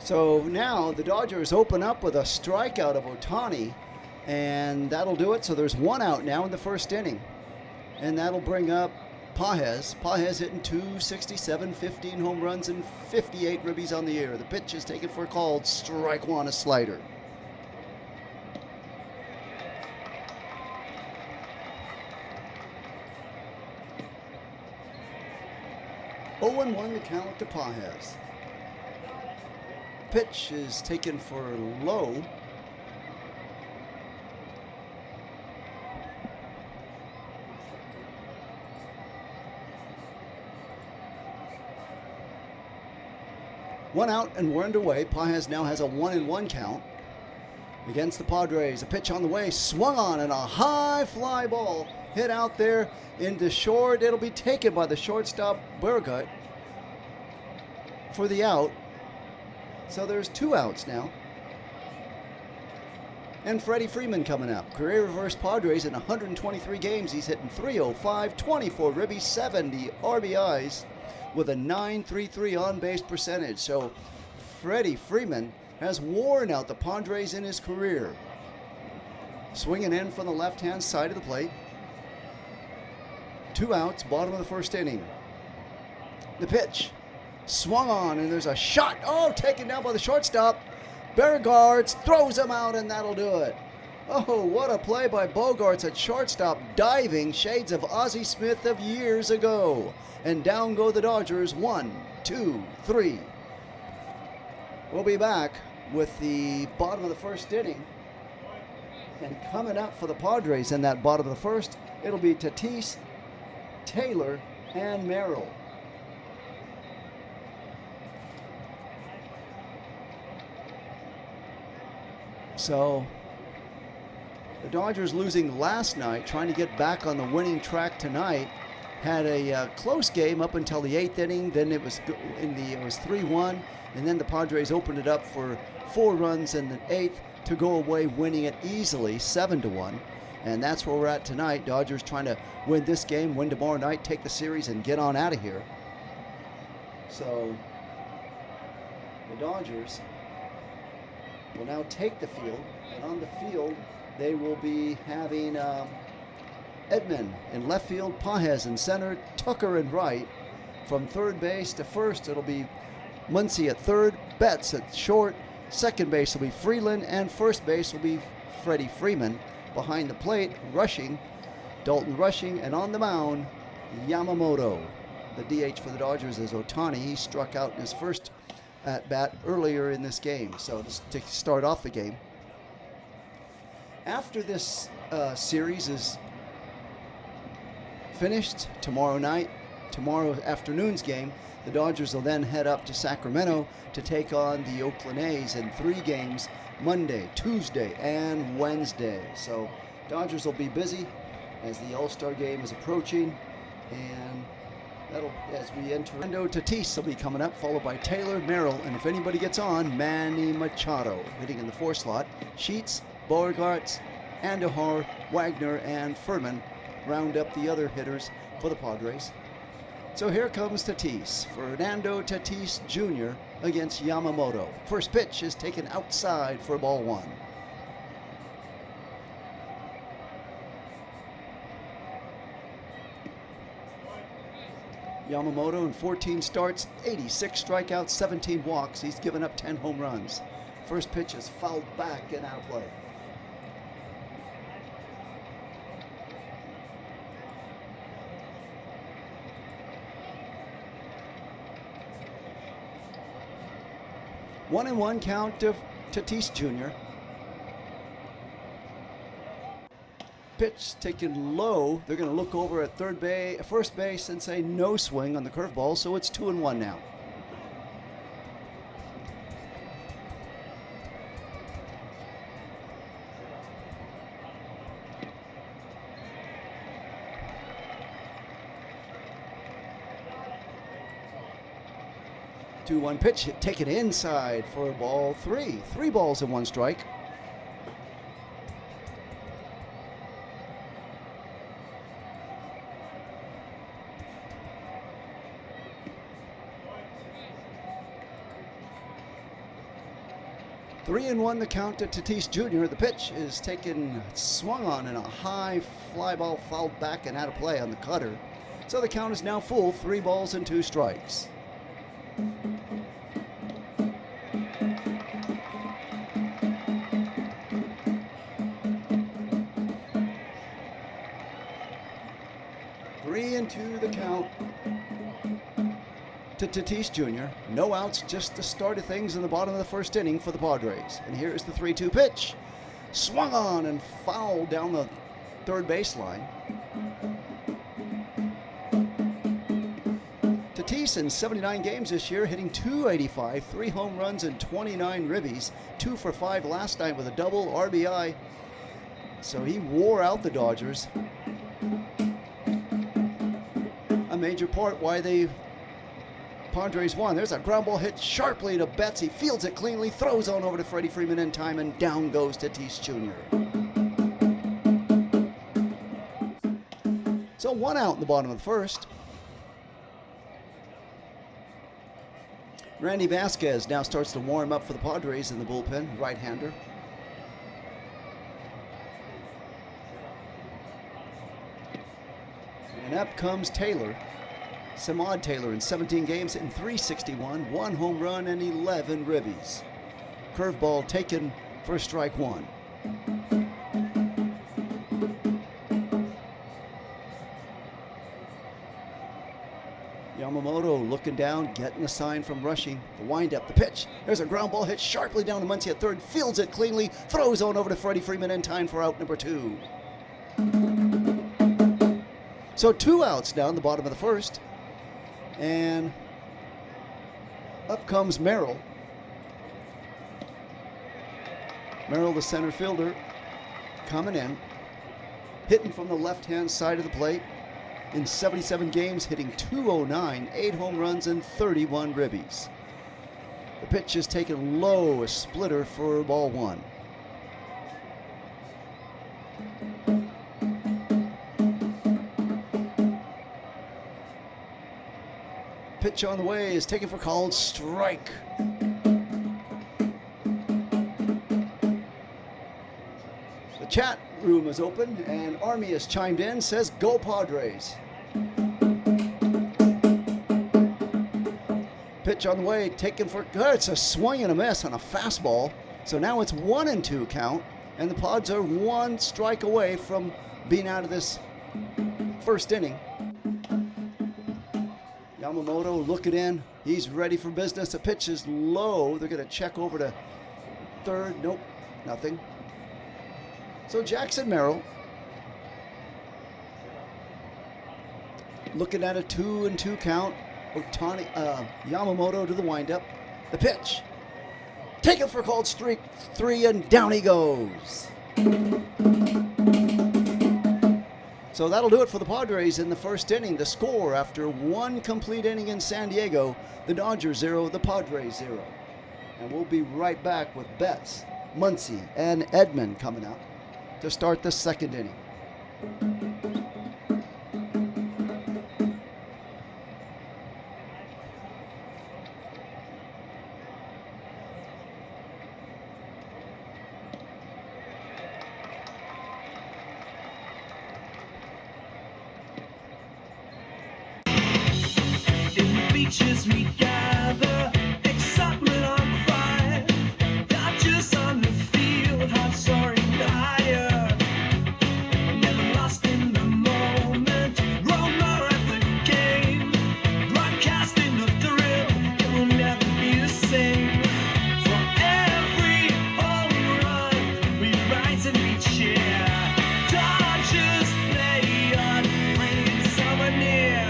So now the Dodgers open up with a strikeout of Ohtani, and that'll do it. So there's one out now in the first inning, and that'll bring up Pages. Pages hitting 267, 15 home runs, and 58 ribbies on the year. The pitch is taken for a called strike one, a slider. Oh and 1 the count to Pages. Pitch is taken for low. One out and we're underway. Pages now has a 1-1 count against the Padres. A pitch on the way, swung on, and a high fly ball hit out there into short. It'll be taken by the shortstop Burgut for the out. So there's 2 outs now. And Freddie Freeman coming up. Career reverse Padres in 123 games. He's hitting 305, 24 ribbies, 70 RBIs with a 9.33 on-base percentage. So Freddie Freeman has worn out the Padres in his career. Swinging in from the left-hand side of the plate. 2 outs, bottom of the first inning. The pitch. Swung on, and there's a shot. Oh, taken down by the shortstop. Bogaerts throws him out, and that'll do it. Oh, what a play by Bogaerts at shortstop, diving shades of Ozzie Smith of years ago. And down go the Dodgers, 1, 2, 3. We'll be back with the bottom of the first inning. And coming up for the Padres in that bottom of the first, it'll be Tatis, Taylor, and Merrill. So the Dodgers losing last night, trying to get back on the winning track tonight. Had a close game up until the 8th inning. Then it was 3-1, and then the Padres opened it up for 4 runs in the 8th to go away, winning it easily, 7-1. And that's where we're at tonight. Dodgers trying to win this game, win tomorrow night, take the series, and get on out of here. So the Dodgers will now take the field, and on the field they will be having Edman in left field, Pages in center, Tucker in right. From third base to first, it'll be Muncy at third, Betts at short, second base will be Freeland, and first base will be Freddie Freeman. Behind the plate, rushing, Dalton Rushing, and on the mound, Yamamoto. The DH for the Dodgers is Ohtani. He struck out in his first at bat earlier in this game, so to start off the game. After this series is finished tomorrow afternoon's game, the Dodgers will then head up to Sacramento to take on the Oakland A's in 3 games, Monday, Tuesday, and Wednesday. So Dodgers will be busy as the All-Star game is approaching, and that'll, as we enter, Tatis will be coming up, followed by Taylor, Merrill, and if anybody gets on, Manny Machado hitting in the 4 slot. Sheets, Bogaerts, Andujar, Wagner, and Furman round up the other hitters for the Padres. So here comes Tatis, Fernando Tatis Jr. against Yamamoto. First pitch is taken outside for ball 1. Yamamoto in 14 starts, 86 strikeouts, 17 walks. He's given up 10 home runs. First pitch is fouled back and out of play. One and 1 count to Tatis Jr. Pitch taken low. They're going to look over at first base and say no swing on the curveball, so it's 2-1 now. Two-one pitch taken inside for ball 3. 3 balls and 1 strike. 3-1 the count to Tatis Jr. The pitch is swung on, and a high fly ball fouled back and out of play on the cutter. So the count is now full, 3 balls and 2 strikes. Three and two the count to Tatis Jr. No outs, just the start of things in the bottom of the first inning for the Padres. And here's the 3-2 pitch. Swung on and fouled down the third baseline. Tatis in 79 games this year, hitting .285, 3 home runs and 29 ribbies, 2 for 5 last night with a double RBI. So he wore out the Dodgers. A major part why the Padres won. There's a ground ball hit sharply to Betts. He fields it cleanly, throws on over to Freddie Freeman in time, and down goes Tatis Jr. So 1 out in the bottom of the first. Randy Vasquez now starts to warm up for the Padres in the bullpen, right-hander. And up comes Taylor. Samad Taylor in 17 games in .361, 1 home run and 11 ribbies. Curveball taken for strike 1. Yamamoto looking down, getting a sign from rushing. The windup, the pitch. There's a ground ball hit sharply down to Muncy at third, fields it cleanly, throws on over to Freddie Freeman in time for out number 2. So 2 outs now in the bottom of the first. And up comes Merrill. Merrill, the center fielder, coming in, hitting from the left-hand side of the plate. In 77 games, hitting .209, 8 home runs and 31 ribbies. The pitch is taken low, a splitter for ball 1. Pitch on the way is taken for called strike. The chat room is open, and Army has chimed in, says, "Go Padres." Pitch on the way, taken for, it's a swing and a miss on a fastball. So now it's 1-2 count, and the Pods are 1 strike away from being out of this first inning. Yamamoto looking in. He's ready for business. The pitch is low. They're going to check over to third. Nope, nothing. So Jackson Merrill looking at a 2-2 count. Yamamoto to the windup. The pitch. Taken for called strike 3, and down he goes. So that'll do it for the Padres in the first inning. The score after 1 complete inning in San Diego, the Dodgers 0, the Padres 0. And we'll be right back with Betts, Muncy, and Edman coming up to start the second inning. Beaches we gather, excitement on fire, Dodgers on the field, hearts soaring higher, never lost in the moment, Romo at the game, broadcasting the thrill, it will never be the same, for every home run, we rise and we cheer, Dodgers play on, bringing summer near.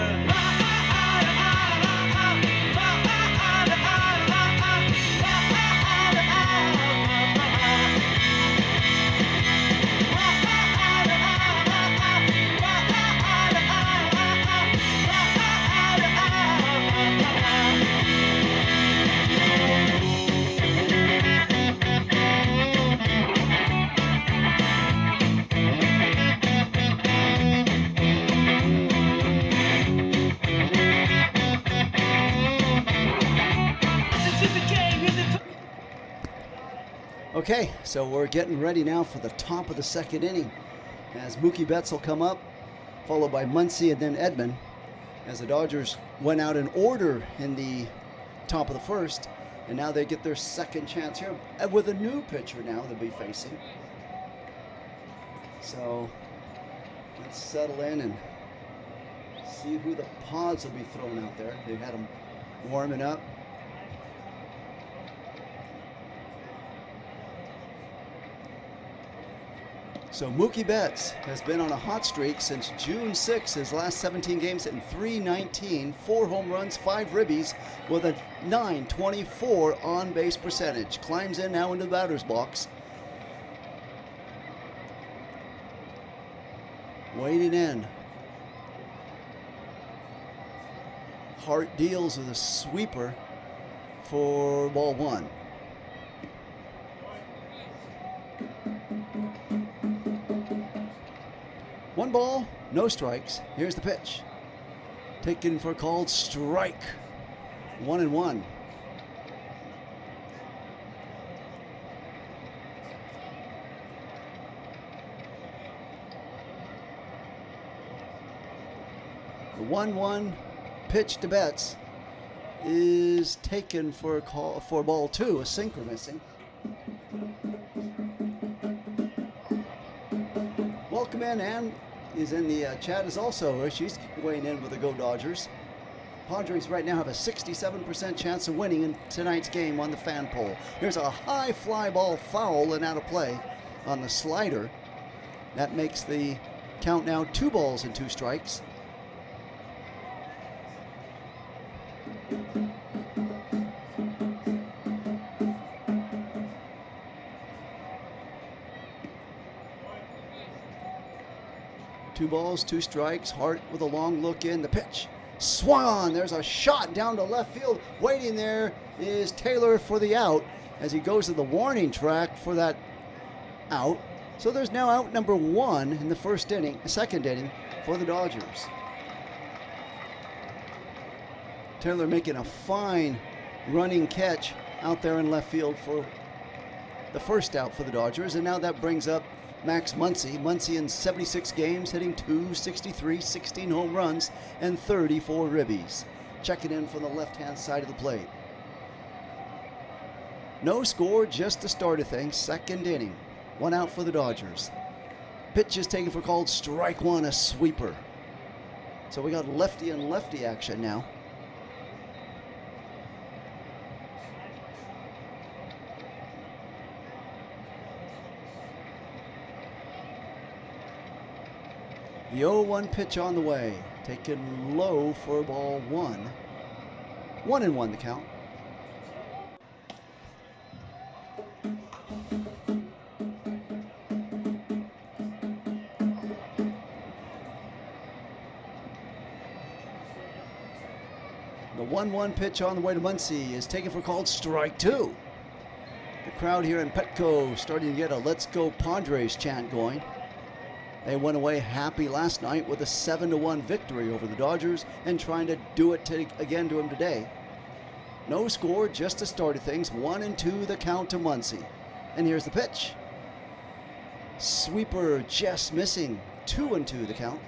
Okay, so we're getting ready now for the top of the second inning as Mookie Betts will come up, followed by Muncy and then Edman, as the Dodgers went out in order in the top of the first, and now they get their second chance here with a new pitcher now they'll be facing. So let's settle in and see who the Pods will be throwing out there. They had them warming up. So Mookie Betts has been on a hot streak since June 6, his last 17 games hitting .319, 4 home runs, 5 ribbies with a .924 on-base percentage. Climbs in now into the batter's box. Waiting in. Hart deals with a sweeper for ball 1. One ball, no strikes. Here's the pitch. Taken for a called strike. 1-1. The 1-1 pitch to Betts is taken for a call for ball 2, a sinker missing. Welcome in, Ann is in the chat as also. She's weighing in with the Go Dodgers. Padres right now have a 67% chance of winning in tonight's game on the fan poll. Here's a high fly ball foul and out of play on the slider. That makes the count now 2 balls and 2 strikes. Two balls, 2 strikes. Hart with a long look in. The pitch swung on. There's a shot down to left field. Waiting there is Taylor for the out as he goes to the warning track for that out. So there's now out number 1 in the second inning for the Dodgers. Taylor making a fine running catch out there in left field for the first out for the Dodgers. And now that brings up Max Muncy. Muncy in 76 games, hitting .263, 16 home runs, and 34 ribbies. Checking in from the left-hand side of the plate. No score, just the start of things. Second inning. 1 out for the Dodgers. Pitch is taken for called strike 1, a sweeper. So we got lefty and lefty action now. The 0-1 pitch on the way, taken low for ball 1. 1-1 the count. The 1-1 pitch on the way to Muncy is taken for called strike 2. The crowd here in Petco starting to get a "Let's Go Padres" chant going. They went away happy last night with a 7-1 victory over the Dodgers and trying to do it again to them today. No score, just the start of things. 1-2 the count to Muncy. And here's the pitch. Sweeper just missing. 2-2 the count.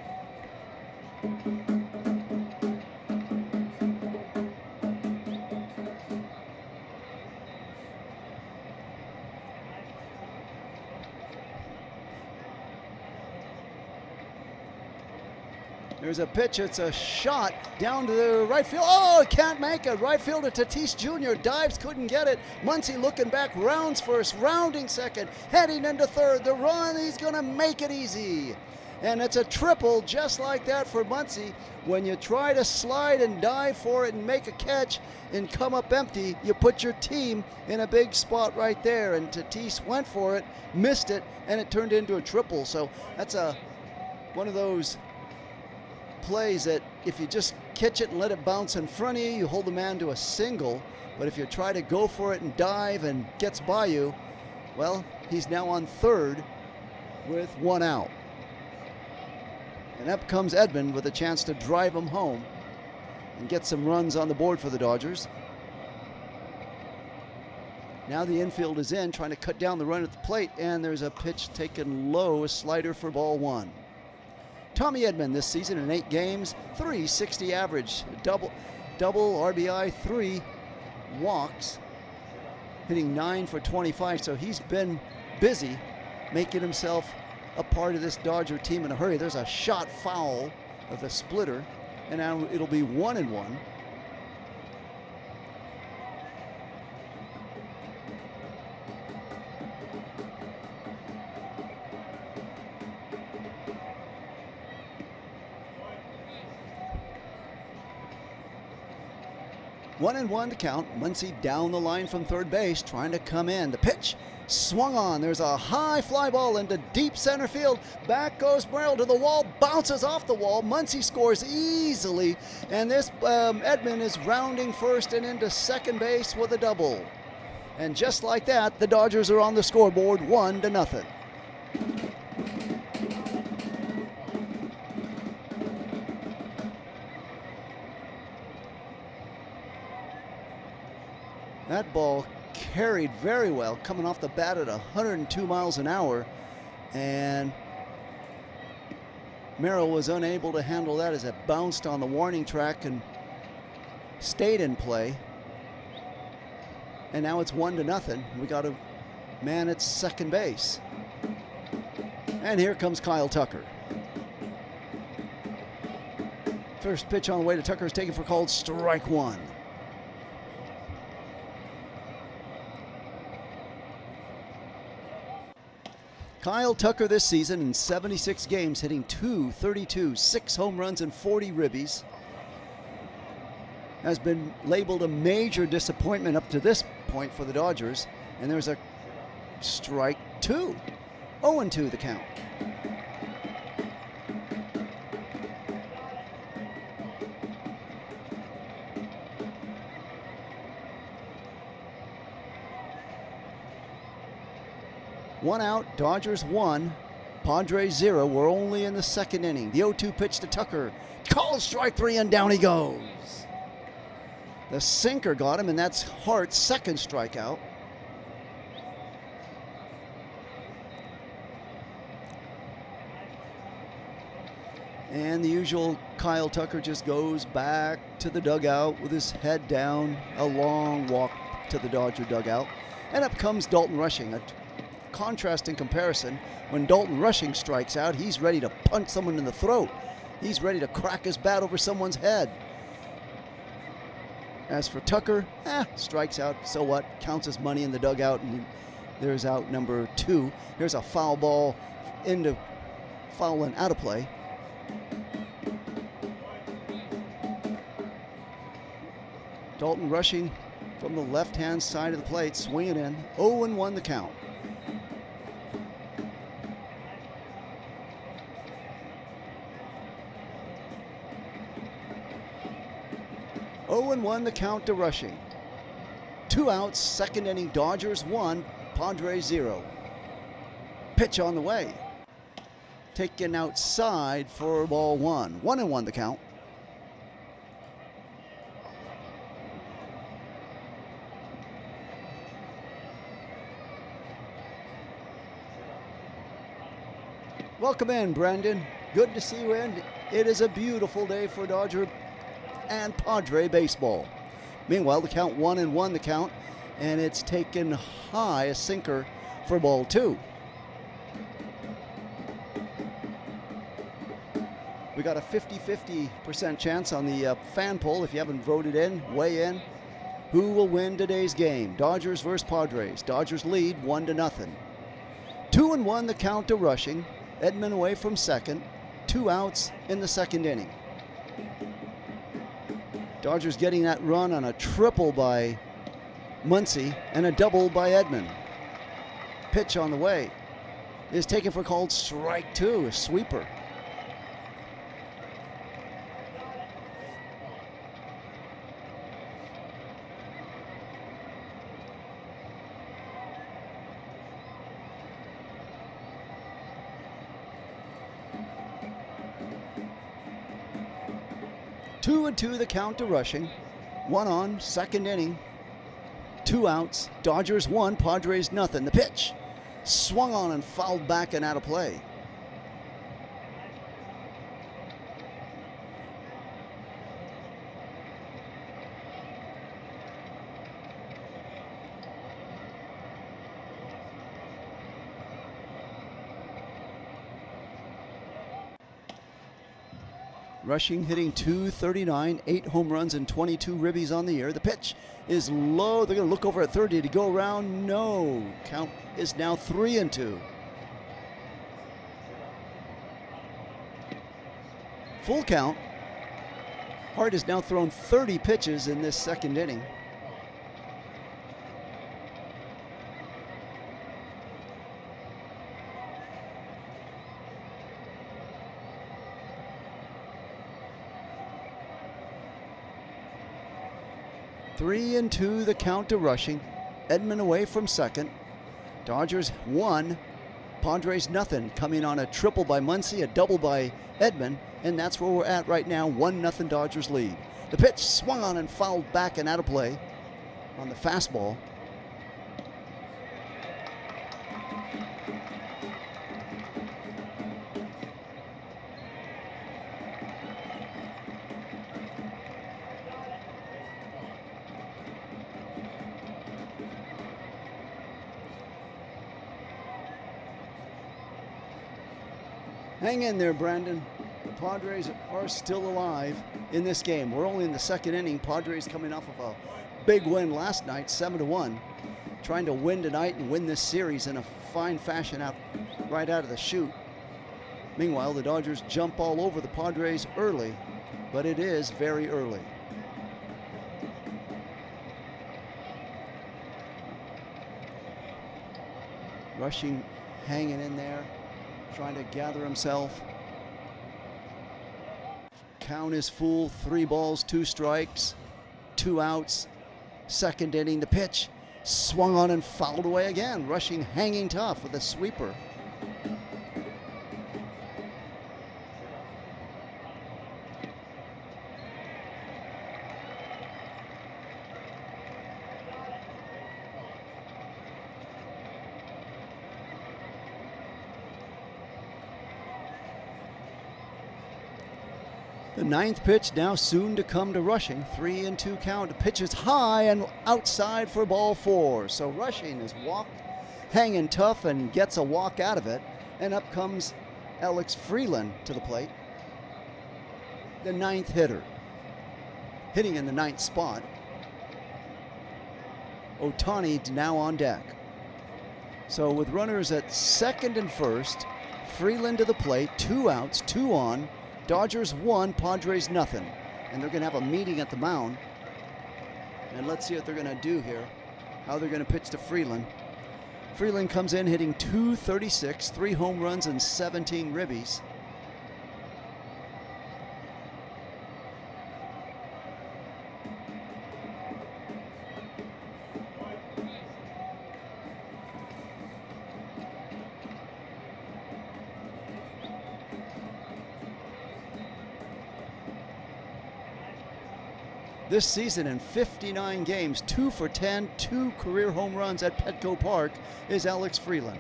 There's a pitch. It's a shot down to the right field. Oh, can't make it. Right fielder Tatis Jr. dives, couldn't get it. Muncy looking back, rounds first, rounding second, heading into third. The run, he's going to make it easy. And it's a triple just like that for Muncy. When you try to slide and dive for it and make a catch and come up empty, you put your team in a big spot right there. And Tatis went for it, missed it, and it turned into a triple. So that's one of those plays that if you just catch it and let it bounce in front of you, you hold the man to a single. But if you try to go for it and dive and gets by you, well, he's now on third with 1 out. And up comes Edman with a chance to drive him home and get some runs on the board for the Dodgers. Now the infield is in, trying to cut down the run at the plate, and there's a pitch taken low, a slider for ball one. Tommy Edman this season in 8 games, .360 average, double RBI, 3 walks, hitting 9 for 25. So he's been busy making himself a part of this Dodger team in a hurry. There's a shot foul of the splitter, and now it'll be 1-1. One and one to count. Muncy down the line from third base, trying to come in. The pitch swung on. There's a high fly ball into deep center field. Back goes Merrill to the wall, bounces off the wall. Muncy scores easily, and this Edman is rounding first and into second base with a double. And just like that, the Dodgers are on the scoreboard, 1-0. That ball carried very well, coming off the bat at 102 miles an hour, and Merrill was unable to handle that as it bounced on the warning track and stayed in play. And now it's 1-0. We got a man at second base. And here comes Kyle Tucker. First pitch on the way to Tucker is taken for called strike one. Kyle Tucker this season in 76 games, hitting .232, 6 home runs and 40 ribbies. Has been labeled a major disappointment up to this point for the Dodgers. And there's a strike two. 0-2 the count. One out, Dodgers 1, Padres 0. We're only in the second inning. The 0-2 pitch to Tucker. Called strike three, and down he goes. The sinker got him, and that's Hart's second strikeout. And the usual Kyle Tucker just goes back to the dugout with his head down. A long walk to the Dodger dugout. And up comes Dalton Rushing. A contrast in comparison. When Dalton Rushing strikes out, he's ready to punch someone in the throat. He's ready to crack his bat over someone's head. As for Tucker, strikes out, so what? Counts as money in the dugout, and there's out number 2. Here's a foul ball into foul and out of play. Dalton Rushing from the left-hand side of the plate, swinging in. 0-1 the count. 0-1 the count to Rushing. 2 outs, second inning, Dodgers 1, Padres 0. Pitch on the way. Taken outside for ball 1. 1-1 the count. Welcome in, Brandon. Good to see you in. It is a beautiful day for Dodger and Padre baseball. Meanwhile, the count 1-1 the count, and it's taken high, a sinker for ball 2. We got a 50-50% chance on the fan poll. If you haven't voted in, weigh in. Who will win today's game? Dodgers versus Padres. Dodgers lead 1-0. 2-1 the count to Rushing. Edman away from second. 2 outs in the second inning. Dodgers getting that run on a triple by Muncy and a double by Edman. Pitch on the way is taken for called strike 2, a sweeper. Two and two the count to Rushing. 1 on, second inning. 2 outs. Dodgers 1, Padres nothing. The pitch swung on and fouled back and out of play. Rushing, hitting .239, 8 home runs and 22 ribbies on the year. The pitch is low. They're going to look over at third. Did he go around? No. Count is now 3-2. Full count. Hart has now thrown 30 pitches in this second inning. Three and two, the count to Rushing. Edman away from second. Dodgers 1, Padres nothing. Coming on a triple by Muncy, a double by Edman, and that's where we're at right now. 1-0 Dodgers lead. The pitch swung on and fouled back and out of play on the fastball. Hang in there, Brandon. The Padres are still alive in this game. We're only in the second inning. Padres coming off of a big win last night, 7-1. Trying to win tonight and win this series in a fine fashion right out of the chute. Meanwhile, the Dodgers jump all over the Padres early, but it is very early. Rushing, hanging in there, trying to gather himself. Count is full, 3 balls, 2 strikes, 2 outs. Second inning, the pitch swung on and fouled away again. Rushing, hanging tough with a sweeper. The 9th pitch now soon to come to Rushing. 3-2 count. The pitch is high and outside for ball 4. So Rushing is walked, hanging tough, and gets a walk out of it. And up comes Alex Freeland to the plate, the 9th hitter. Hitting in the 9th spot. Ohtani now on deck. So with runners at second and first, Freeland to the plate, 2 outs, 2 on. Dodgers 1, Padres nothing. And they're going to have a meeting at the mound. And let's see what they're going to do here. How they're going to pitch to Freeland. Freeland comes in hitting .236, 3 home runs and 17 ribbies. This season in 59 games, 2 for 10, 2 career home runs at Petco Park is Alex Freeland.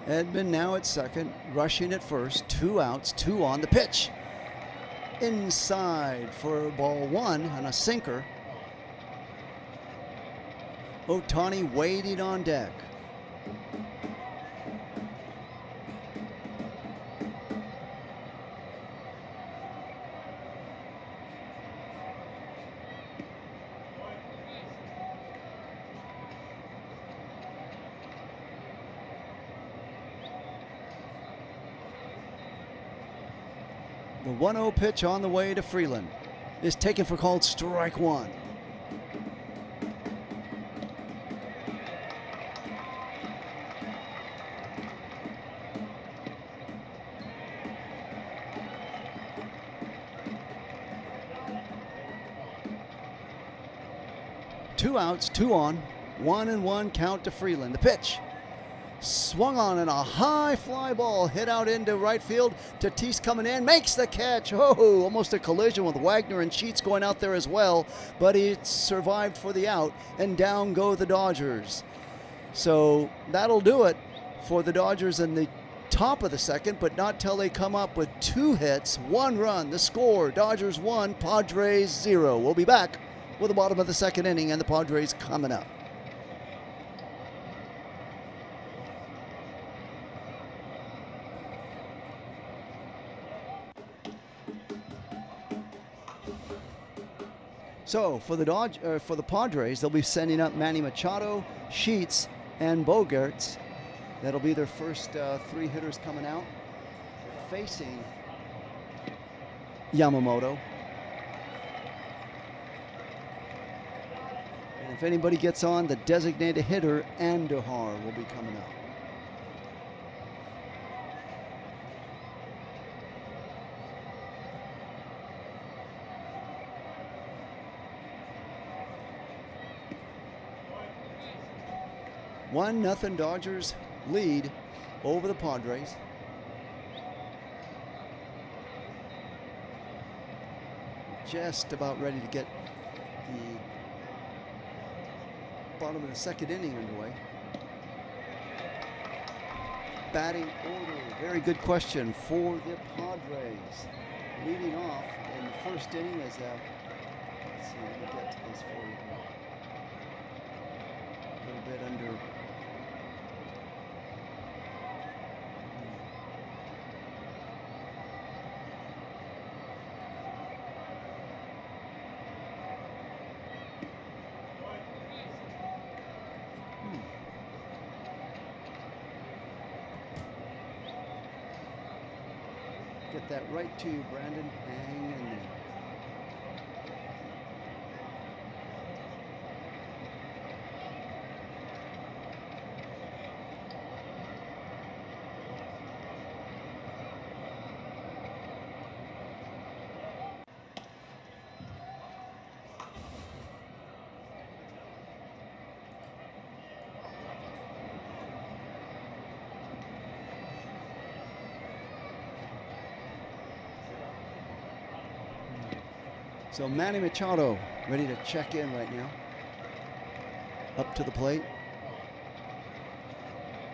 Edman now at second, Rushing at first, 2 outs, 2 on. The pitch inside for ball 1 and a sinker. Ohtani waiting on deck. The 1-0 pitch on the way to Freeland is taken for called strike 1. 2 outs, 2 on, 1-1 count to Freeland. The pitch swung on and a high fly ball hit out into right field. Tatis coming in, makes the catch. Oh, almost a collision with Wagner and Sheets going out there as well, but he survived for the out, and down go the Dodgers. So that'll do it for the Dodgers in the top of the second, but not till they come up with 2 hits, 1 run. The score, Dodgers 1, Padres 0. We'll be back with the bottom of the second inning and the Padres coming up. So for the Padres, they'll be sending up Manny Machado, Sheets, and Bogaerts. That'll be their first 3 hitters coming out, facing Yamamoto. And if anybody gets on, the designated hitter, Andujar, will be coming out. One nothing Dodgers lead over the Padres. Just about ready to get the bottom of the second inning underway. Batting order, very good question for the Padres. Leading off in the first inning is let's see, let me get to this for you here. A little bit under. Get that right to you, Brandon. Hang in there. So Manny Machado ready to check in right now. Up to the plate.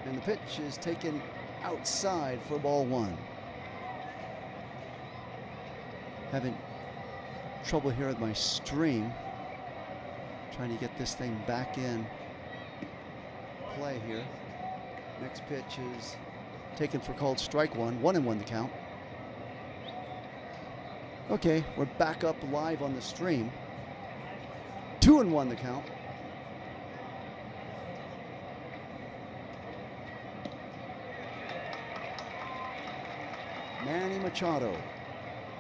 And the pitch is taken outside for ball 1. Having trouble here with my stream. Trying to get this thing back in play here. Next pitch is taken for called strike 1. 1-1 the count. Okay, we're back up live on the stream. 2-1 the count. Manny Machado,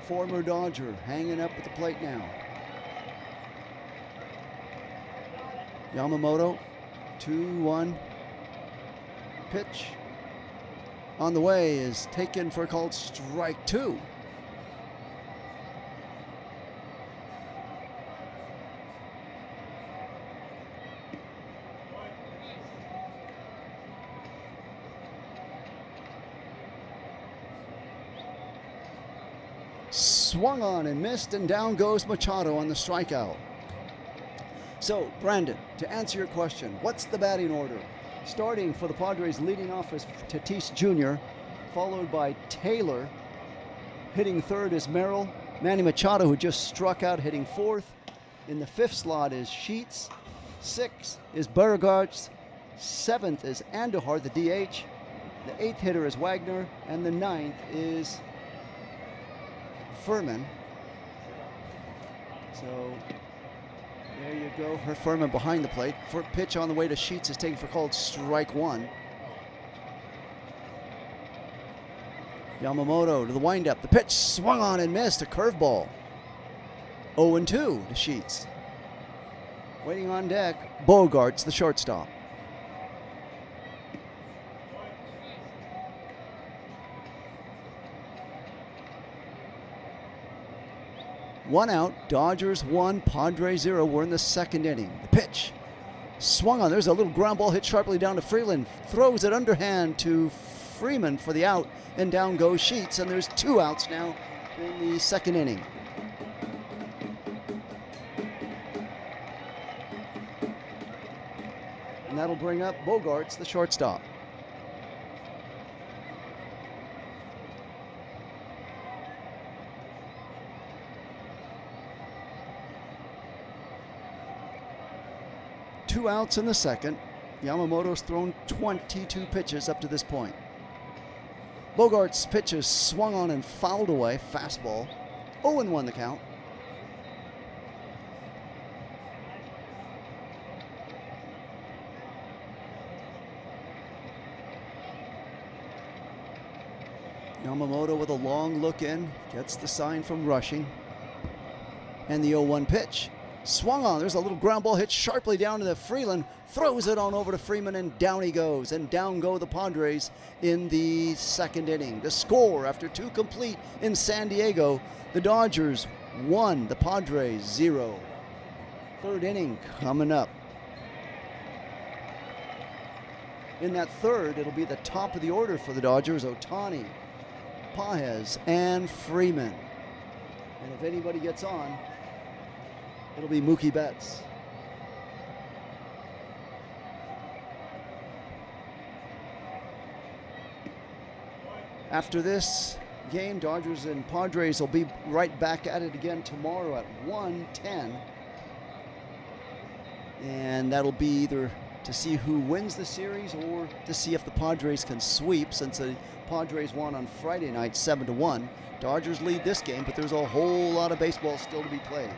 former Dodger, hanging up at the plate now. Yamamoto, 2-1 pitch. On the way is taken for a called strike 2. Swung on and missed, and down goes Machado on the strikeout. So, Brandon, to answer your question, what's the batting order? Starting for the Padres, leading off is Tatis Jr., followed by Taylor. Hitting third is Merrill. Manny Machado, who just struck out, hitting fourth. In the 5th slot is Sheets. 6th is Beauregard. 7th is Andujar, the DH. The 8th hitter is Wagner, and the 9th is Furman. So there you go. Her Furman behind the plate. For pitch on the way to Sheets is taken for called strike 1. Yamamoto to the windup. The pitch swung on and missed. A curveball. 0-2 to Sheets. Waiting on deck, Bogarts, the shortstop. 1 out, Dodgers 1, Padres 0. We're in the second inning. The pitch swung on. There's a little ground ball hit sharply down to Freeland. Throws it underhand to Freeman for the out, and down goes Sheets, and there's 2 outs now in the second inning. And that'll bring up Bogarts, the shortstop. Two outs in the second. Yamamoto's thrown 22 pitches up to this point. Bogarts' pitch is swung on and fouled away. Fastball. 0-1 the count. Yamamoto with a long look in. Gets the sign from Rushing. And the 0-1 pitch. Swung on. There's a little ground ball hit sharply down to the Freeland. Throws it on over to Freeman, and down he goes. And down go the Padres in the second inning. The score after 2 complete in San Diego. The Dodgers 1, the Padres 0. Third inning coming up. In that third, it'll be the top of the order for the Dodgers. Ohtani, Paez, and Freeman. And if anybody gets on, it'll be Mookie Betts. After this game, Dodgers and Padres will be right back at it again tomorrow at 1:10. And that'll be either to see who wins the series or to see if the Padres can sweep, since the Padres won on Friday night 7-1. Dodgers lead this game, but there's a whole lot of baseball still to be played.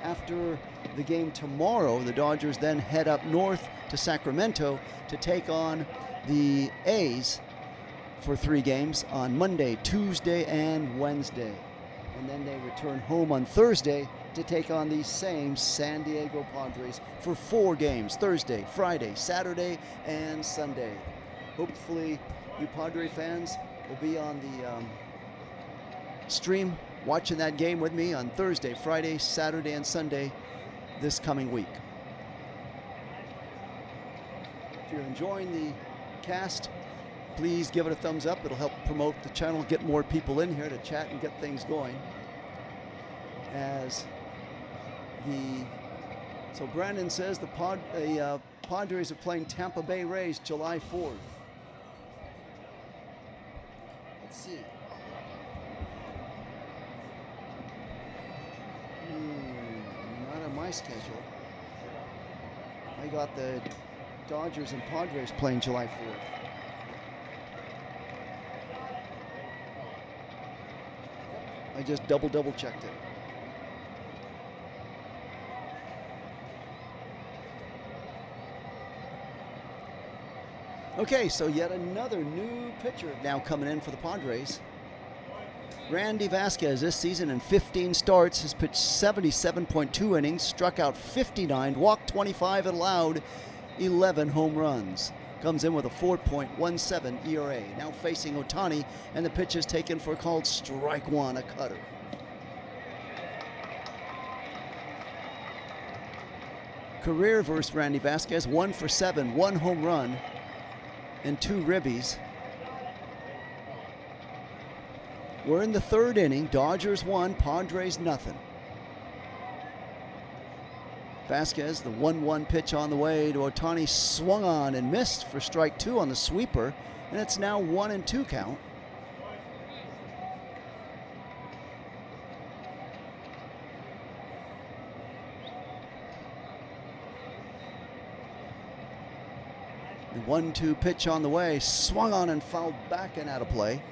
After the game tomorrow, the Dodgers then head up north to Sacramento to take on the A's for 3 games on Monday, Tuesday, and Wednesday. And then they return home on Thursday to take on these same San Diego Padres for 4 games, Thursday, Friday, Saturday, and Sunday. Hopefully you Padre fans will be on the stream watching that game with me on Thursday, Friday, Saturday, and Sunday this coming week. If you're enjoying the cast, please give it a thumbs up. It'll help promote the channel, get more people in here to chat and get things going. So Brandon says the Padres are playing Tampa Bay Rays July 4th. Let's see. Not on my schedule. I got the Dodgers and Padres playing July 4th. I just double checked it. Okay, so yet another new pitcher now coming in for the Padres. Randy Vasquez this season in 15 starts has pitched 77.2 innings, struck out 59, walked 25, and allowed 11 home runs. Comes in with a 4.17 ERA. Now facing Ohtani, and the pitch is taken for a called strike one, a cutter. Career versus Randy Vasquez, 1 for 7, 1 home run, and 2 ribbies. We're in the third inning. Dodgers 1, Padres nothing. Vasquez, the 1-1 pitch on the way to Ohtani, swung on and missed for strike 2 on the sweeper, and it's now 1-2 count. The 1-2 pitch on the way, swung on and fouled back and out of play.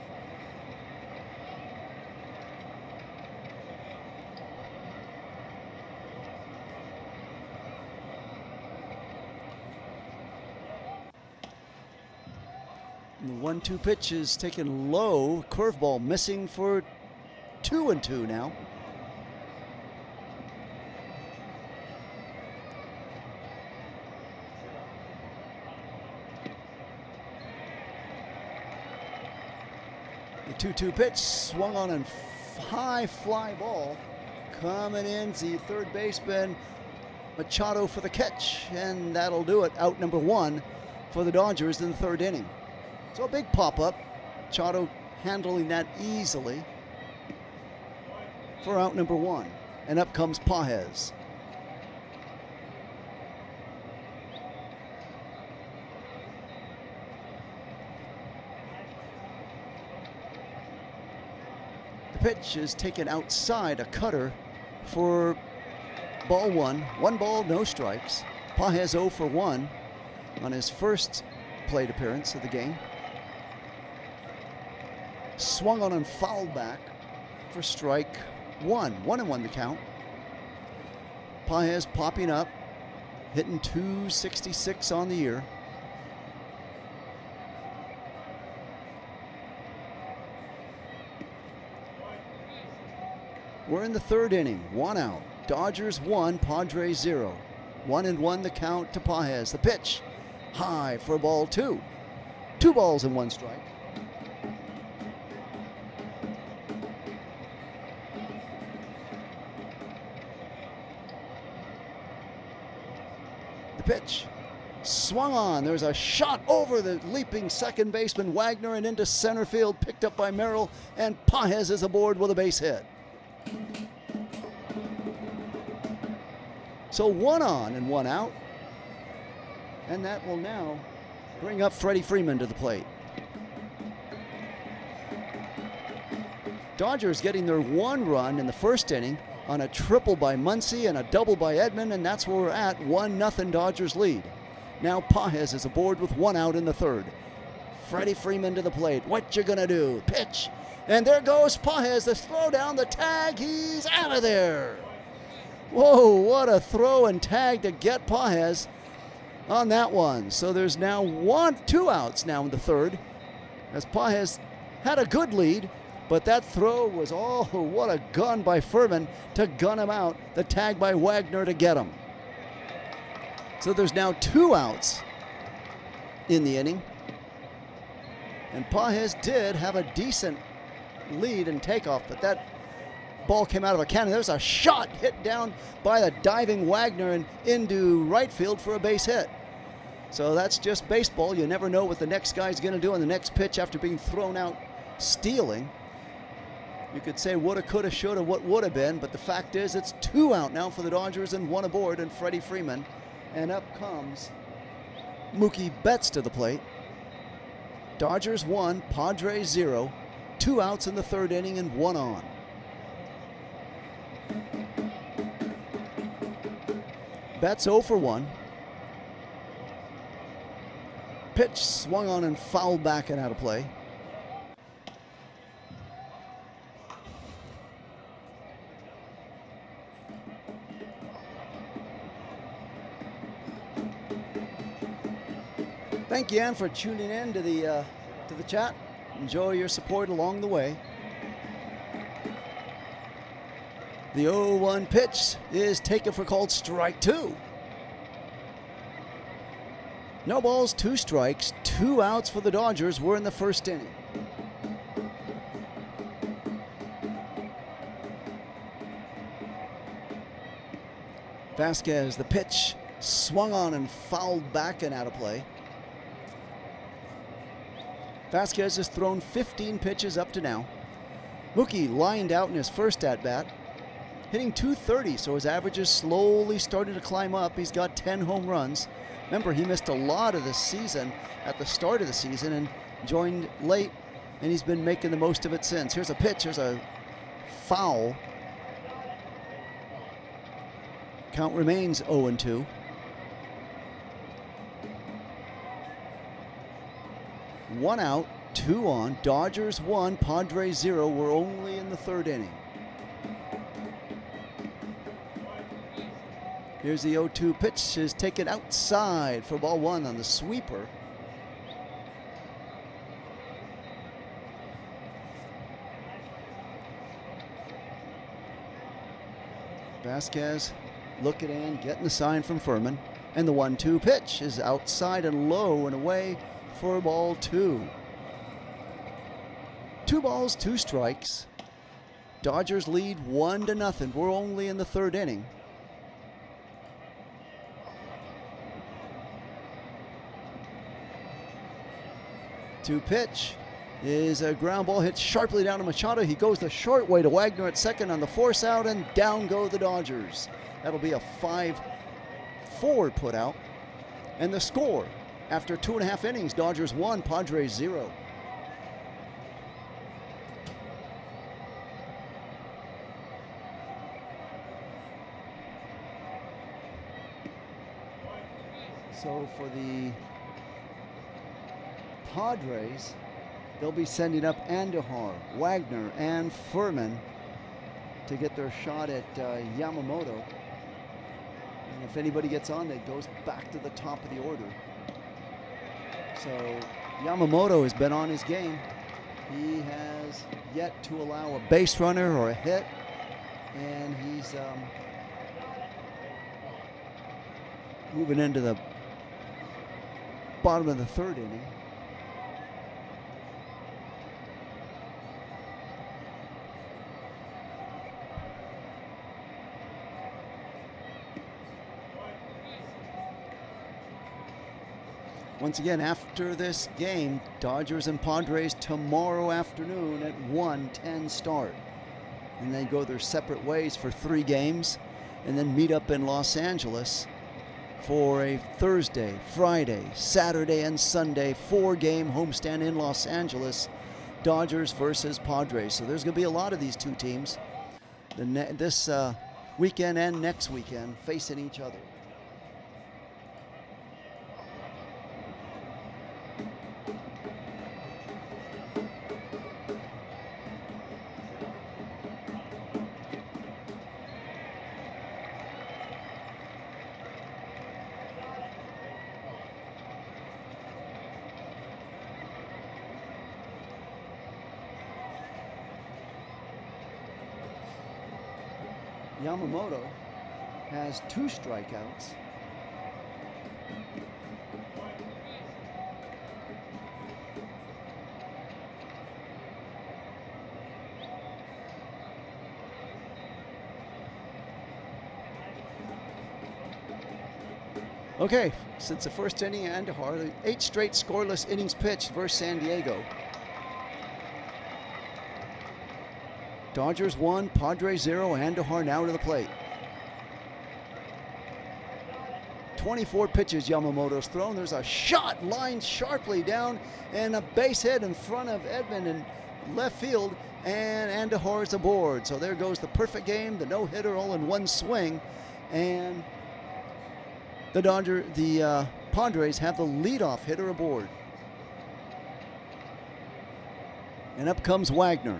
And the 1-2 pitch is taken low. Curveball missing for 2-2 now. The 2-2 pitch swung on and high fly ball Coming in, the third baseman, Machado for the catch, and that'll do it. Out number 1 for the Dodgers in the third inning. So a big pop-up. Machado handling that easily for out number 1. And up comes Pages. The pitch is taken outside, a cutter for ball 1. 1 ball, no strikes. Pages 0 for 1 on his first plate appearance of the game. Swung on and fouled back for strike 1. 1-1 the count. Pages popping up, hitting .266 on the year. We're in the third inning, 1 out. Dodgers 1, Padres 0. 1-1 the count to Pages. The pitch, high for ball 2. 2 balls and 1 strike. The pitch, swung on. There's a shot over the leaping second baseman Wagner and into center field, picked up by Merrill, and Pages is aboard with a base hit. So 1 on and 1 out. And that will now bring up Freddie Freeman to the plate. Dodgers getting their 1 run in the first inning on a triple by Muncy and a double by Edman, and that's where we're at. 1-0 Dodgers lead. Now Pages is aboard with 1 out in the third. Freddie Freeman to the plate. What you gonna do? Pitch. And there goes Pages. The throw down, the tag. He's out of there. Whoa, what a throw and tag to get Pages on that one. So there's now 2 outs now in the third, as Pages had a good lead, but that throw was, oh, what a gun by Furman to gun him out. The tag by Wagner to get him. So there's now 2 outs in the inning. And Pages did have a decent lead and takeoff, but that ball came out of a cannon. There's a shot hit down by the diving Wagner and into right field for a base hit. So that's just baseball. You never know what the next guy's going to do on the next pitch after being thrown out stealing. You could say woulda, coulda, shoulda, what would have been, but the fact is it's 2 out now for the Dodgers and 1 aboard and Freddie Freeman. And up comes Mookie Betts to the plate. Dodgers 1, Padres 0. 2 outs in the third inning and 1 on. Betts 0 for 1. Pitch swung on and fouled back and out of play. Thank you, Ann, for tuning in to the chat. Enjoy your support along the way. The 0-1 pitch is taken for called strike 2. No balls, 2 strikes, 2 outs for the Dodgers. We're in the first inning. Vasquez, the pitch, swung on and fouled back and out of play. Vasquez has thrown 15 pitches up to now. Mookie lined out in his first at-bat, hitting .230, so his average is slowly starting to climb up. He's got 10 home runs. Remember, he missed a lot of the season at the start of the season and joined late, and he's been making the most of it since. Here's a pitch. Here's a foul. Count remains 0-2. One out, 2 on. Dodgers 1, Padres 0. We're only in the third inning. Here's the 0-2 pitch, is taken outside for ball 1 on the sweeper. Vasquez looking in, getting the sign from Furman. And the 1-2 pitch is outside and low and away for ball 2. 2 balls, 2 strikes. Dodgers lead 1-0. We're only in the third inning. To pitch is a ground ball, hits sharply down to Machado. He goes the short way to Wagner at second on the force out, and down go the Dodgers. That'll be a 5-4 put out. And the score, after 2.5 innings, Dodgers 1, Padres 0. So for the Padres, they'll be sending up Andujar, Wagner, and Furman to get their shot at Yamamoto. And if anybody gets on, that goes back to the top of the order. So Yamamoto has been on his game. He has yet to allow a base runner or a hit, and he's moving into the bottom of the third inning. Once again, after this game, Dodgers and Padres tomorrow afternoon at 1:10 start. And they go their separate ways for 3 games and then meet up in Los Angeles for a Thursday, Friday, Saturday, and Sunday 4-game homestand in Los Angeles. Dodgers versus Padres. So there's going to be a lot of these two teams this weekend and next weekend facing each other. Yamamoto has 2 strikeouts. Okay, since the first inning, Andujar, 8 straight scoreless innings pitched versus San Diego. Dodgers 1, Padres 0, Andujar now to the plate. 24 pitches Yamamoto's thrown. There's a shot lined sharply down and a base hit in front of Edman in left field, and Andujar's aboard. So there goes the perfect game, the no-hitter all in one swing, and the Padres have the leadoff hitter aboard. And up comes Wagner.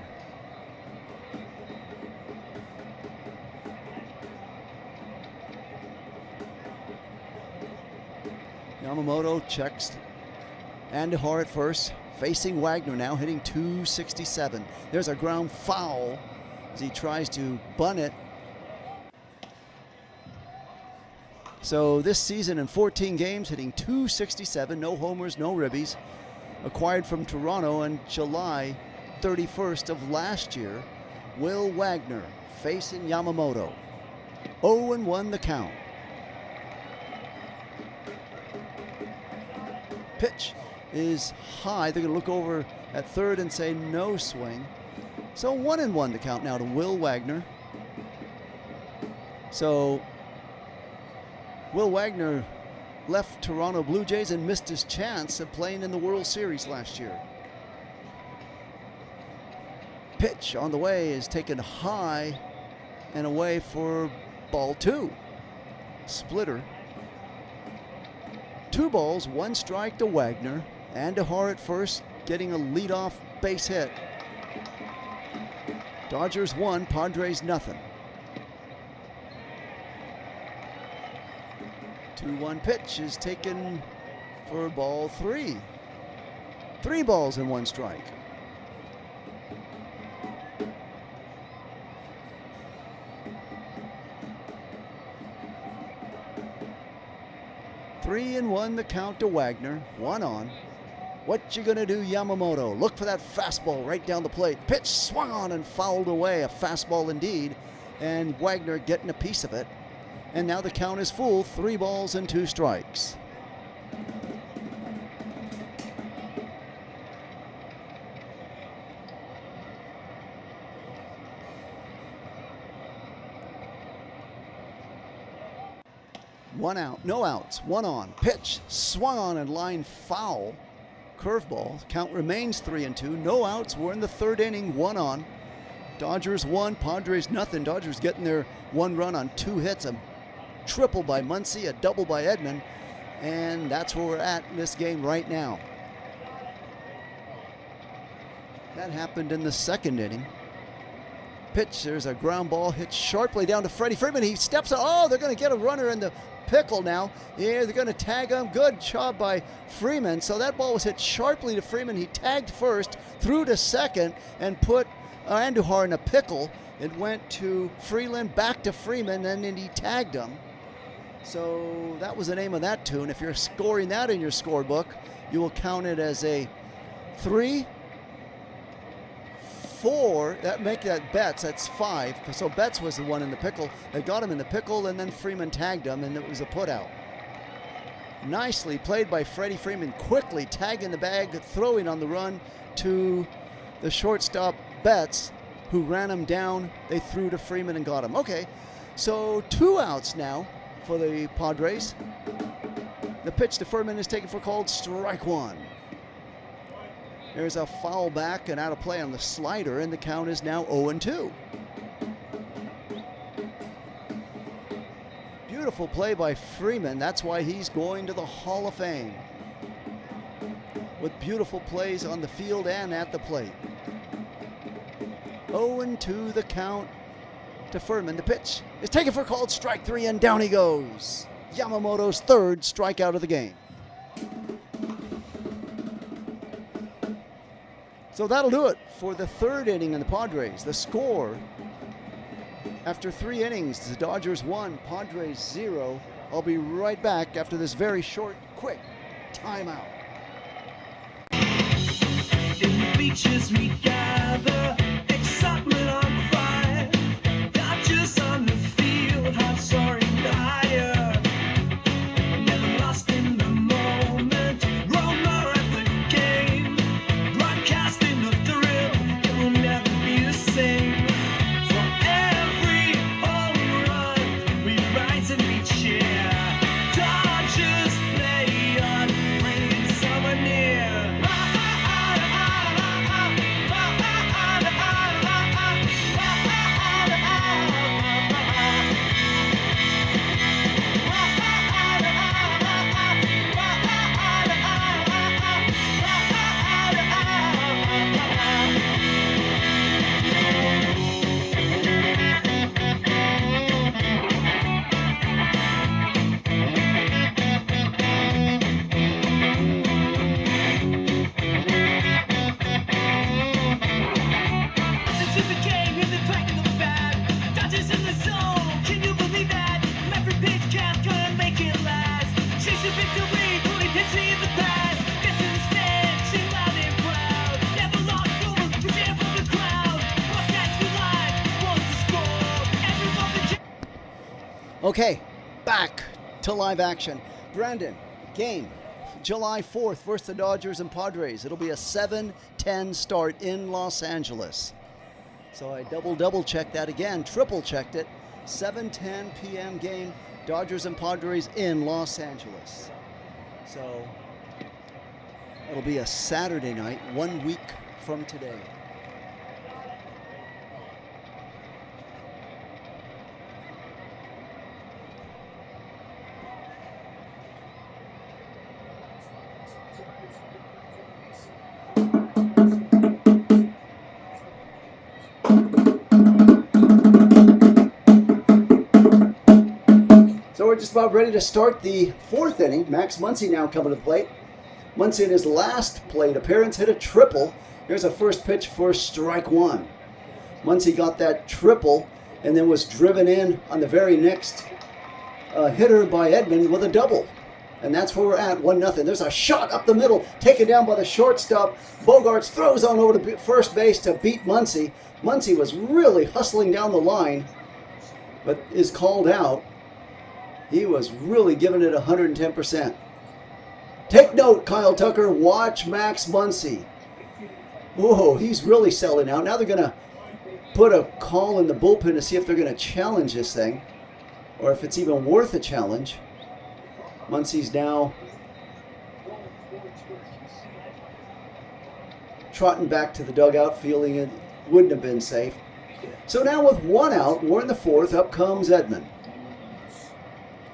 Yamamoto checks Andujar at first, facing Wagner now, hitting .267. There's a ground foul as he tries to bunt it. So this season in 14 games, hitting .267, no homers, no ribbies. Acquired from Toronto on July 31st of last year. Will Wagner facing Yamamoto. 0-1 the count. Pitch is high. They're going to look over at third and say no swing. So 1-1 the count now to Will Wagner. So Will Wagner left Toronto Blue Jays and missed his chance of playing in the World Series last year. Pitch on the way is taken high and away for ball 2. Splitter. 2 balls, 1 strike to Wagner. Andujar at first, getting a leadoff base hit. Dodgers 1, Padres nothing. 2-1 pitch is taken for ball 3. 3 balls and 1 strike. Three and 1 the count to Wagner, 1 on. What you gonna do, Yamamoto? Look for that fastball right down the plate. Pitch swung on and fouled away. A fastball indeed. And Wagner getting a piece of it. And now the count is full. 3 balls and 2 strikes. One out, no outs, one on. Pitch swung on and line foul. Curveball. Count remains 3-2. No outs. We're in the 3rd inning. 1 on. Dodgers 1, Padres nothing. Dodgers getting their 1 run on 2 hits. A triple by Muncy, a double by Edman. And that's where we're at in this game right now. That happened in the 2nd inning. Pitch, there's a ground ball hit sharply down to Freddie Freeman. He steps out. Oh, they're going to get a runner in the pickle now. Yeah, they're going to tag him. Good job by Freeman. So that ball was hit sharply to Freeman. He tagged first, threw to second, and put Andujar in a pickle. It went to Freeland, back to Freeman, and then he tagged him. So that was the name of that tune. If you're scoring that in your scorebook, you will count it as a 3, 4, that make that Betts, that's 5. So Betts was the one in the pickle. They got him in the pickle, and then Freeman tagged him, and it was a put out. Nicely played by Freddie Freeman, quickly tagging the bag, throwing on the run to the shortstop Betts, who ran him down. They threw to Freeman and got him. Okay, so 2 outs now for the Padres. The pitch to Freeman is taken for called strike 1. There's a foul back and out of play on the slider, and the count is now 0-2. Beautiful play by Freeman. That's why he's going to the Hall of Fame. With beautiful plays on the field and at the plate. 0-2 the count to Freeman. The pitch is taken for called strike 3, and down he goes. Yamamoto's 3rd strikeout of the game. So that'll do it for the 3rd inning in the Padres. The score after 3 innings, the Dodgers 1, Padres 0. I'll be right back after this very short, quick timeout. In the beaches we gather, excitement on fire. Dodgers on the field, hearts soaring higher. Never lost in the moment, roamer at the game. Broadcasting the thrill, it will never be the same. For every home run, we rise and we cheer. Dodgers play on, bringing summer near. Okay, back to live action. Brandon, game July 4th versus the Dodgers and Padres. It'll be a 7-10 start in Los Angeles. So I double checked that again, triple checked it. 7:10 p.m. game, Dodgers and Padres in Los Angeles. So it'll be a Saturday night, 1 week from today. We're just about ready to start the 4th inning. Max Muncy now coming to the plate. Muncy in his last plate appearance hit a triple. Here's a first pitch for strike 1. Muncy got that triple and then was driven in on the very next hitter by Edman with a double. And that's where we're at, 1-0. There's a shot up the middle, taken down by the shortstop. Bogarts throws on over to first base to beat Muncy. Muncy was really hustling down the line, but is called out. He was really giving it 110%. Take note, Kyle Tucker. Watch Max Muncy. Whoa, he's really selling out. Now they're going to put a call in the bullpen to see if they're going to challenge this thing, or if it's even worth a challenge. Muncy's now trotting back to the dugout, feeling it wouldn't have been safe. So now with 1 out, we're in the 4th. Up comes Edman.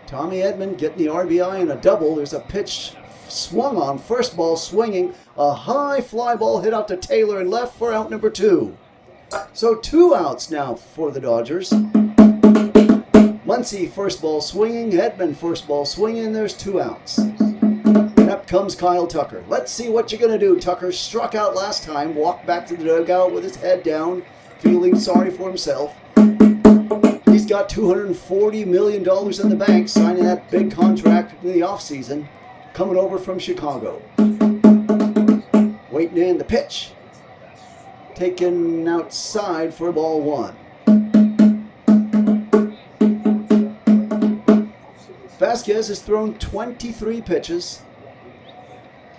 Tommy Edman getting the RBI and a double. There's a pitch swung on. First ball swinging. A high fly ball hit out to Taylor and left for out number 2. So 2 outs now for the Dodgers. Muncy first ball swinging. Edman first ball swinging. There's 2 outs. And up comes Kyle Tucker. Let's see what you're going to do. Tucker struck out last time. Walked back to the dugout with his head down, feeling sorry for himself. He's got $240 million in the bank, signing that big contract in the offseason, coming over from Chicago. Waiting in the pitch. Taken outside for ball 1. Vasquez has thrown 23 pitches.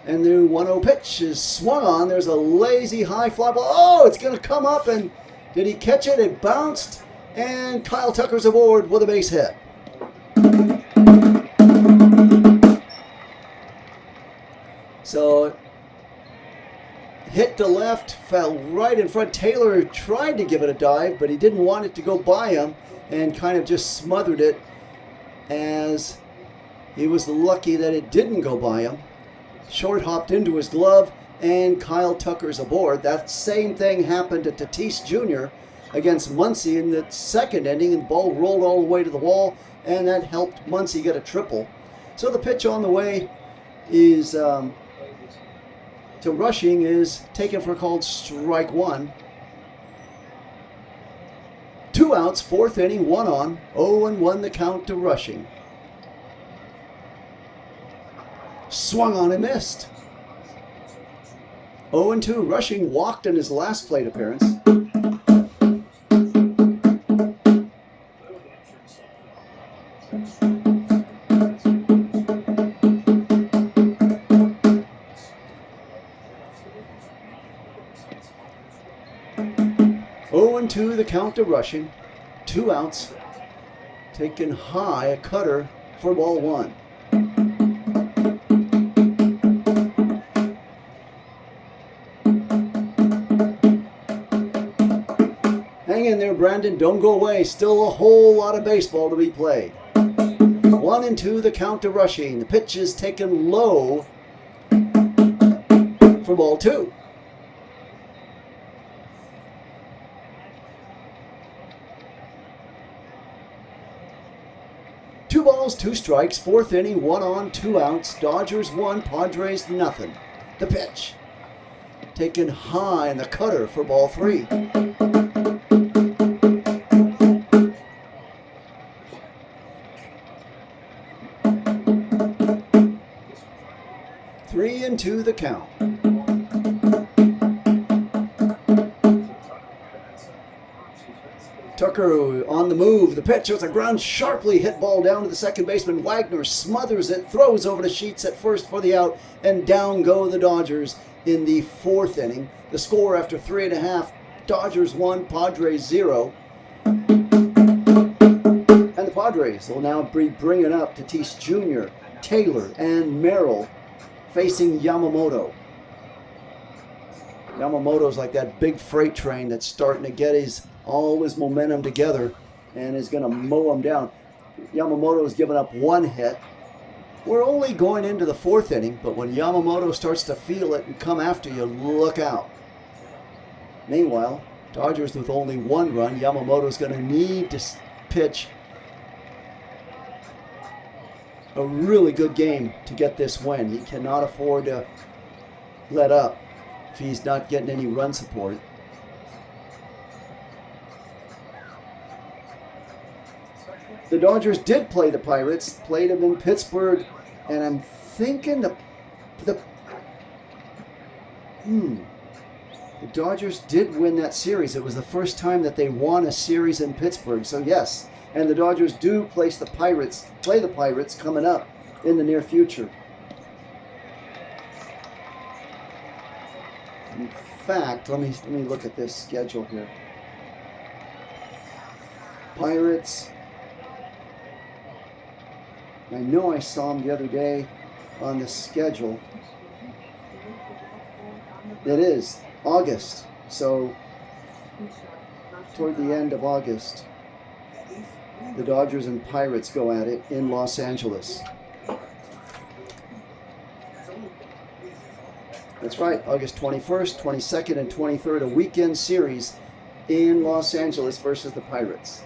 And the 1-0 pitch is swung on. There's a lazy high fly ball. Oh, it's going to come up, and did he catch it? It bounced, and Kyle Tucker's aboard with a base hit. So, hit to left, fell right in front. Taylor tried to give it a dive, but he didn't want it to go by him and kind of just smothered it, as he was lucky that it didn't go by him. Short hopped into his glove, and Kyle Tucker's aboard. That same thing happened to Tatis Jr. against Muncy in the 2nd inning, and the ball rolled all the way to the wall, and that helped Muncy get a triple. So the pitch on the way is to Rushing is taken for a called strike 1. 2 outs, 4th inning, 1 on, 0-1 the count to Rushing. Swung on and missed. 0-2. Rushing walked in his last plate appearance. To the count to Rushing. 2 outs. Taken high, a cutter for ball 1. Hang in there, Brandon. Don't go away. Still a whole lot of baseball to be played. 1-2 the count to Rushing. The pitch is taken low for ball 2. Two balls, 2 strikes, 4th inning, 1 on, 2 outs. Dodgers 1, Padres nothing. The pitch. Taken high, and the cutter for ball 3. 3-2 the count. Tucker on the move. The pitch was a ground sharply hit ball down to the second baseman. Wagner smothers it, throws over to Sheets at first for the out, and down go the Dodgers in the 4th inning. The score after 3.5, Dodgers 1, Padres 0. And the Padres will now be bringing up Tatis Jr., Taylor, and Merrill facing Yamamoto. Yamamoto's like that big freight train that's starting to get all his momentum together and is going to mow him down. Yamamoto's given up 1 hit. We're only going into the 4th inning, but when Yamamoto starts to feel it and come after you, look out. Meanwhile, Dodgers with only 1 run. Yamamoto's going to need to pitch a really good game to get this win. He cannot afford to let up if he's not getting any run support. The Dodgers did play the Pirates, played them in Pittsburgh And I'm thinking the Dodgers did win that series. It was the first time that they won a series in Pittsburgh. So yes, and the Dodgers do play the Pirates coming up in the near future. In fact, let me look at this schedule here. Pirates. I know I saw them the other day on the schedule. It is August, so toward the end of August, the Dodgers and Pirates go at it in Los Angeles. That's right, August 21st, 22nd, and 23rd, a weekend series in Los Angeles versus the Pirates.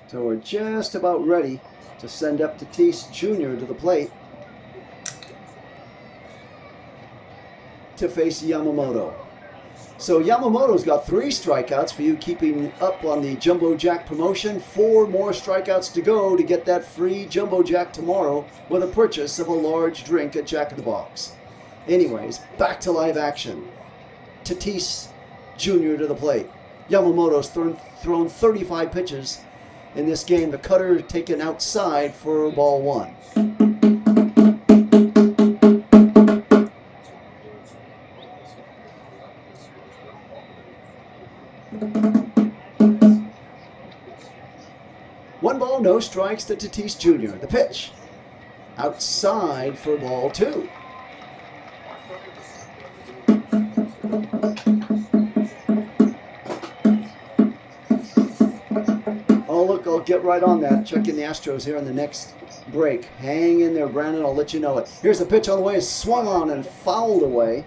So we're just about ready to send up Tatis Jr. to the plate to face Yamamoto. So Yamamoto's got 3 strikeouts for you keeping up on the Jumbo Jack promotion. 4 more strikeouts to go to get that free Jumbo Jack tomorrow with a purchase of a large drink at Jack in the Box. Anyways, back to live action. Tatis Jr. to the plate. Yamamoto's thrown 35 pitches in this game. The cutter taken outside for ball 1. One ball, no strikes to Tatis Jr. The pitch outside for ball 2. I'll get right on that. Checking the Astros here in the next break. Hang in there, Brandon. I'll let you know it. Here's the pitch on the way. Swung on and fouled away.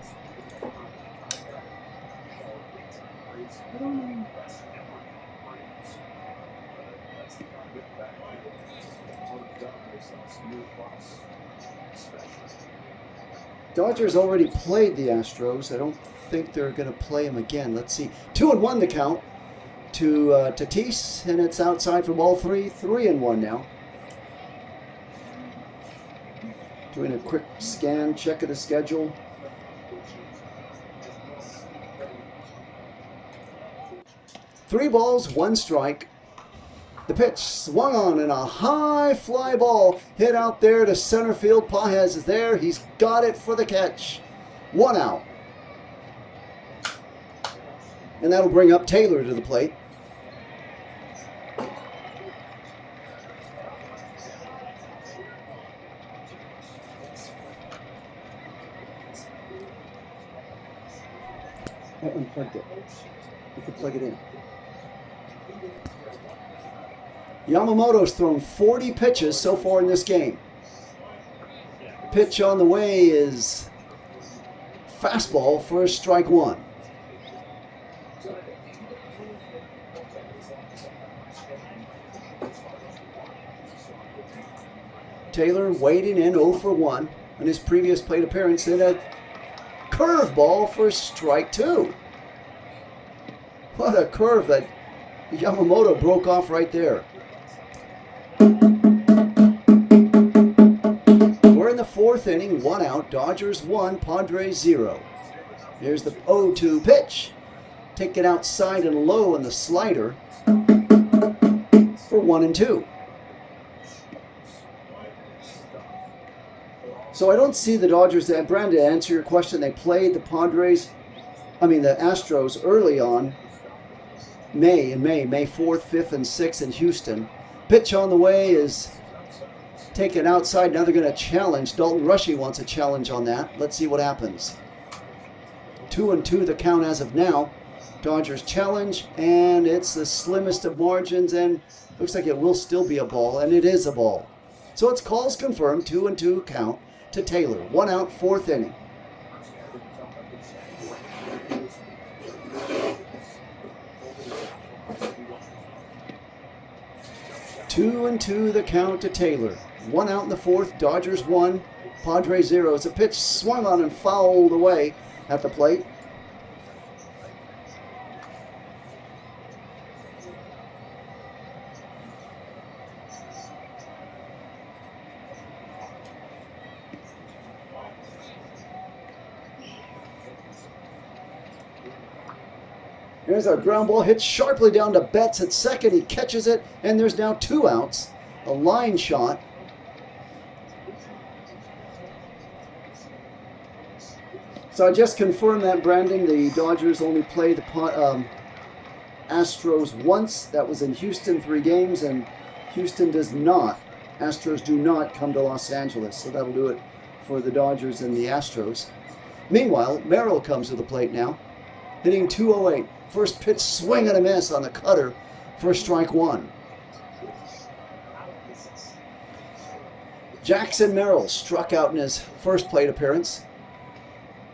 Dodgers already played the Astros. I don't think they're going to play them again. Let's see. 2-1 the count to Tatis, and it's outside for ball 3. 3-1 now. Doing a quick scan, check of the schedule. Three balls, 1 strike. The pitch swung on and a high fly ball hit out there to center field. Pages is there. He's got it for the catch. 1 out. And that'll bring up Taylor to the plate. I unplugged it. You could plug it in. Yamamoto's thrown 40 pitches so far in this game. Pitch on the way is fastball for strike 1. Taylor waiting in 0 for 1 in his previous plate appearance, and a curveball for strike 2. What a curve that Yamamoto broke off right there. We're in the 4th inning, 1 out. Dodgers 1, Padres 0. Here's the 0-2 pitch. Taken outside and low in the slider for 1-2. So I don't see the Dodgers. Brandon, to answer your question, they played the the Astros early on. May 4th, 5th, and 6th in Houston. Pitch on the way is taken outside. Now they're going to challenge. Dalton Rushie wants a challenge on that. Let's see what happens. 2-2 the count as of now. Dodgers challenge, and it's the slimmest of margins, and looks like it will still be a ball, and it is a ball. So it's calls confirmed, 2-2 count to Taylor. 1 out, 4th inning. 2-2 the count to Taylor. 1 out in the fourth. Dodgers 1, Padres 0. It's a pitch swung on and fouled away at the plate. There's a ground ball hit sharply down to Betts at second. He catches it, and there's now 2 outs. A line shot. So I just confirmed that, Brandon. The Dodgers only play the Astros once. That was in Houston, 3 games, and Houston does not. Astros do not come to Los Angeles, so that'll do it for the Dodgers and the Astros. Meanwhile, Merrill comes to the plate now, hitting .208. First pitch swing and a miss on the cutter for strike 1. Jackson Merrill struck out in his first plate appearance.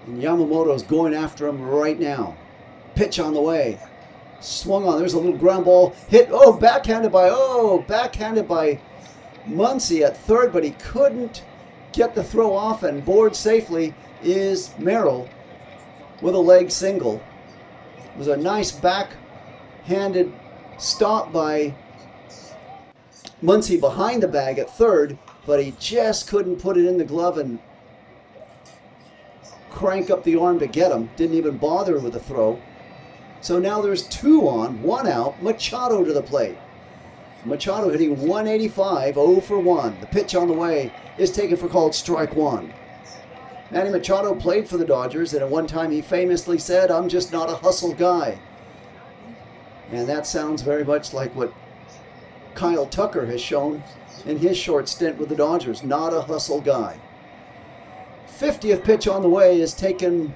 And Yamamoto's going after him right now. Pitch on the way. Swung on. There's a little ground ball hit. Backhanded by Muncy at third, but he couldn't get the throw off, and board safely is Merrill with a leg single. It was a nice backhanded stop by Muncy behind the bag at third, but he just couldn't put it in the glove and crank up the arm to get him. Didn't even bother with the throw. So now there's 2 on, 1 out. Machado to the plate. Machado hitting .185, 0 for 1. The pitch on the way is taken for called strike 1. Manny Machado played for the Dodgers, and at one time he famously said, "I'm just not a hustle guy." And that sounds very much like what Kyle Tucker has shown in his short stint with the Dodgers. Not a hustle guy. 50th pitch on the way is taken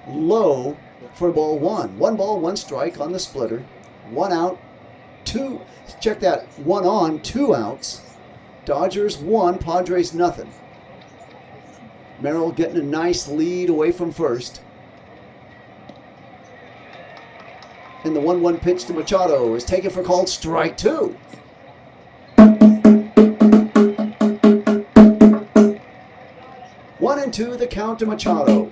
low for ball 1. 1 ball, 1 strike on the splitter. 1 out, 2. Check that. 1 on, 2 outs. Dodgers 1, Padres nothing. Merrill getting a nice lead away from first. And the 1-1 pitch to Machado is taken for called strike 2. One and 2 the count to Machado.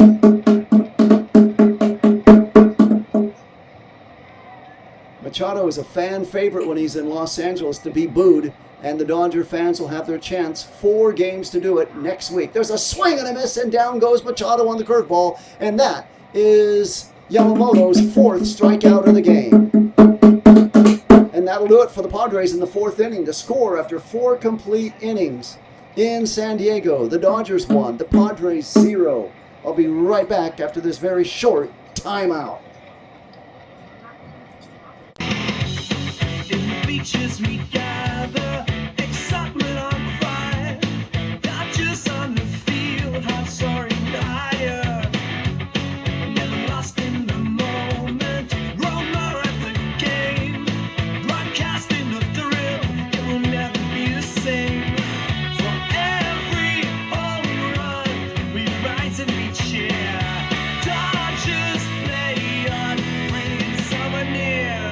Machado is a fan favorite when he's in Los Angeles to be booed, and the Dodger fans will have their chance. 4 games to do it next week. There's a swing and a miss, and down goes Machado on the curveball, and that is Yamamoto's 4th strikeout of the game. And that'll do it for the Padres in the 4th inning. The score after 4 complete innings in San Diego: the Dodgers 1, the Padres 0. I'll be right back after this very short timeout. In the beaches we gather, excitement on fire, Dodgers on the field, hearts soaring higher, never lost in the moment, Roma at the game, broadcasting the thrill, it will never be the same. For every home run, we rise and we cheer, Dodgers play on, bringing summer near.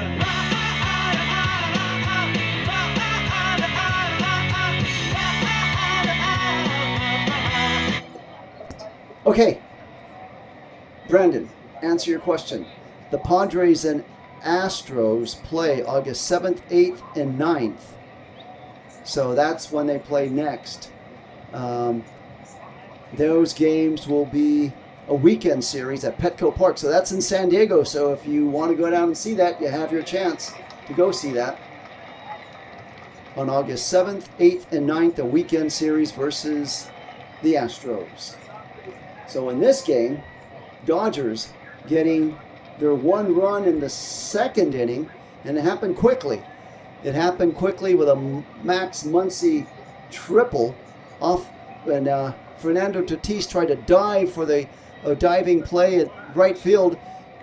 Okay, Brandon, answer your question. The Padres and Astros play August 7th, 8th, and 9th. So that's when they play next. Those games will be a weekend series at Petco Park. So that's in San Diego. So if you want to go down and see that, you have your chance to go see that. On August 7th, 8th, and 9th, a weekend series versus the Astros. So in this game, Dodgers getting their 1 run in the 2nd inning, and it happened quickly. It happened quickly with a Max Muncy triple off, and Fernando Tatis tried to dive for the diving play at right field.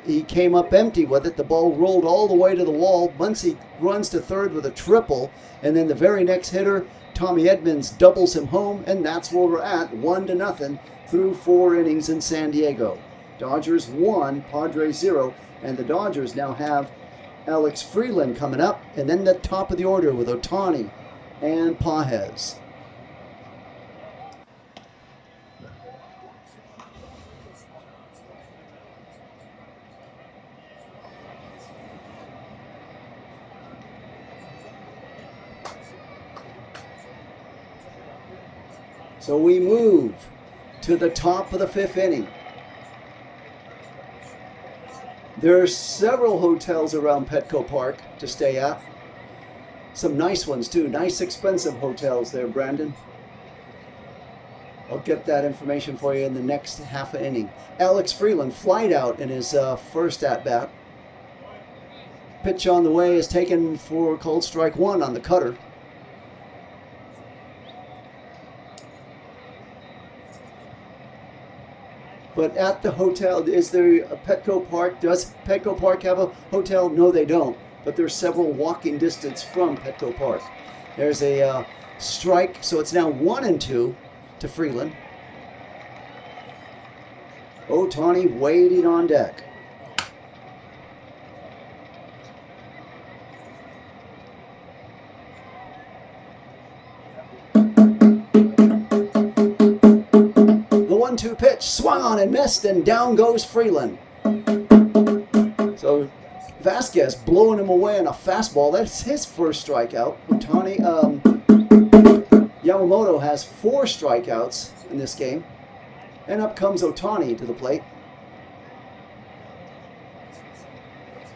He came up empty with it. The ball rolled all the way to the wall. Muncy runs to third with a triple, and then the very next hitter, Tommy Edmonds, doubles him home, and that's where we're at, 1-0 through 4 innings in San Diego. Dodgers 1, Padres 0, and the Dodgers now have Alex Freeland coming up, and then the top of the order with Ohtani, and Padres. So we move to the top of the 5th inning. There are several hotels around Petco Park to stay at. Some nice ones too. Nice expensive hotels there, Brandon. I'll get that information for you in the next half inning. Alex Freeland flied out in his first at-bat. Pitch on the way is taken for called strike 1 on the cutter. But at the hotel, is there a Petco Park? Does Petco Park have a hotel? No, they don't. But there's several walking distance from Petco Park. There's a strike, so it's now 1-2 to Freeland. Ohtani waiting on deck. The 1-2 pitch, swung on and missed, and down goes Freeland. So Vasquez blowing him away on a fastball. That's his first strikeout. Yamamoto has 4 strikeouts in this game. And up comes Ohtani to the plate.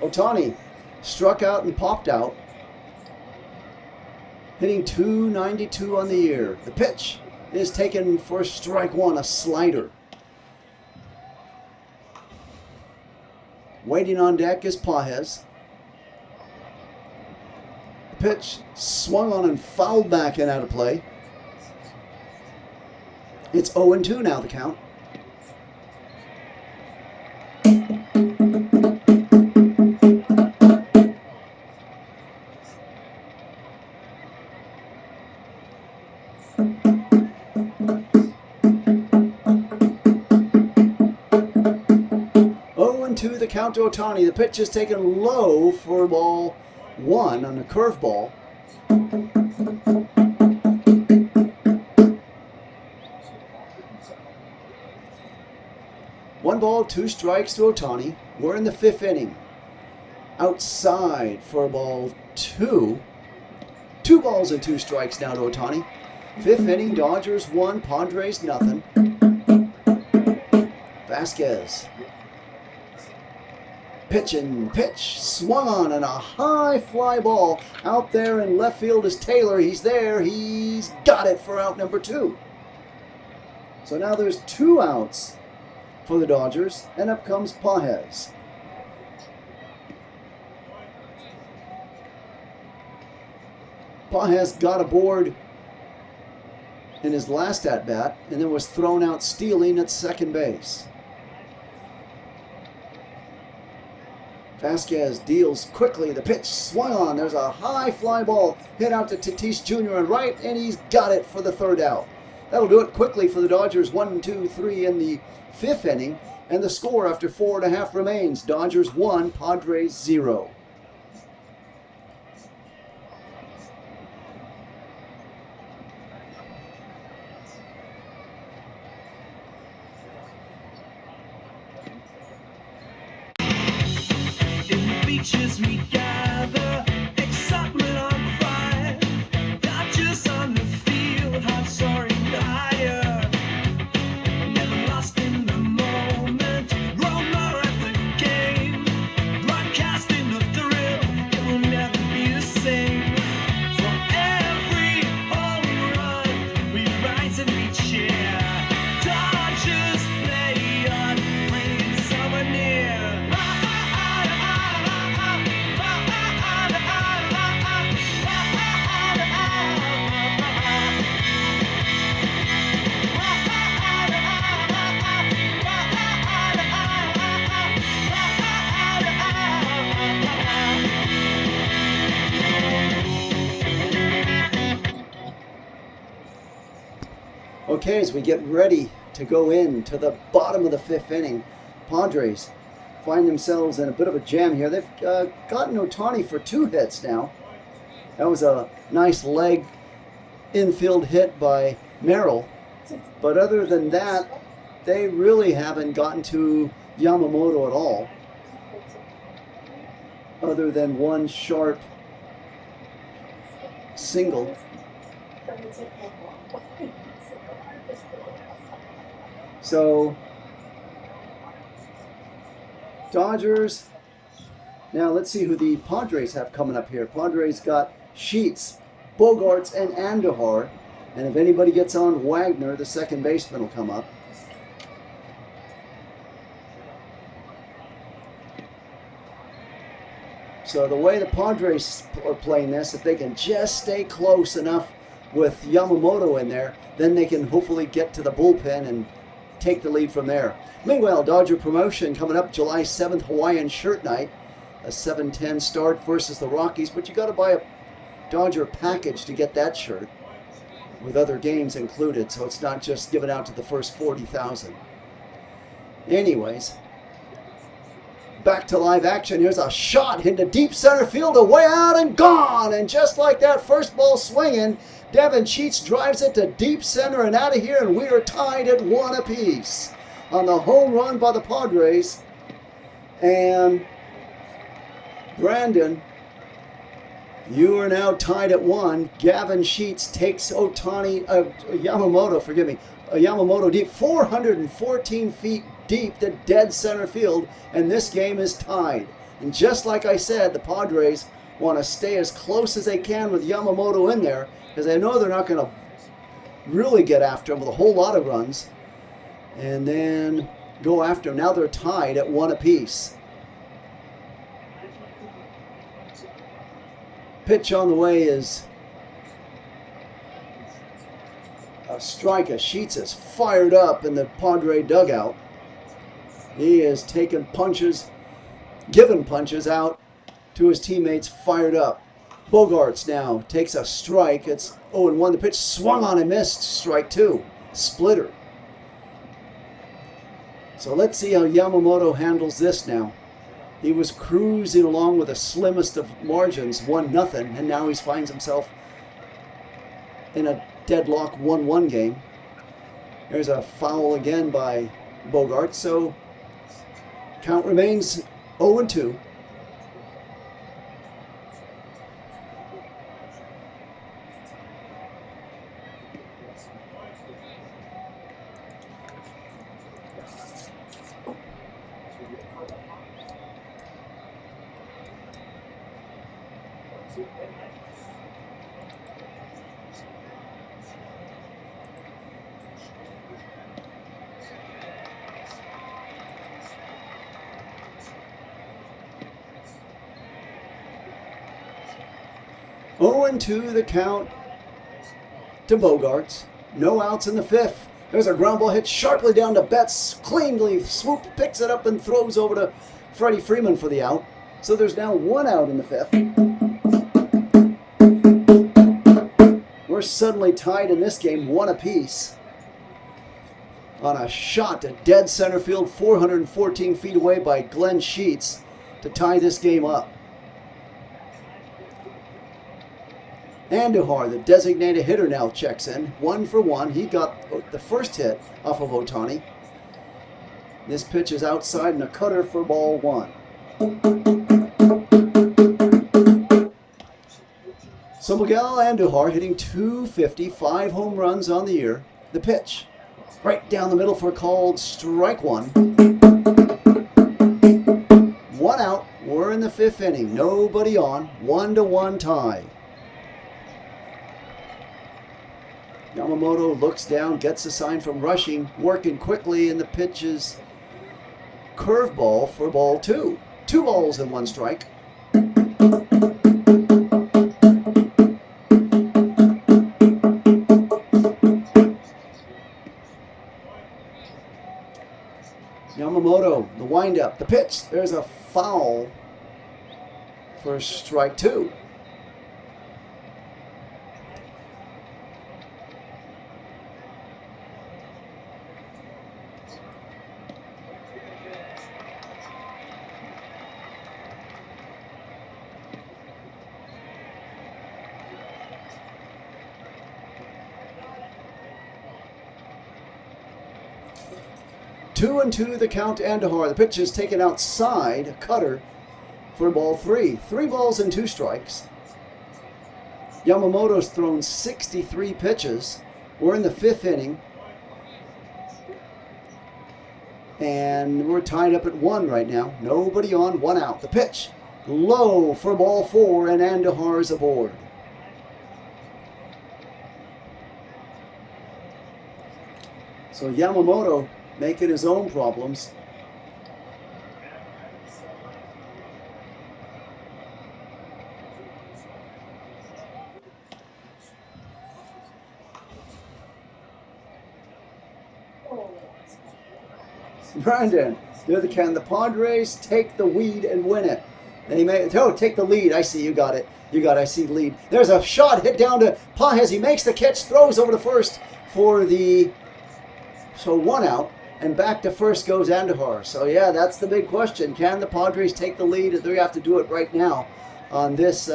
Ohtani struck out and popped out, hitting .292 on the year. The pitch is taken for strike 1, a slider. Waiting on deck is Padres. The pitch swung on and fouled back and out of play. It's 0-2 now, the count. The count to Ohtani. The pitch is taken low for ball 1 on a curveball. One ball, 2 strikes to Ohtani. We're in the 5th inning. Outside for ball 2. 2 balls and 2 strikes now to Ohtani. 5th inning, Dodgers 1, Padres nothing. Vasquez. Pitch, swung on, and a high fly ball out there in left field is Taylor. He's there. He's got it for out number 2. So now there's 2 outs for the Dodgers, and up comes Padres. Padres got aboard in his last at-bat and then was thrown out stealing at second base. Vasquez deals quickly. The pitch swung on. There's a high fly ball hit out to Tatis Jr. and right, and he's got it for the 3rd out. That'll do it quickly for the Dodgers. 1, 2, 3 in the 5th inning, and the score after 4.5 remains: Dodgers 1, Padres 0. Beaches we gather, excitement on fire, Dodgers on the field, hearts soaring higher, never lost in the moment, roamer at the game, broadcasting the thrill, it will never be the same. For every home run, we rise and we cheer, Dodgers play on, bringing summer near. Okay, as we get ready to go into the bottom of the 5th inning, Padres find themselves in a bit of a jam here. They've gotten Ohtani for 2 hits now. That was a nice leg infield hit by Merrill. But other than that, they really haven't gotten to Yamamoto at all. Other than one sharp single. So, Dodgers. Now let's see who the Padres have coming up here. Padres got Sheets, Bogarts, and Andujar. And if anybody gets on Wagner, the second baseman will come up. So the way the Padres are playing this, if they can just stay close enough with Yamamoto in there, then they can hopefully get to the bullpen and take the lead from there. Meanwhile, Dodger promotion coming up July 7th, Hawaiian Shirt Night. A 7:10 start versus the Rockies, but you got to buy a Dodger package to get that shirt with other games included, so it's not just given out to the first 40,000. Anyways, back to live action. Here's a shot into deep center field, away out and gone. And just like that, first ball swinging, Devin Sheets drives it to deep center and out of here, and we are tied at 1 apiece on the home run by the Padres. And Brandon, you are now tied at 1. Gavin Sheets takes Yamamoto deep, 414 feet deep to dead center field, and this game is tied. And just like I said, the Padres want to stay as close as they can with Yamamoto in there, because they know they're not going to really get after him with a whole lot of runs, and then go after him. Now they're tied at 1 apiece. Pitch on the way is a strike. Sheets is fired up in the Padre dugout. He is taking punches, giving punches out to his teammates, fired up. Bogarts now takes a strike. It's 0-1. The pitch swung on and missed. Strike 2. Splitter. So let's see how Yamamoto handles this now. He was cruising along with the slimmest of margins, 1-0, and now he finds himself in a deadlock 1-1 game. There's a foul again by Bogarts, so count remains 0-2. Oh, and 2 the count to Bogarts. No outs in the 5th. There's a ground ball hit sharply down to Betts. Cleanly swoop, picks it up and throws over to Freddie Freeman for the out. So there's now 1 out in the 5th. We're suddenly tied in this game 1 apiece on a shot to dead center field 414 feet away by Glenn Sheets to tie this game up. Andujar, the designated hitter, now checks in. 1 for 1. He got the first hit off of Ohtani. This pitch is outside and a cutter for ball 1. So Miguel Andujar hitting .250, 5 home runs on the year. The pitch, right down the middle for a called strike 1. 1 out. We're in the 5th inning. Nobody on. 1-1 tie. Yamamoto looks down, gets a sign from Rushing, working quickly, and the pitch is curveball for ball 2. 2 balls and 1 strike. Yamamoto, the windup, the pitch. There's a foul for strike 2. 2-2 the count to Andahar. The pitch is taken outside, a cutter for ball 3. 3 balls and 2 strikes. Yamamoto's thrown 63 pitches. We're in the 5th inning. And we're tied up at 1 right now. Nobody on, 1 out. The pitch low for ball 4, and Andahar is aboard. So Yamamoto making his own problems. Brandon, can the Padres take the lead and win it? They may, take the lead. I see, you got it. I see lead. There's a shot hit down to Pages. He makes the catch, throws over to first for the, so 1 out, and back to first goes Andahar. So yeah, that's the big question. Can the Padres take the lead? They have to do it right now on this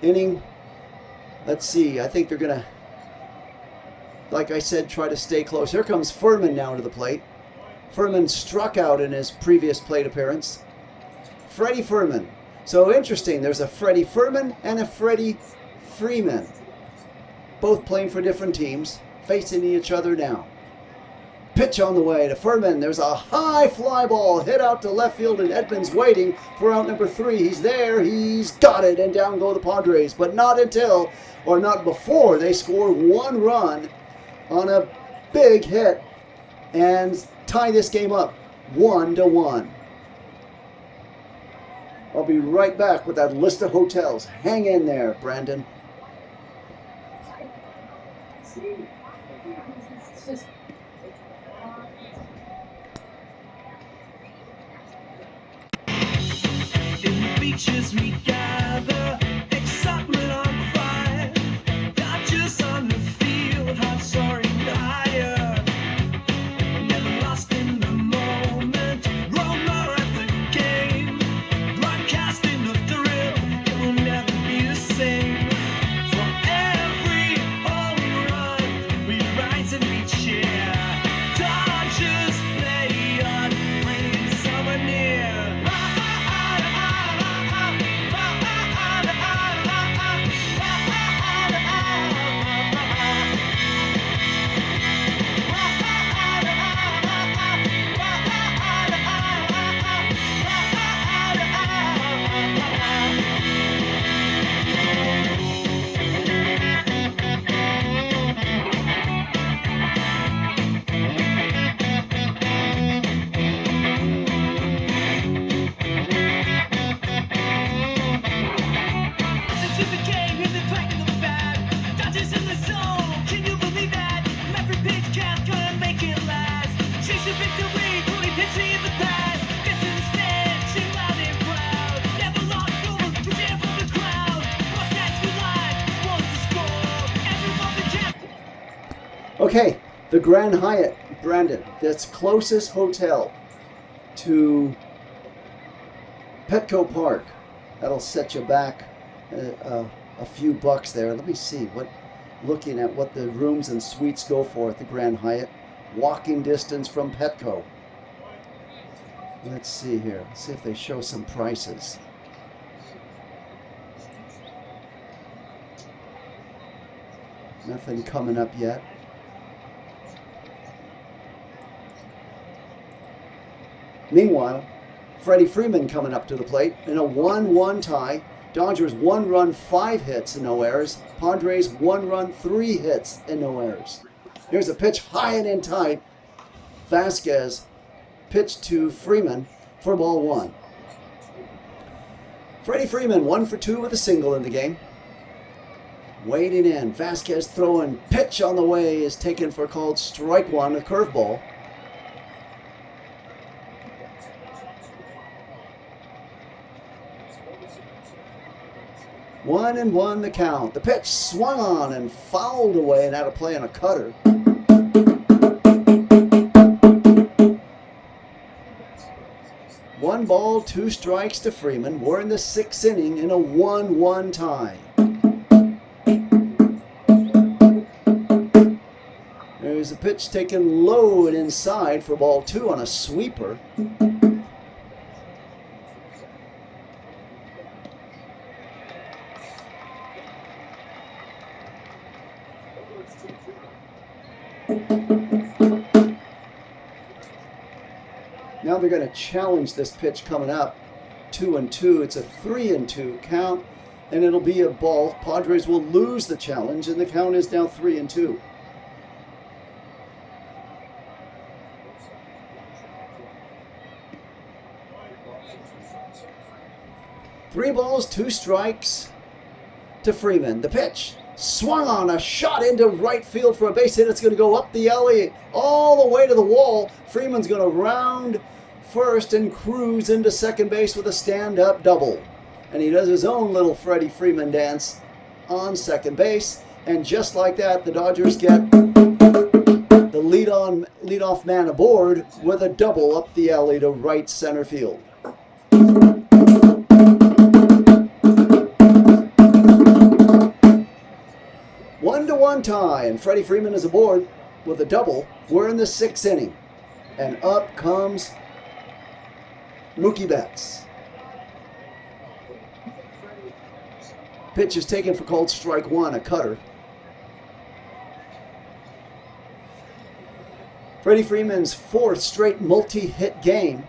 inning. Let's see. I think they're going to, like I said, try to stay close. Here comes Furman now to the plate. Furman struck out in his previous plate appearance. Freddie Furman. So interesting, there's a Freddie Furman and a Freddie Freeman. Both playing for different teams, facing each other now. Pitch on the way to Furman. There's a high fly ball hit out to left field, and Edmonds waiting for out number 3. He's there, he's got it, and down go the Padres. But not until, or not before, they score 1 run on a big hit and tie this game up 1-1. I'll be right back with that list of hotels. Hang in there, Brandon. In the beaches we gather, excitement on fire, dodgers on the field, hearts soaring higher, never lost in the moment, roller at the game, broadcasting the thrill, it will never be the same. For every home run, we rise and we cheer, Dodgers play on, bring summer near. Okay, the Grand Hyatt, Brandon, that's closest hotel to Petco Park. That'll set you back a few bucks there. Let me see looking at what the rooms and suites go for at the Grand Hyatt. Walking distance from Petco. Let's see here. Let's see if they show some prices. Nothing coming up yet. Meanwhile, Freddie Freeman coming up to the plate in a 1-1 tie. Dodgers 1 run, 5 hits and no errors. Padres 1 run, 3 hits and no errors. Here's a pitch high and in tight. Vasquez pitched to Freeman for ball 1. Freddie Freeman 1 for 2 with a single in the game. Waiting in. Vasquez throwing. Pitch on the way is taken for called strike 1, a curveball. One and one the count. The pitch swung on and fouled away and out of play on a cutter. One ball, 2 strikes to Freeman. We're in the 6th inning in a 1-1 tie. Here's a pitch taken low and inside for ball 2 on a sweeper. Now they're going to challenge this pitch coming up. 2-2. It's a 3-2 count, and it'll be a ball. Padres will lose the challenge, and the count is now 3-2. Three balls, 2 strikes to Freeman. The pitch swung on, a shot into right field for a base hit. It's going to go up the alley all the way to the wall. Freeman's going to round first and cruise into second base with a stand-up double. And he does his own little Freddie Freeman dance on second base. And just like that, the Dodgers get the leadoff man aboard with a double up the alley to right center field. 1-1 tie, and Freddie Freeman is aboard with a double. We're in the 6th inning, and up comes Mookie Betts. Pitch is taken for called strike 1, a cutter. Freddie Freeman's 4th straight multi-hit game.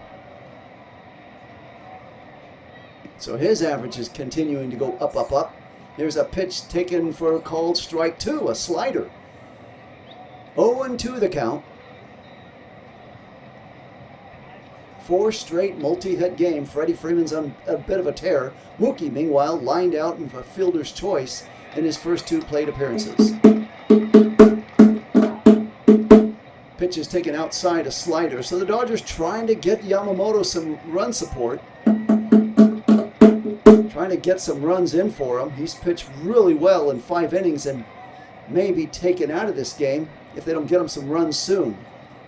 So his average is continuing to go up, up, up. Here's a pitch taken for a called strike 2, a slider. 0-2 the count. 4 straight multi-hit game. Freddie Freeman's on a bit of a tear. Mookie, meanwhile, lined out in a fielder's choice in his first 2 plate appearances. Pitch is taken outside, a slider. So the Dodgers trying to get Yamamoto some run support. Trying to get some runs in for him. He's pitched really well in 5 innings and may be taken out of this game if they don't get him some runs soon.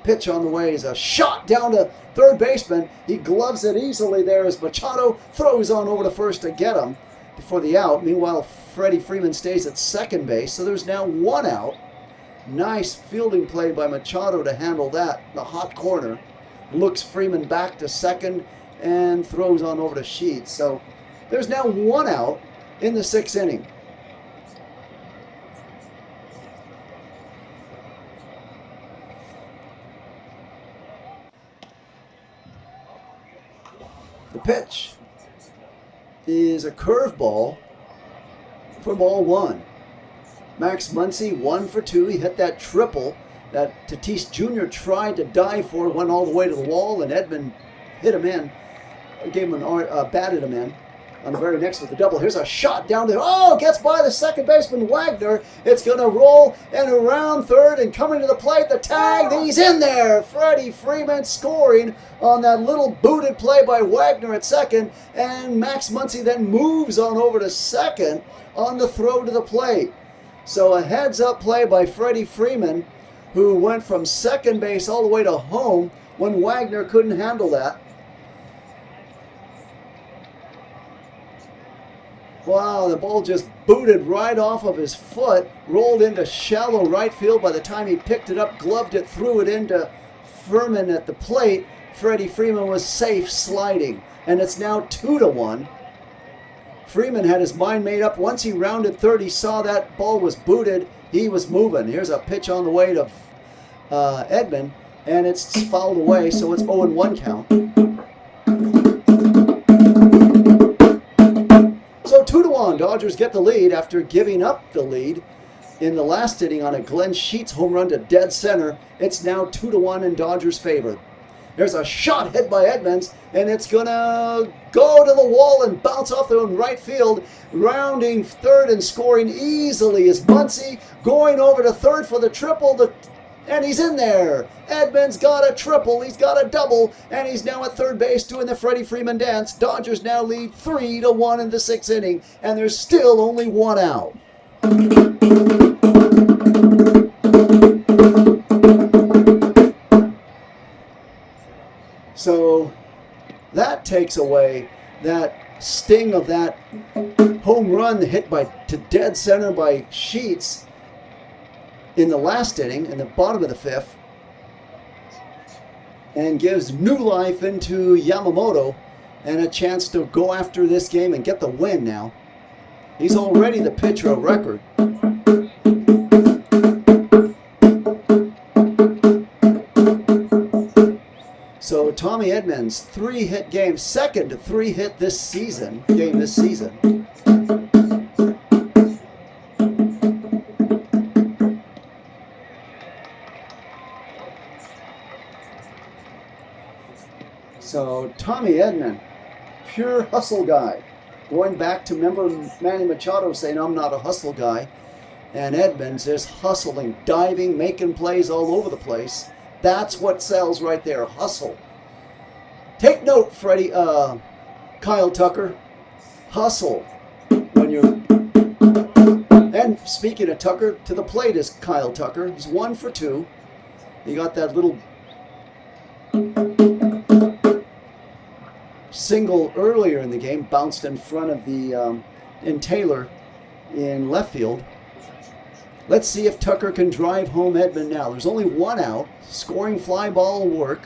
Pitch on the way is a shot down to third baseman. He gloves it easily there as Machado throws on over to first to get him before the out. Meanwhile, Freddie Freeman stays at second base, so there's now 1 out. Nice fielding play by Machado to handle that. The hot corner looks Freeman back to second and throws on over to Sheets. So there's now 1 out in the 6th inning. The pitch is a curveball for ball 1. Max Muncy 1 for 2. He hit that triple that Tatis Jr. tried to dive for, went all the way to the wall, and Edman hit him in, gave him batted him in. On the very next with the double. Here's a shot down to, gets by the second baseman Wagner. It's going to roll and around third and coming to the plate, the tag, he's in there. Freddie Freeman scoring on that little booted play by Wagner at second, and Max Muncy then moves on over to second on the throw to the plate. So a heads-up play by Freddie Freeman, who went from second base all the way to home when Wagner couldn't handle that. Wow, the ball just booted right off of his foot, rolled into shallow right field. By the time he picked it up, gloved it, threw it into Furman at the plate. Freddie Freeman was safe sliding, and it's now 2-1. Freeman had his mind made up. Once he rounded third, he saw that ball was booted. He was moving. Here's a pitch on the way to Edman, and it's fouled away, so it's 0-1 count. So 2-1, Dodgers get the lead after giving up the lead in the last inning on a Glenn Sheets home run to dead center. It's now 2-1 in Dodgers' favor. There's a shot hit by Edmonds, and it's going to go to the wall and bounce off the right field. Rounding third and scoring easily is Muncy, going over to third for the triple, and he's in there. Edmonds got a triple, he's got a double, and he's now at third base doing the Freddie Freeman dance. Dodgers now lead 3-1 in the 6th inning, and there's still only 1 out. So that takes away that sting of that home run hit to dead center by Sheets. in the last inning, in the bottom of the fifth, and gives new life into Yamamoto and a chance to go after this game and get the win now. He's already the pitcher of record. So Tommy Edmonds, 3-hit game, second 3-hit game this season. So Tommy Edman, pure hustle guy. Going back to, remember Manny Machado saying, I'm not a hustle guy. And Edmonds is hustling, diving, making plays all over the place. That's what sells right there, hustle. Take note, Kyle Tucker, hustle. When you're, and speaking of Tucker, to the plate is Kyle Tucker. He's 1 for 2. He got that little single earlier in the game, bounced in front of the in Taylor in left field. Let's see if Tucker can drive home Edman now. There's only 1 out. Scoring fly ball will work.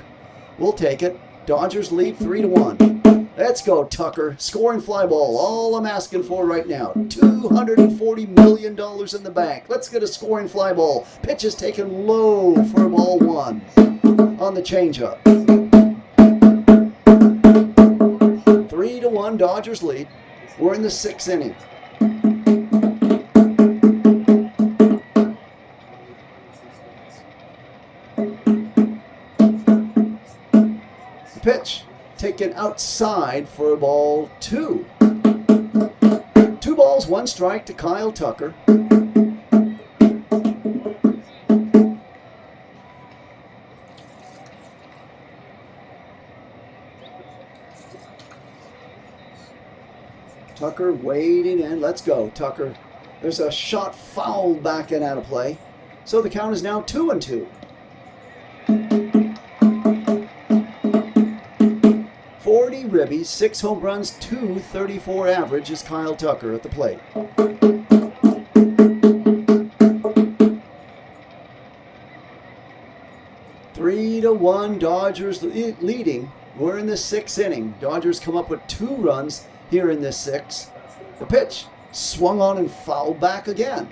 We'll take it. Dodgers lead 3-1. Let's go, Tucker. Scoring fly ball. All I'm asking for right now. $240 million in the bank. Let's get a scoring fly ball. Pitch is taken low for ball 1 on the changeup. 3-1, Dodgers lead. We're in the 6th inning. Pitch taken outside for ball 2. 2 balls, 1 strike to Kyle Tucker. Tucker waiting in. Let's go, Tucker. There's a shot fouled back and out of play. So the count is now 2-2. 40 ribbies, 6 home runs, 234 average is Kyle Tucker at the plate. Three to 1, Dodgers leading. We're in the 6th inning. Dodgers come up with 2 runs here in this 6th. The pitch swung on and fouled back again.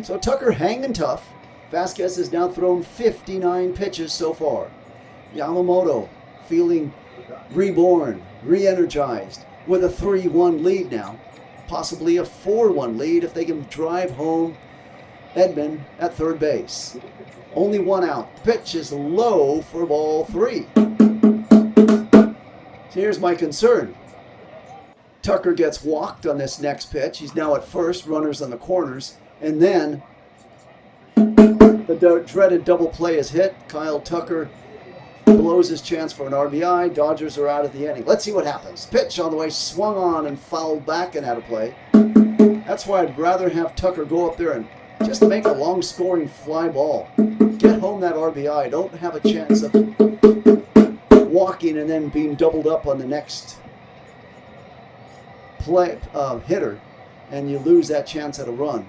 So Tucker hanging tough. Vasquez has now thrown 59 pitches so far. Yamamoto feeling reborn, re-energized with a 3-1 lead now. Possibly a 4-1 lead if they can drive home Edman at third base. Only 1 out. Pitch is low for ball 3. So here's my concern. Tucker gets walked on this next pitch. He's now at first, runners on the corners. And then the dreaded double play is hit. Kyle Tucker blows his chance for an RBI. Dodgers are out of the inning. Let's see what happens. Pitch on the way, swung on and fouled back and out of play. That's why I'd rather have Tucker go up there and just make a long scoring fly ball. Get home that RBI. Don't have a chance of walking and then being doubled up on the next play hitter, and you lose that chance at a run.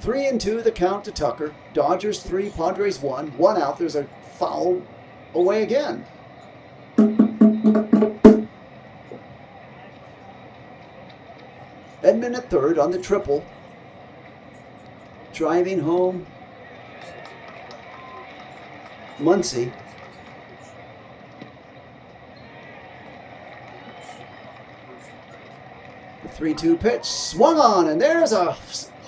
3-2 the count to Tucker. Dodgers 3, Padres 1. 1 out. There's a foul away again. Edman at third on the triple. Driving home Muncy. The 3-2 pitch swung on, and there's a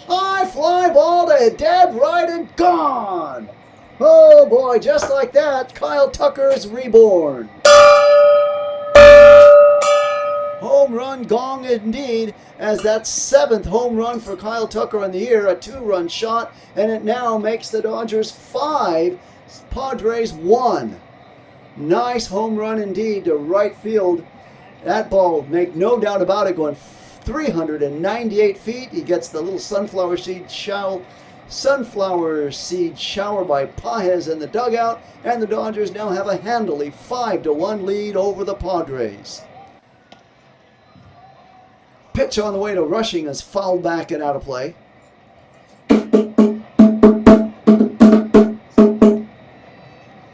high fly ball to dead right and gone. Oh boy, just like that, Kyle Tucker is reborn. Home run gong indeed, as that 7th home run for Kyle Tucker on the year, a 2-run shot, and it now makes the Dodgers 5, Padres 1. Nice home run indeed to right field. That ball, make no doubt about it, going 398 feet. He gets the little sunflower seed shower by Paez in the dugout, and the Dodgers now have a handily 5-1 lead over the Padres. Pitch on the way to Rushing is fouled back and out of play.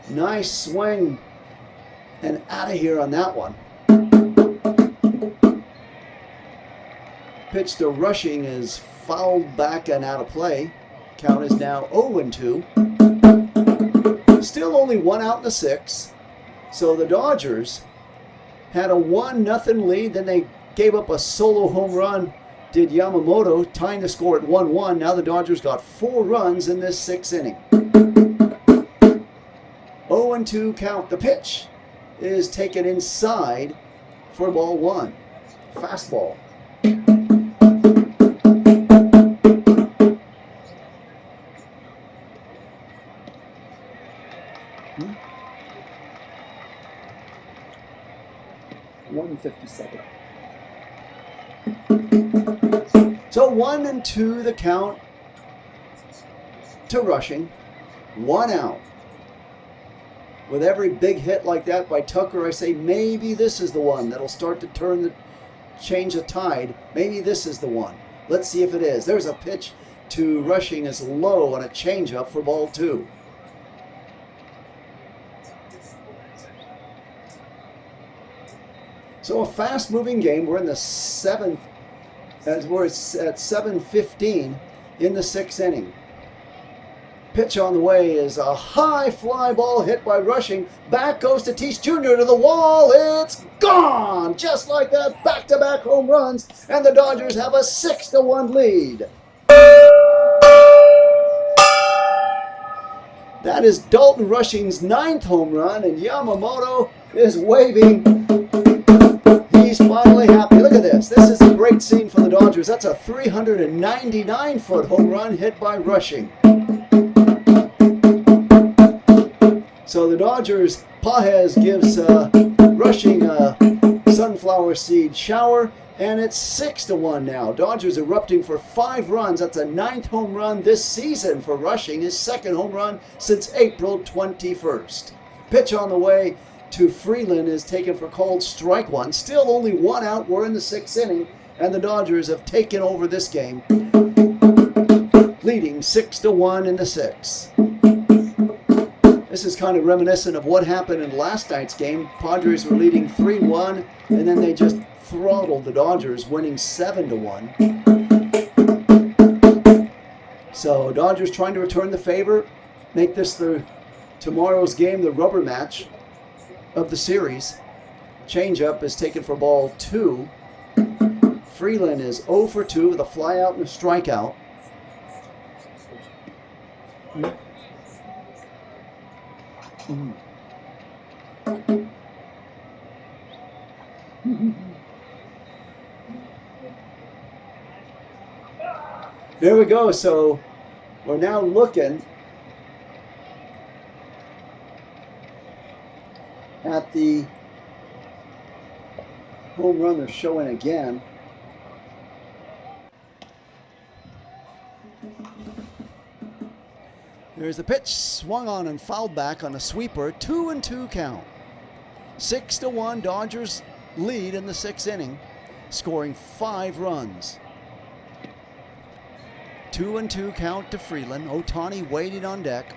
Nice swing and out of here on that one. Pitch to Rushing is fouled back and out of play. Count is now 0-2. Still only one out in the sixth. So the Dodgers had a 1-0 lead. Then they gave up a solo home run, did Yamamoto, tying the score at 1-1. Now the Dodgers got 4 runs in this 6th inning. 0-2 count. The pitch is taken inside for ball 1. Fastball. So 1-2 the count to Rushing. 1 out. With every big hit like that by Tucker, I say maybe this is the one that'll start to change the tide. Maybe this is the one. Let's see if it is. There's a pitch to Rushing is low on a changeup for ball 2. So a fast-moving game. We're in the 7th, as we're at 7:15 in the 6th inning. Pitch on the way is a high fly ball hit by Rushing. Back goes Tatis Jr. to the wall. It's gone! Just like that, back-to-back home runs, and the Dodgers have a 6-1 lead. That is Dalton Rushing's 9th home run, and Yamamoto is waving. He's finally happy. Look at this. This is a great scene for the Dodgers. That's a 399-foot home run hit by Rushing. So the Dodgers, Pages gives Rushing a sunflower seed shower, and it's 6-1 now. Dodgers erupting for 5 runs. That's a 9th home run this season for Rushing, his 2nd home run since April 21st. Pitch on the way to Freeland is taken for called strike 1. Still only 1 out. We're in the 6th inning, and the Dodgers have taken over this game, leading 6-1 in the 6th. This is kind of reminiscent of what happened in last night's game. Padres were leading 3-1, and then they just throttled the Dodgers, winning 7-1. So Dodgers trying to return the favor, make this tomorrow's game the rubber match of the series. Changeup is taken for ball 2. Freeland is 0 for 2 with a fly out and a strikeout. There we go. So we're now looking at the home run they're showing again. There's the pitch, swung on and fouled back on a sweeper. 2-2 count. 6-1 Dodgers lead in the 6th inning, scoring 5 runs. 2-2 count to Freeland. Ohtani waiting on deck.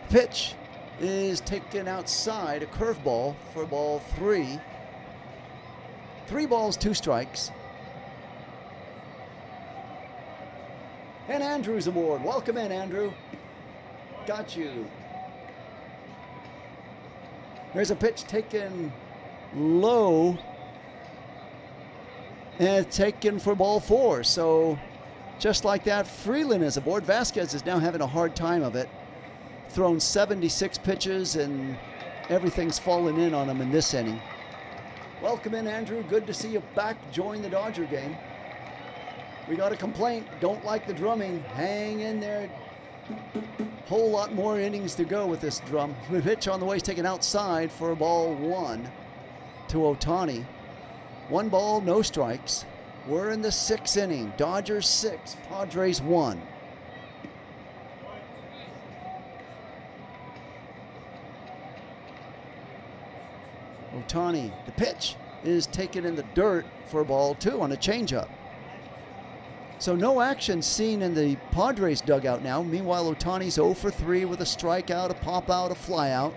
Pitch is taken outside, a curveball for ball 3. 3 balls, 2 strikes. And Andrew's aboard. Welcome in, Andrew. Got you. There's a pitch taken low and taken for ball 4. So just like that, Freeland is aboard. Vasquez is now having a hard time of it. Thrown 76 pitches and everything's fallen in on him in this inning. Welcome in, Andrew. Good to see you back. Join the Dodger game. We got a complaint. Don't like the drumming. Hang in there. Whole lot more innings to go with this drum. The pitch on the way is taken outside for ball 1 to Ohtani. 1 ball, no strikes. We're in the 6th inning. Dodgers 6, Padres 1. Ohtani, the pitch is taken in the dirt for ball 2 on a changeup. So no action seen in the Padres dugout now. Meanwhile, Ohtani's 0 for 3 with a strikeout, a pop out, a fly out.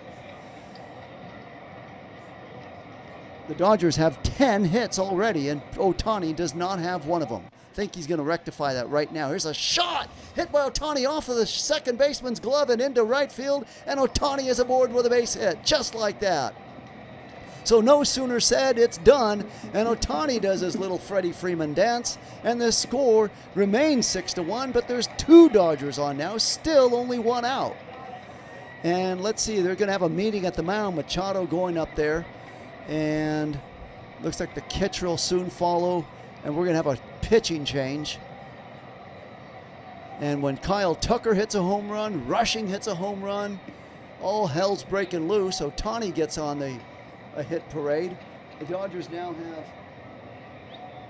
The Dodgers have 10 hits already, and Ohtani does not have one of them. I think he's going to rectify that right now. Here's a shot hit by Ohtani off of the second baseman's glove and into right field, and Ohtani is aboard with a base hit, just like that. So no sooner said, it's done, and Ohtani does his little Freddie Freeman dance, and the score remains 6-1, but there's 2 Dodgers on now, still only 1 out. And let's see, they're going to have a meeting at the mound, Machado going up there, and looks like the catcher will soon follow, and we're going to have a pitching change. And when Kyle Tucker hits a home run, Rushing hits a home run, all hell's breaking loose. Ohtani gets on a hit parade. The Dodgers now have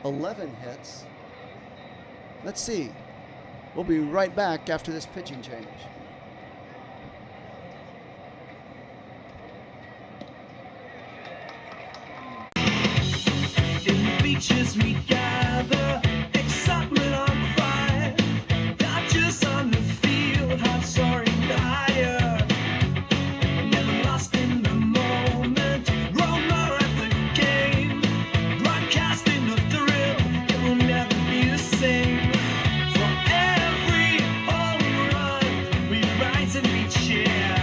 11 hits. Let's see. We'll be right back after this pitching change. In the beaches we gather, excitement on fire, Dodgers on the field, hearts soaring higher, never lost in the moment, roamer at the game, broadcasting the thrill, it will never be the same. For every home run, we rise and we cheer,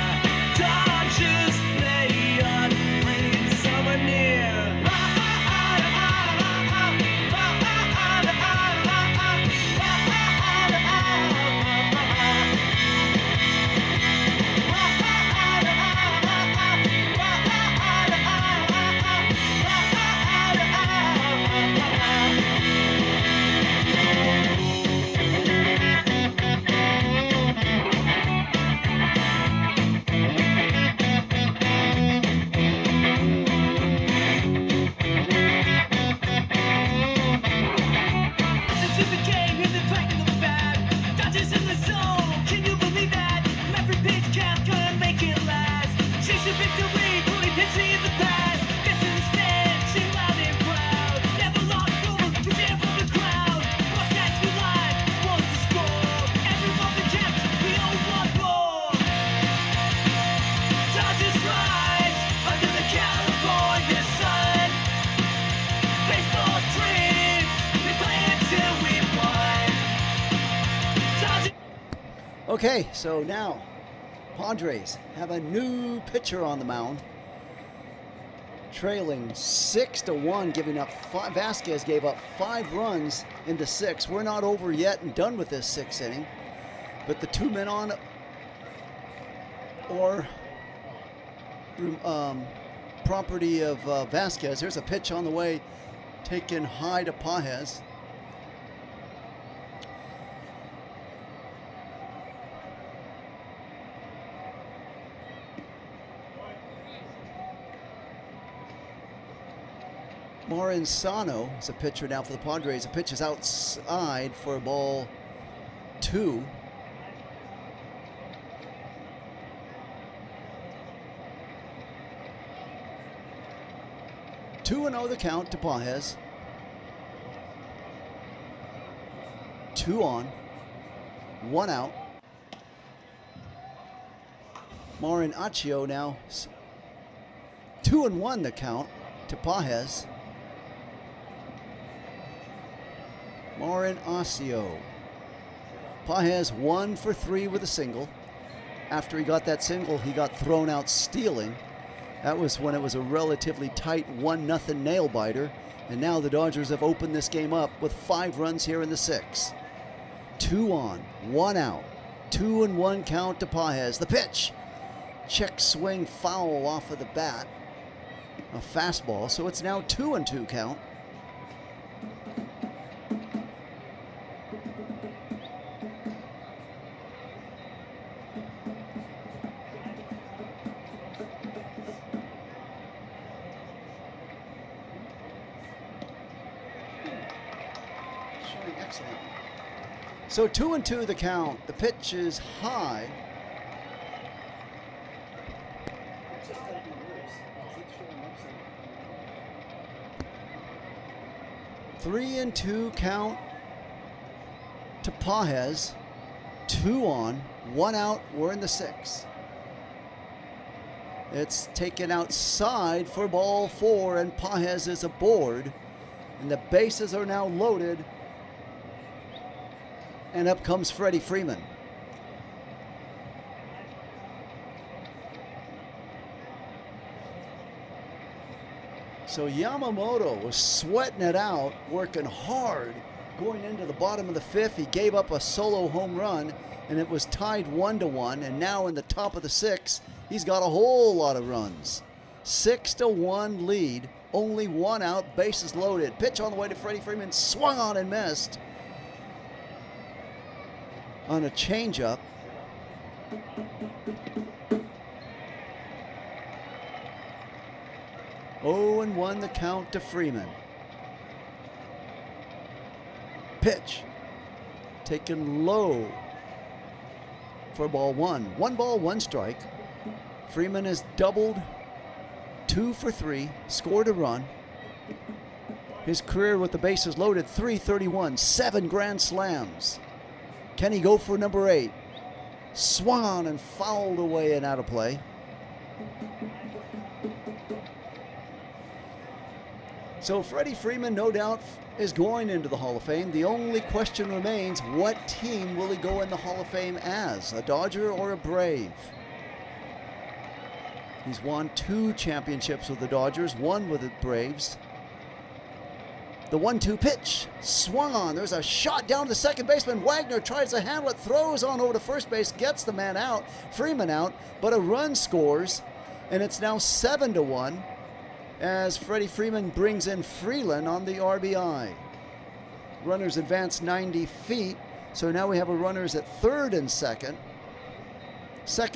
Dodgers play on, bringing summer near. Okay, so now Padres have a new pitcher on the mound, trailing 6-1, giving up 5. Vasquez gave up 5 runs into 6. We're not over yet and done with this 6th inning, but the 2 men on or property of Vasquez. Here's a pitch on the way, taken high to Pages. Marinsano is a pitcher now for the Padres. The pitch is outside for ball 2. Two and 0 the count to Pages. 2 on, 1 out. Marinaccio now 2-1 the count to Pages. Marinaccio. Pages 1 for 3 with a single. After he got that single, he got thrown out stealing. That was when it was a relatively tight 1-0 nail biter. And now the Dodgers have opened this game up with 5 runs here in the 6th. 2 on, 1 out. 2-1 count to Pages. The pitch. Check swing foul off of the bat. A fastball, so it's now 2-2 count. Showing excellent. So 2-2 the count. The pitch is high. 3-2 count to Padres. 2 on, 1 out. We're in the 6th. It's taken outside for ball 4, and Padres is aboard. And the bases are now loaded. And up comes Freddie Freeman. So Yamamoto was sweating it out, working hard, going into the bottom of the 5th. He gave up a solo home run, and it was tied 1-1. And now in the top of the 6th, he's got a whole lot of runs. 6-1 lead, only 1 out, bases loaded. Pitch on the way to Freddie Freeman, swung on and missed on a changeup. Oh, and 1 the count to Freeman. Pitch taken low for ball 1. 1 ball, 1 strike. Freeman has doubled, 2 for 3, scored a run. His career with the bases loaded, .331, 7 grand slams. Can he go for number 8? Swung on and fouled away and out of play. So Freddie Freeman, no doubt, is going into the Hall of Fame. The only question remains, what team will he go in the Hall of Fame as? A Dodger or a Brave? He's won 2 championships with the Dodgers, 1 with the Braves. The 1-2 pitch, swung on. There's a shot down to the second baseman. Wagner tries to handle it, throws on over to first base, gets the man out, Freeman out, but a run scores, and it's now 7-1 as Freddie Freeman brings in Freeland on the RBI. Runners advance 90 feet, so now we have a runners at third and second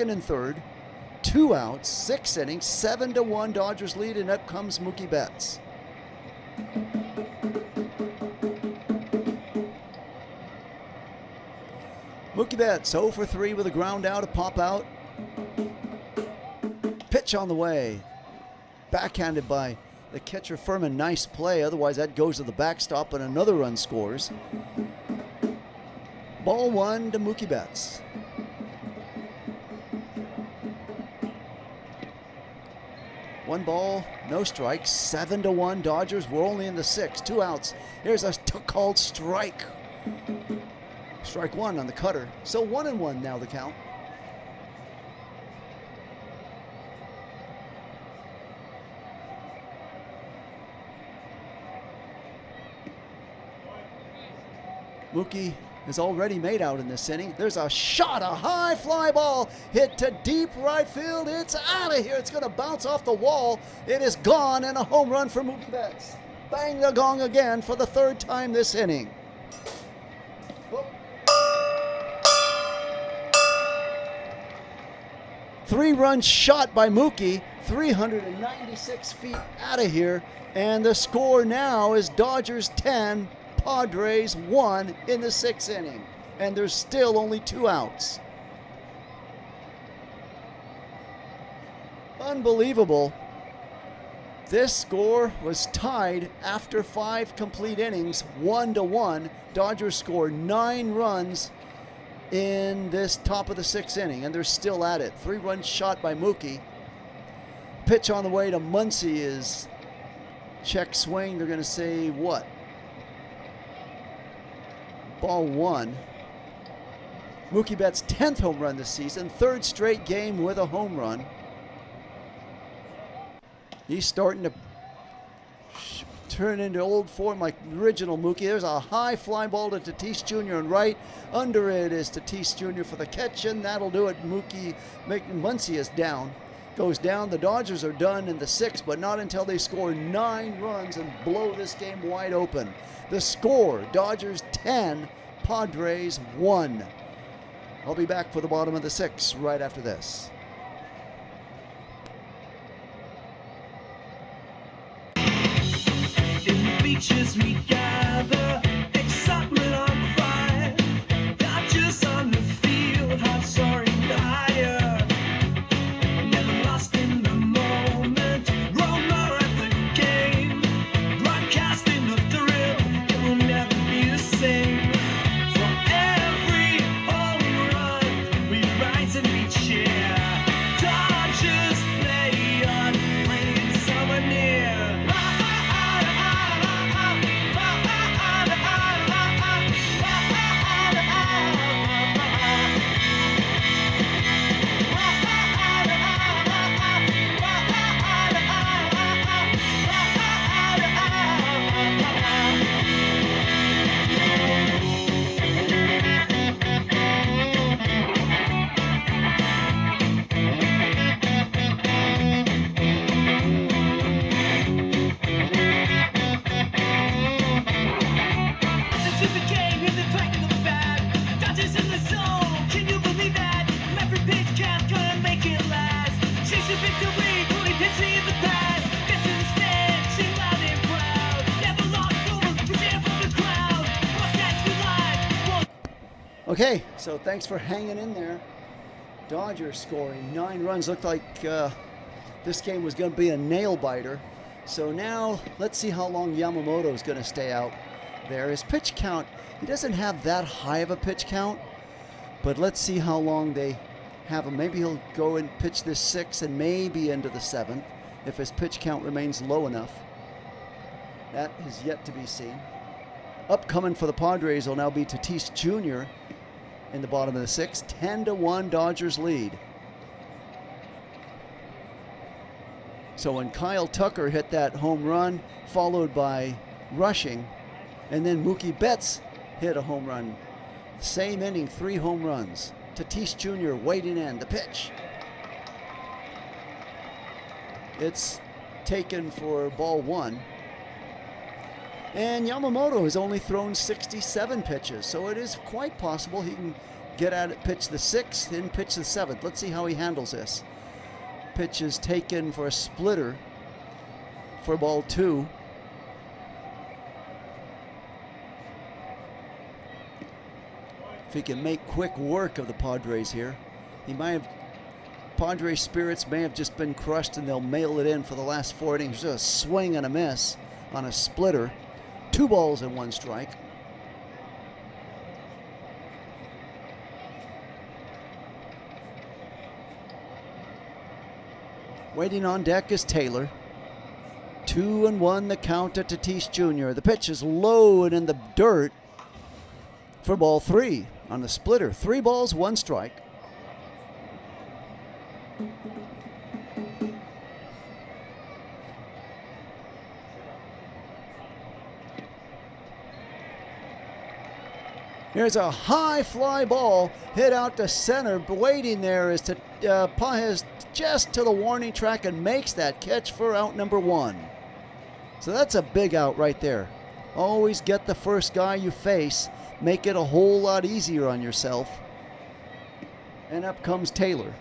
and third, 2 outs, 6 innings, 7-1 Dodgers lead, and up comes Mookie Betts. Mookie Betts 0 for 3 with a ground out, a pop out. Pitch on the way. Backhanded by the catcher Furman. Nice play. Otherwise, that goes to the backstop and another run scores. Ball 1 to Mookie Betts. One ball, no strikes. 7-1 Dodgers. We're only in the 6th. 2 outs. Here's a called strike. Strike 1 on the cutter. So 1-1 now the count. Mookie is already made out in this inning. There's a shot, a high fly ball hit to deep right field. It's out of here. It's going to bounce off the wall. It is gone, and a home run for Mookie Betts. Bang the gong again for the 3rd time this inning. Whoop. 3-run shot by Mookie, 396 feet out of here, and the score now is Dodgers 10, Padres 1 in the 6th inning, and there's still only 2 outs. Unbelievable. This score was tied after 5 complete innings, 1-1. Dodgers scored 9 runs in this top of the 6th inning, and they're still at it. 3-run shot by Mookie. Pitch on the way to Muncy is check swing. They're going to say what? Ball 1. Mookie Betts' 10th home run this season, 3rd straight game with a home run. He's starting to turn into old form like original Mookie. There's a high fly ball to Tatis Jr. and right. Under it is Tatis Jr. for the catch, and that'll do it. Muncy is down. Goes down. The Dodgers are done in the 6th, but not until they score 9 runs and blow this game wide open. The score, Dodgers 10, Padres 1. I'll be back for the bottom of the 6th right after this. In the beaches we gather, excitement on fire. Dodgers on the field, hearts soaring higher. Never lost in the moment, roamer at the game, broadcasting the thrill. victory, only dizzy in the past. Guess instead, sing loud and proud. Never lost over, we stand for the crowd. Broadcast we live. Okay, so thanks for hanging in there. Dodgers scoring 9 runs. Looked like this game was going to be a nail biter. So now let's see how long Yamamoto is going to stay out there. His pitch count, he doesn't have that high of a pitch count, but let's see how long they have him. Maybe he'll go and pitch this 6th and maybe into the 7th if his pitch count remains low enough. That is yet to be seen. Upcoming for the Padres will now be Tatis Jr. in the bottom of the 6th. 10-1 Dodgers lead. So when Kyle Tucker hit that home run, followed by rushing, and then Mookie Betts hit a home run. Same inning, 3 home runs. Tatis Jr. waiting in. The pitch. It's taken for ball 1. And Yamamoto has only thrown 67 pitches, so it is quite possible he can get at it, pitch the 6th, then pitch the 7th. Let's see how he handles this. Pitch is taken for a splitter for ball 2. If he can make quick work of the Padres here, he might have, Padres spirits may have just been crushed and they'll mail it in for the last 4 innings. Just a swing and a miss on a splitter. 2 balls and 1 strike. Waiting on deck is Taylor. 2-1 the count to Tatis Jr. The pitch is low and in the dirt for ball 3 on the splitter. 3 balls, 1 strike. Here's a high fly ball hit out to center. Waiting there is Pages just to the warning track and makes that catch for out number 1. So that's a big out right there. Always get the first guy you face. Make it a whole lot easier on yourself. And up comes Taylor.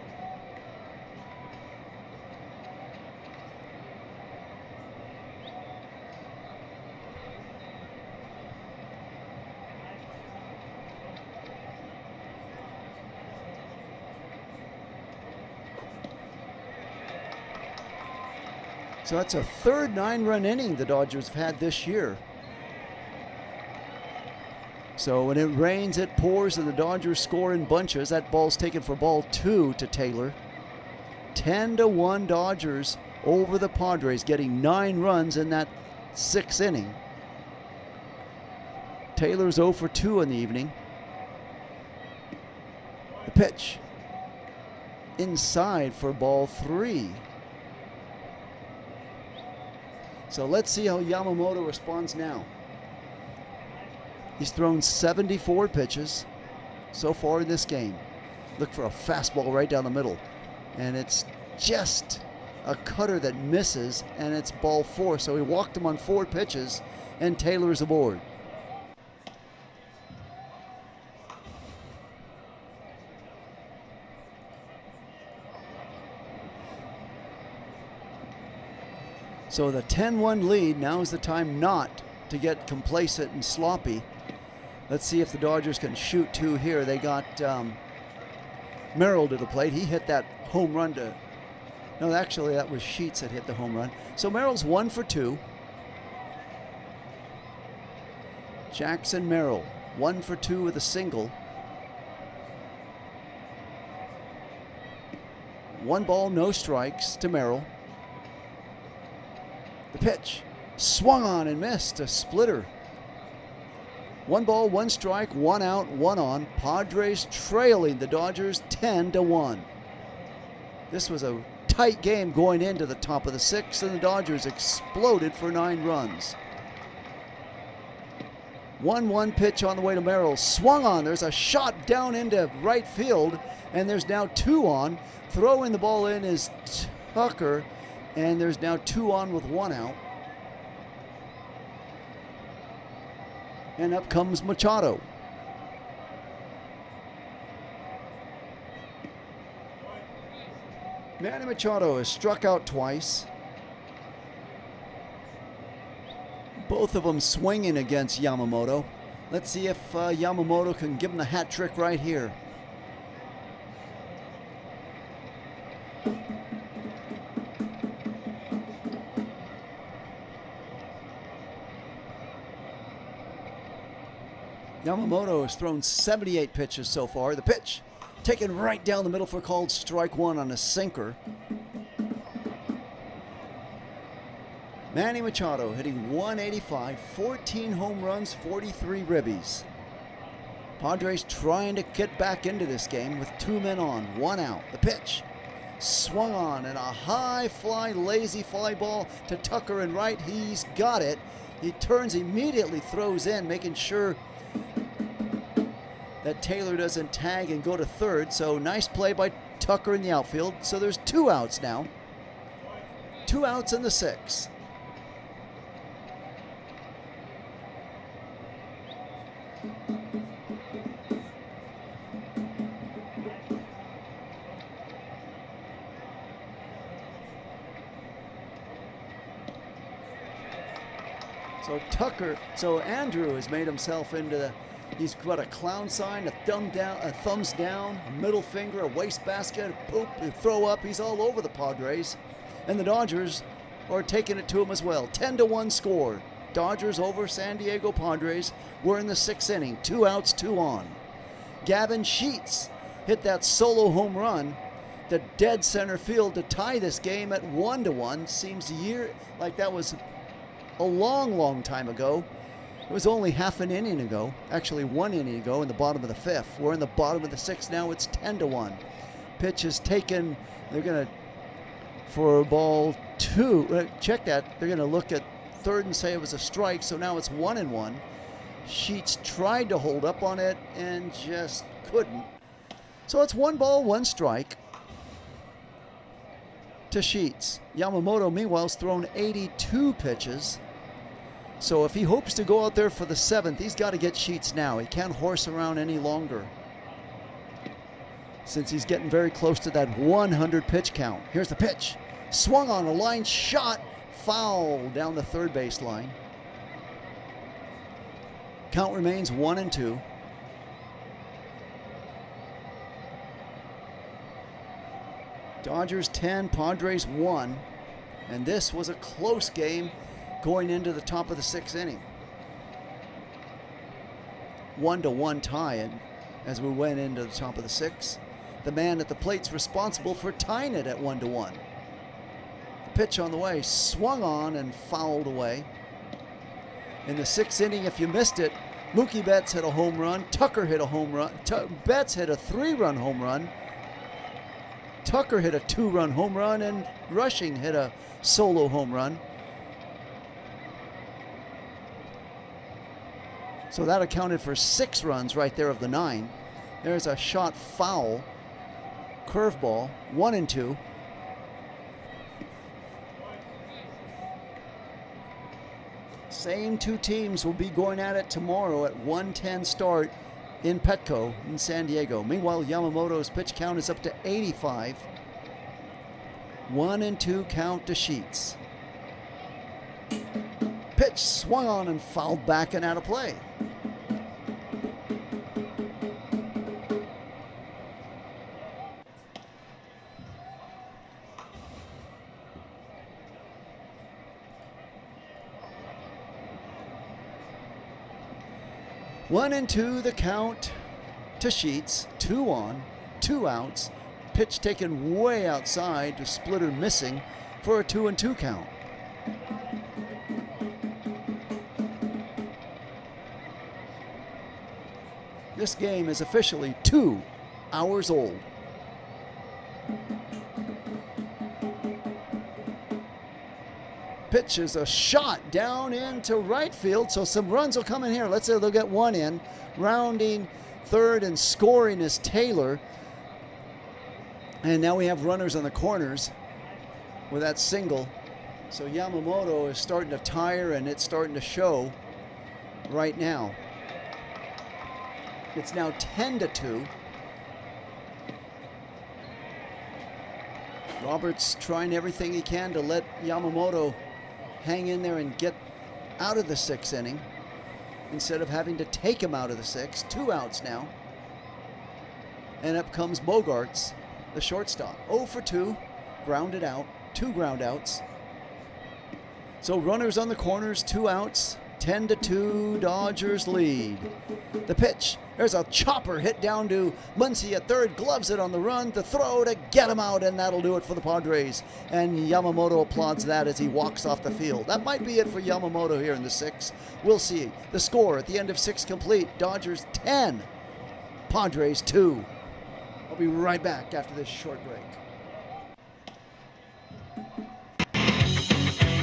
So that's a 3rd 9-run inning the Dodgers have had this year. So when it rains, it pours, and the Dodgers score in bunches. That ball's taken for ball 2 to Taylor. 10-1 Dodgers over the Padres, getting 9 runs in that 6th inning. Taylor's 0 for 2 in the evening. The pitch inside for ball 3. So let's see how Yamamoto responds now. He's thrown 74 pitches so far in this game. Look for a fastball right down the middle. And it's just a cutter that misses, and it's ball 4. So he walked him on 4 pitches, and Taylor's aboard. So the 10-1 lead, now is the time not to get complacent and sloppy. Let's see if the Dodgers can shoot 2 here. They got Merrill to the plate. He hit that home run to, no, actually that was Sheets that hit the home run. So Merrill's 1 for 2. Jackson Merrill, 1 for 2 with a single. 1 ball, no strikes to Merrill. The pitch swung on and missed, a splitter. 1 ball, 1 strike, 1 out, 1 on. Padres trailing the Dodgers 10-1. This was a tight game going into the top of the 6th, and the Dodgers exploded for 9 runs. 1-1 pitch on the way to Merrill. Swung on. There's a shot down into right field, and there's now 2 on. Throwing the ball in is Tucker. And there's now 2 on with 1 out. And up comes Machado. Manny Machado has struck out twice. Both of them swinging against Yamamoto. Let's see if Yamamoto can give him the hat trick right here. Yamamoto has thrown 78 pitches so far. The pitch taken right down the middle for called strike one on a sinker. Manny Machado hitting 185, 14 home runs, 43 ribbies. Padres trying to get back into this game with 2 men on, 1 out. The pitch swung on and a high fly, lazy fly ball to Tucker in right. He's got it. He turns, immediately throws in, making sure that Taylor doesn't tag and go to third. So nice play by Tucker in the outfield. So there's 2 outs now. 2 outs in the 6th. So Andrew has made himself into the, he's got a clown sign, a thumbs down, a middle finger, a wastebasket, a poop, a throw up. He's all over the Padres. And the Dodgers are taking it to him as well. 10-1 score. Dodgers over San Diego Padres. We're in the 6th inning. 2 outs, 2 on. Gavin Sheets hit that solo home run to dead center field to tie this game at 1-1. Seems like that was a long time ago. It was only half an inning ago, actually 1 inning ago in the bottom of the 5th. We're in the bottom of the 6th now. It's 10-1. Pitch is taken. They're going to, for ball 2, check that. They're going to look at third and say it was a strike, so now it's 1-1. Sheets tried to hold up on it and just couldn't. So it's 1 ball, 1 strike to Sheets. Yamamoto, meanwhile, has thrown 82 pitches. So if he hopes to go out there for the 7th, he's got to get Sheets now. He can't horse around any longer, since he's getting very close to that 100 pitch count. Here's the pitch. Swung on a line shot. Foul down the third base line. Count remains 1-2. Dodgers 10, Padres 1. And this was a close game going into the top of the 6th inning. 1-1 tie, and as we went into the top of the 6th, the man at the plate's responsible for tying it at 1-1. The pitch on the way, swung on and fouled away. In the 6th inning, if you missed it, Mookie Betts hit a home run, Tucker hit a home run, Betts hit a 3-run home run, Tucker hit a 2-run home run, and Rushing hit a solo home run. So that accounted for 6 runs right there of the 9. There's a shot foul, curveball, 1-2. Same 2 teams will be going at it tomorrow at 1:10 start in Petco in San Diego. Meanwhile, Yamamoto's pitch count is up to 85. 1-2 count to Sheets. Pitch swung on and fouled back and out of play. One and two, the count to Sheets. 2 on, 2 outs. Pitch taken way outside to Splitter missing for a 2-2 count. This game is officially 2 hours old. Pitch is a shot down into right field, so some runs will come in here. Let's say they'll get 1 in. Rounding third and scoring is Taylor. And now we have runners on the corners with that single. So Yamamoto is starting to tire, and it's starting to show right now. It's now 10-2. Roberts trying everything he can to let Yamamoto hang in there and get out of the 6th inning instead of having to take him out of the 6th. 2 outs now. And up comes Bogarts, the shortstop. 0 for 2, grounded out, 2 ground outs. So runners on the corners, 2 outs, 10-2, Dodgers lead. The pitch, there's a chopper hit down to Muncy at third, gloves it on the run, to throw to get him out, and that'll do it for the Padres. And Yamamoto applauds that as he walks off the field. That might be it for Yamamoto here in the 6th. We'll see. The score at the end of 6 complete, Dodgers 10, Padres 2. I'll be right back after this short break.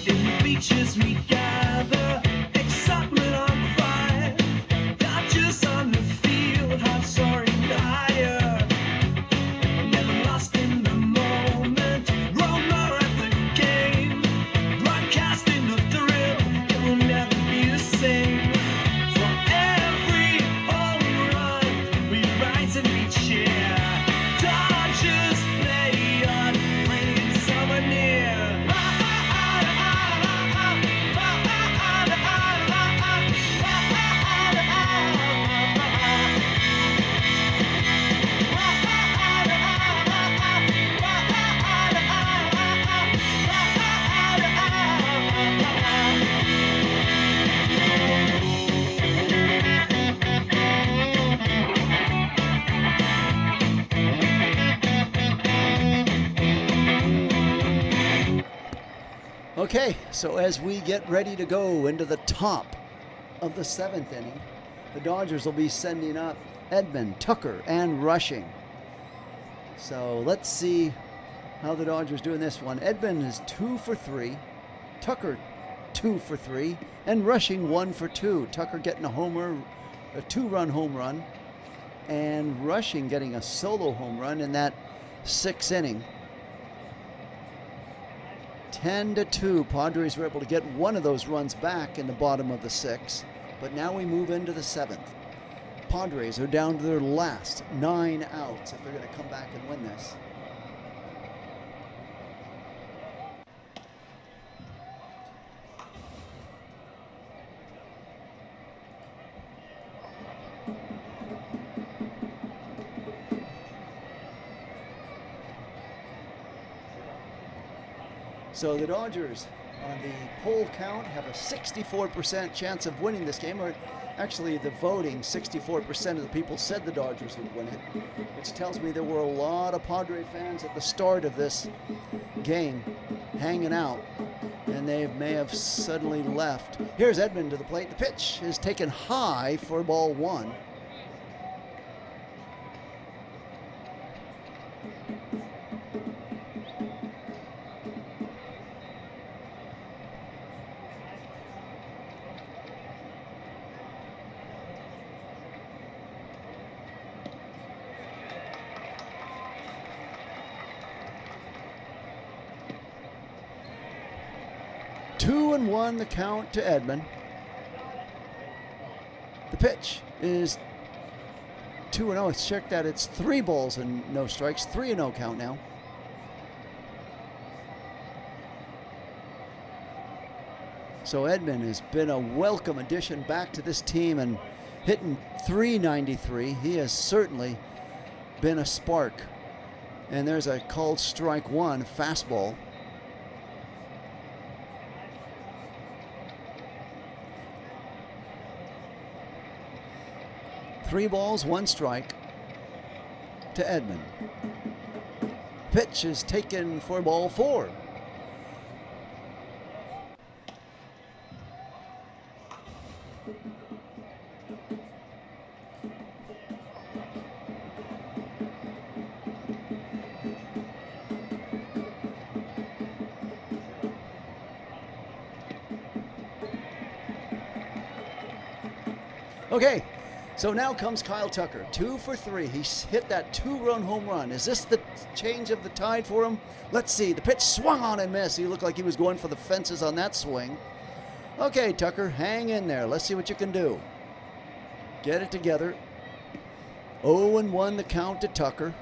In the beaches we gather, excitement on fire, Dodgers on the field, hearts soaring higher, never lost in the moment, roamer at the game, broadcasting the thrill, it will never be the same. For every home run, we rise and we cheer, Dodgers play on, playing summer near. Okay, so as we get ready to go into the top of the 7th inning, the Dodgers will be sending up Edman, Tucker, and Rushing. So let's see how the Dodgers do in this one. Edman is 2 for 3, Tucker 2 for 3, and Rushing 1 for 2. Tucker getting a homer, a 2-run home run, and Rushing getting a solo home run in that 6th inning. 10-2, Padres were able to get one of those runs back in the bottom of the 6th, but now we move into the 7th. Padres are down to their last 9 outs if they're going to come back and win this. So the Dodgers, on the poll count, have a 64% chance of winning this game, or actually the voting, 64% of the people said the Dodgers would win it, which tells me there were a lot of Padre fans at the start of this game hanging out, and they may have suddenly left. Here's Edman to the plate. The pitch is taken high for ball 1. Two and 1 the count to Edman. The pitch is 2-0. Let's check that. It's 3 balls and no strikes. 3-0 count now. So Edman has been a welcome addition back to this team and hitting .393. He has certainly been a spark. And there's a called strike 1, fastball. Three balls, 1 strike to Edman. Pitch is taken for ball 4. Okay. So now comes Kyle Tucker, 2 for 3. He's hit that 2-run home run. Is this the change of the tide for him? Let's see. The pitch swung on and missed. He looked like he was going for the fences on that swing. Okay, Tucker, hang in there. Let's see what you can do. Get it together. 0-1 the count to Tucker.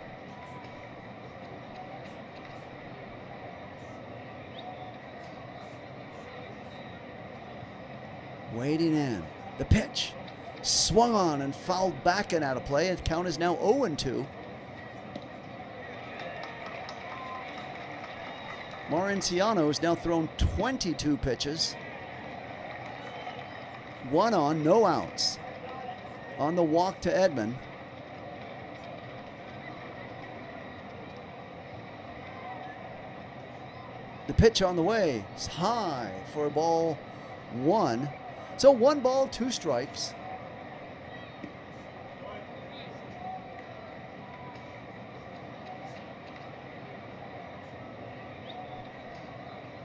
Waiting in. The pitch. Swung on and fouled back and out of play. The count is now 0-2. Marinciano has now thrown 22 pitches. 1 on, no outs. On the walk to Edman. The pitch on the way is high for ball 1. So 1 ball, 2 strikes.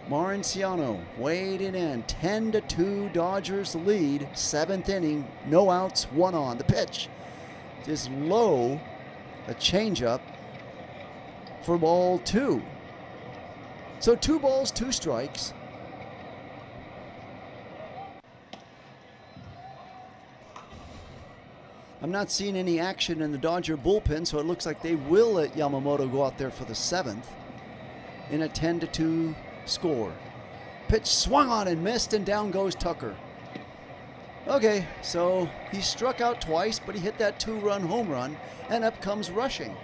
Marinciano waiting in. 10-2 Dodgers lead. 7th inning. No outs, 1 on. The pitch is low. A changeup for ball 2. So 2 balls, 2 strikes. I'm not seeing any action in the Dodger bullpen, so it looks like they will let Yamamoto go out there for the 7th in a 10-2 score. Pitch swung on and missed, and down goes Tucker. Okay, so he struck out twice, but he hit that 2-run home run, and up comes Rushing.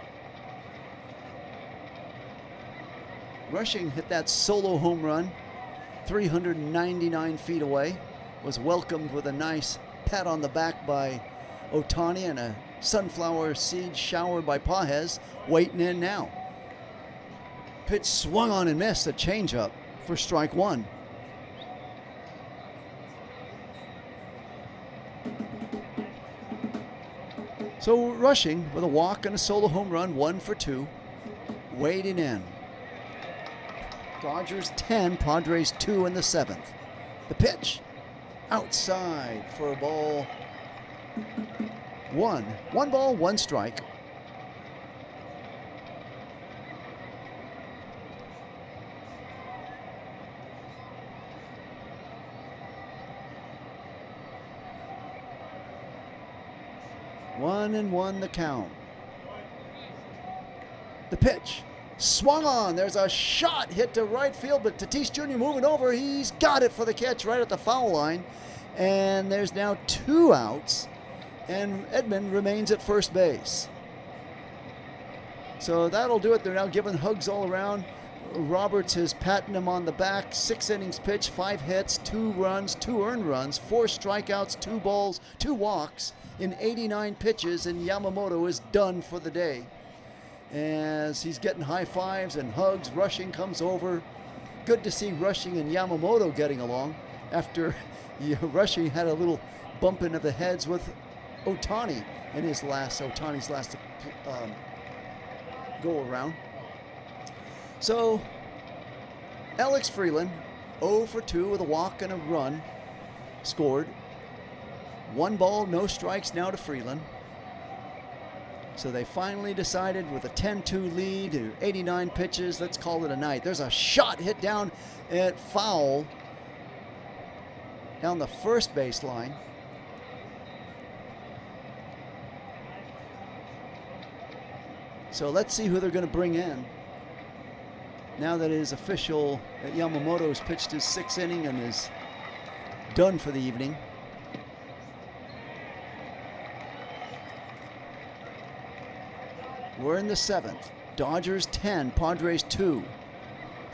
Rushing hit that solo home run 399 feet away. Was welcomed with a nice pat on the back by Ohtani and a sunflower seed shower by Pages. Waiting in now. Pitch swung on and missed. A changeup for strike 1. So Rushing with a walk and a solo home run, 1 for 2. Waiting in. Dodgers 10, Padres 2 in the 7th. The pitch outside for a ball 1. 1 ball, 1 strike. One and 1 the count. The pitch swung on. There's a shot hit to right field, but Tatis Jr. moving over. He's got it for the catch right at the foul line. And there's now 2 outs, and Edman remains at first base. So that'll do it. They're now giving hugs all around. Roberts is patting him on the back. 6 innings pitched, 5 hits, 2 runs, 2 earned runs, 4 strikeouts, 2 balls, 2 walks in 89 pitches, and Yamamoto is done for the day. As he's getting high fives and hugs, Rushing comes over. Good to see Rushing and Yamamoto getting along after Rushing had a little bumping of the heads with Ohtani in Ohtani's last go around. So Alex Freeland, 0 for 2 with a walk and a run, scored. 1 ball, no strikes now to Freeland. So they finally decided with a 10-2 lead to 89 pitches, let's call it a night. There's a shot hit down at foul down the first baseline. So let's see who they're going to bring in. Now that it is official that Yamamoto has pitched his 6th inning and is done for the evening. We're in the 7th. Dodgers 10, Padres 2.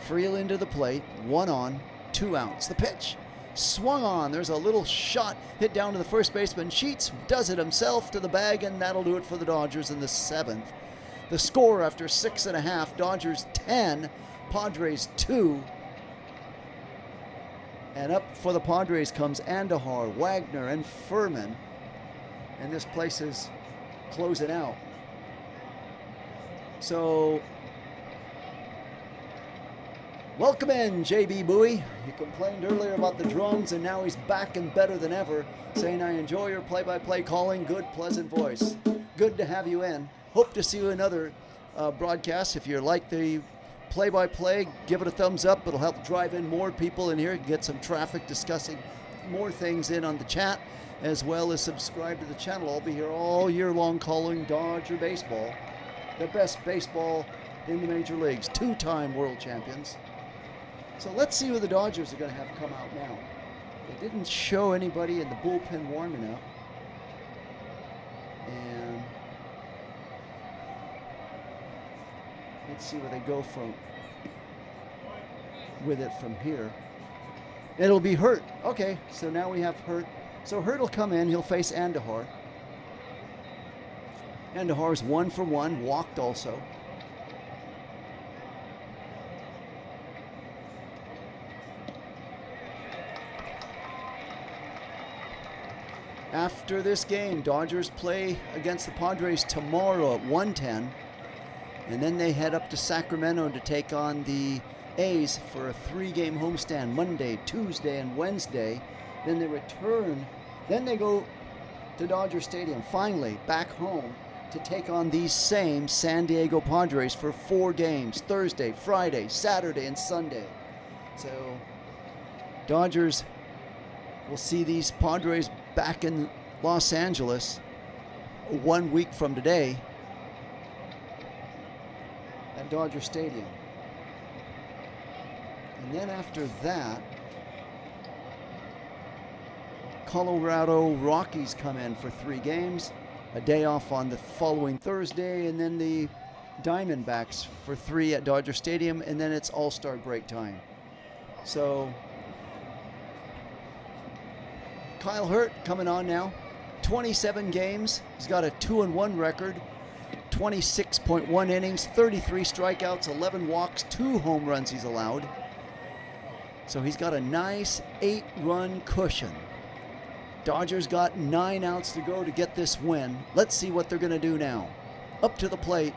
Freeland to the plate, 1 on, 2 outs. The pitch swung on. There's a little shot hit down to the first baseman. Sheets does it himself to the bag, and that'll do it for the Dodgers in the 7th. The score after 6.5, Dodgers 10, Padres 2. And up for the Padres comes Andahar, Wagner, and Furman. And this place is closing out. So, welcome in, JB Bowie. He complained earlier about the drums, and now he's back and better than ever, saying, I enjoy your play-by-play calling, good, pleasant voice. Good to have you in. Hope to see you in another broadcast. If you like the play-by-play, give it a thumbs up. It'll help drive in more people in here, get some traffic discussing more things in on the chat, as well as subscribe to the channel. I'll be here all year long calling Dodger baseball. The best baseball in the major leagues, 2-time world champions. So let's see who the Dodgers are going to have come out now. They didn't show anybody in the bullpen warming up. And let's see where they go with it from here. It'll be Hurt. Okay, so now we have Hurt. So Hurt will come in. He'll face Andahar. Andahar's 1 for 1, walked also. After this game, Dodgers play against the Padres tomorrow at 1:10, and then they head up to Sacramento to take on the A's for a 3-game homestand Monday, Tuesday, and Wednesday. Then they return. Then they go to Dodger Stadium, finally back home, to take on these same San Diego Padres for 4 games, Thursday, Friday, Saturday, and Sunday. So Dodgers will see these Padres back in Los Angeles 1 week from today at Dodger Stadium. And then after that, Colorado Rockies come in for 3 games, a day off on the following Thursday, and then the Diamondbacks for 3 at Dodger Stadium, and then it's All-Star break time. So Kyle Hurt coming on now, 27 games. He's got a 2-1 record, 26.1 innings, 33 strikeouts, 11 walks, 2 home runs he's allowed. So he's got a nice 8-run cushion. Dodgers got 9 outs to go to get this win. Let's see what they're going to do now. Up to the plate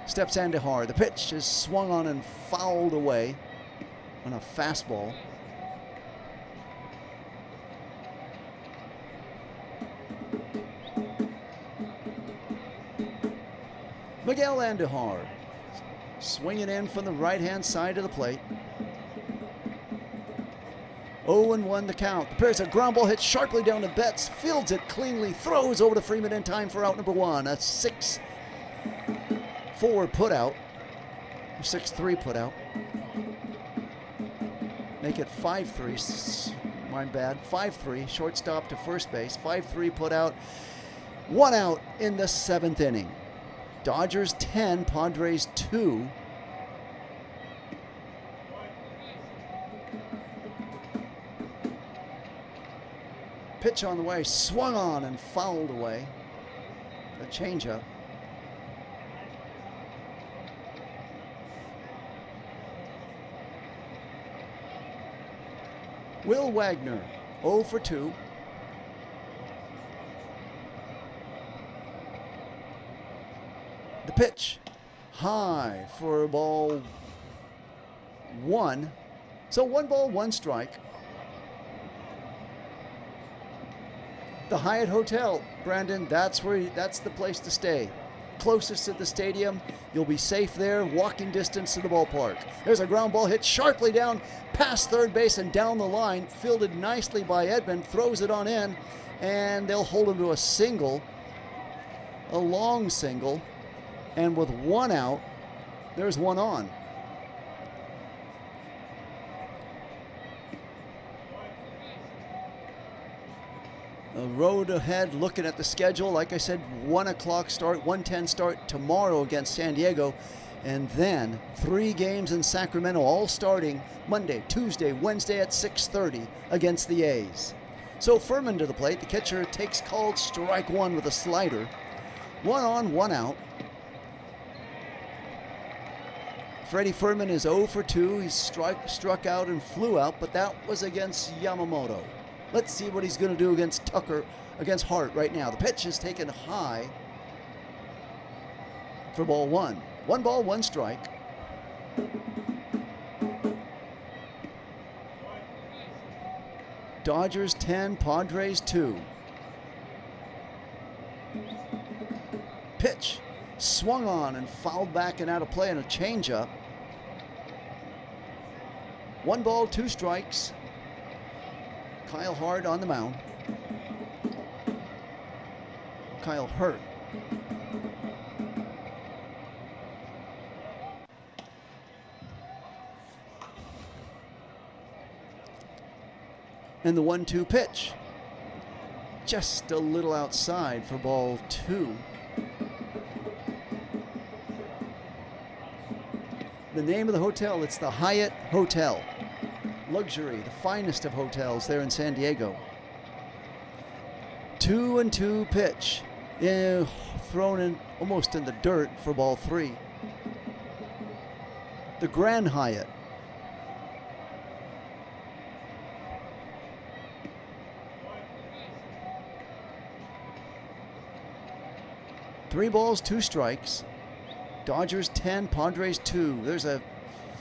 steps Andahar. The pitch is swung on and fouled away on a fastball. Miguel Andahar swinging in from the right-hand side of the plate. 0-1 the count. Prepares a ground ball hit sharply down to Betts, fields it cleanly, throws over to Freeman in time for out number 1. A 6-4 putout, 6-3 putout. Make it 5-3. My bad. 5-3. Shortstop to first base. 5-3 putout. 1 out in the 7th inning. Dodgers 10, Padres 2. Pitch on the way, swung on and fouled away. A changeup. Will Wagner, 0 for 2. The pitch, high for ball 1. So 1 ball, 1 strike. The Hyatt Hotel, Brandon, that's the place to stay. Closest to the stadium, you'll be safe there, walking distance to the ballpark. There's a ground ball hit sharply down past third base and down the line, fielded nicely by Edmund, throws it on in, and they'll hold him to a single, a long single, and with 1 out, there's 1 on. The road ahead, looking at the schedule, like I said, 1 o'clock start, 1:10 start tomorrow against San Diego, and then 3 games in Sacramento, all starting Monday, Tuesday, Wednesday at 6:30 against the A's. So Furman to the plate. The catcher takes called strike 1 with a slider. 1 on, 1 out. Freddie Furman is 0 for 2. He's struck out and flew out, but that was against Yamamoto. Let's see what he's going to do against Hart right now. The pitch is taken high for ball 1. 1 ball, 1 strike. Dodgers 10, Padres 2. Pitch swung on and fouled back and out of play on a changeup. 1 ball, 2 strikes. Kyle Hart on the mound. Kyle Hurt. And the 1-2 pitch. Just a little outside for ball 2. The name of the hotel, it's the Hyatt Hotel. Luxury, the finest of hotels there in San Diego. 2-2 pitch. Thrown in almost in the dirt for ball 3. The Grand Hyatt. Three balls, 2 strikes. Dodgers 10, Padres 2. There's a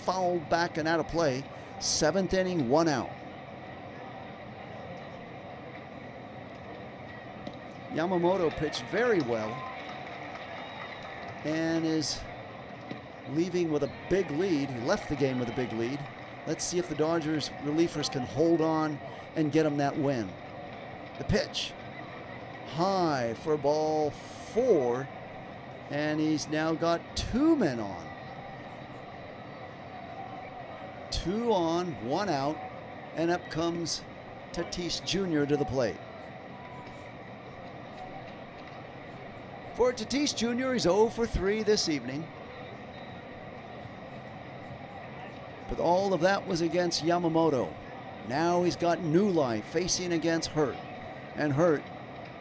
foul back and out of play. 7th inning, 1 out. Yamamoto pitched very well and is leaving with a big lead. He left the game with a big lead. Let's see if the Dodgers relievers can hold on and get him that win. The pitch. High for ball 4, and he's now got 2 men on. 2 on, 1 out, and up comes Tatis Jr. to the plate. For Tatis Jr., he's 0 for 3 this evening. But all of that was against Yamamoto. Now he's got new life facing against Hurt. And Hurt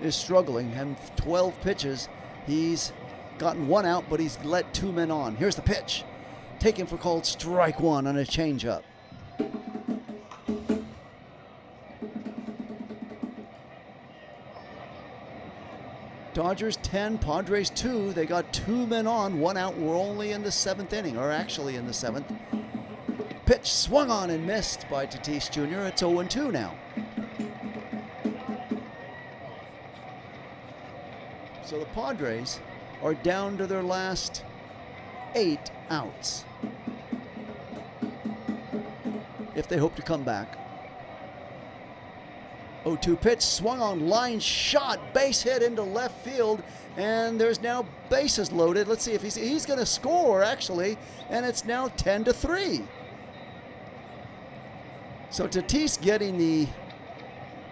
is struggling. And 12 pitches, he's gotten 1 out, but he's let 2 men on. Here's the pitch. Taken for called strike 1 on a changeup. Dodgers 10, Padres 2. They got 2 men on, 1 out. We're only in the 7th inning, or actually in the 7th. Pitch swung on and missed by Tatis Jr. It's 0-2 now. So the Padres are down to their last 8 outs if they hope to come back. 0-2 pitch, swung on, line shot, base hit into left field, and there's now bases loaded. Let's see if he's going to score, actually, and it's now 10-3. So Tatis getting the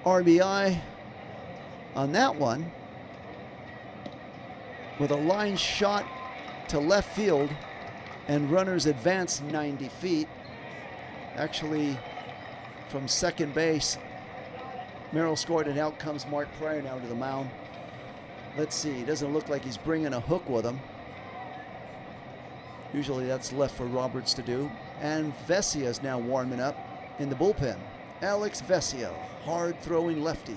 RBI on that one with a line shot to left field, and runners advance 90 feet. Actually, from second base, Merrill scored, and out comes Mark Pryor now to the mound. Let's see, doesn't look like he's bringing a hook with him. Usually that's left for Roberts to do. And Vesia is now warming up in the bullpen. Alex Vesia, hard-throwing lefty.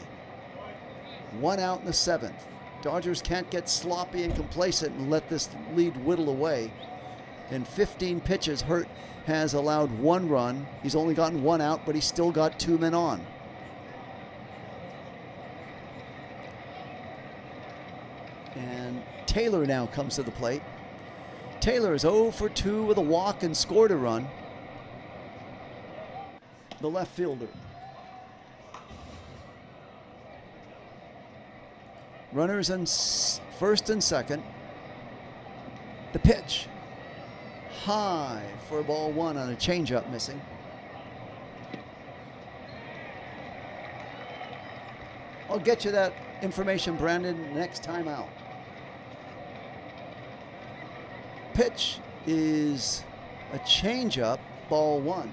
1 out in the 7th. Dodgers can't get sloppy and complacent and let this lead whittle away. In 15 pitches, Hurt has allowed 1 run. He's only gotten 1 out, but he's still got 2 men on. And Taylor now comes to the plate. Taylor is 0 for 2 with a walk and scored a run. The left fielder. Runners in first and second. The pitch. High for ball 1 on a changeup missing. I'll get you that information, Brandon, next time out. Pitch is a changeup, ball 1.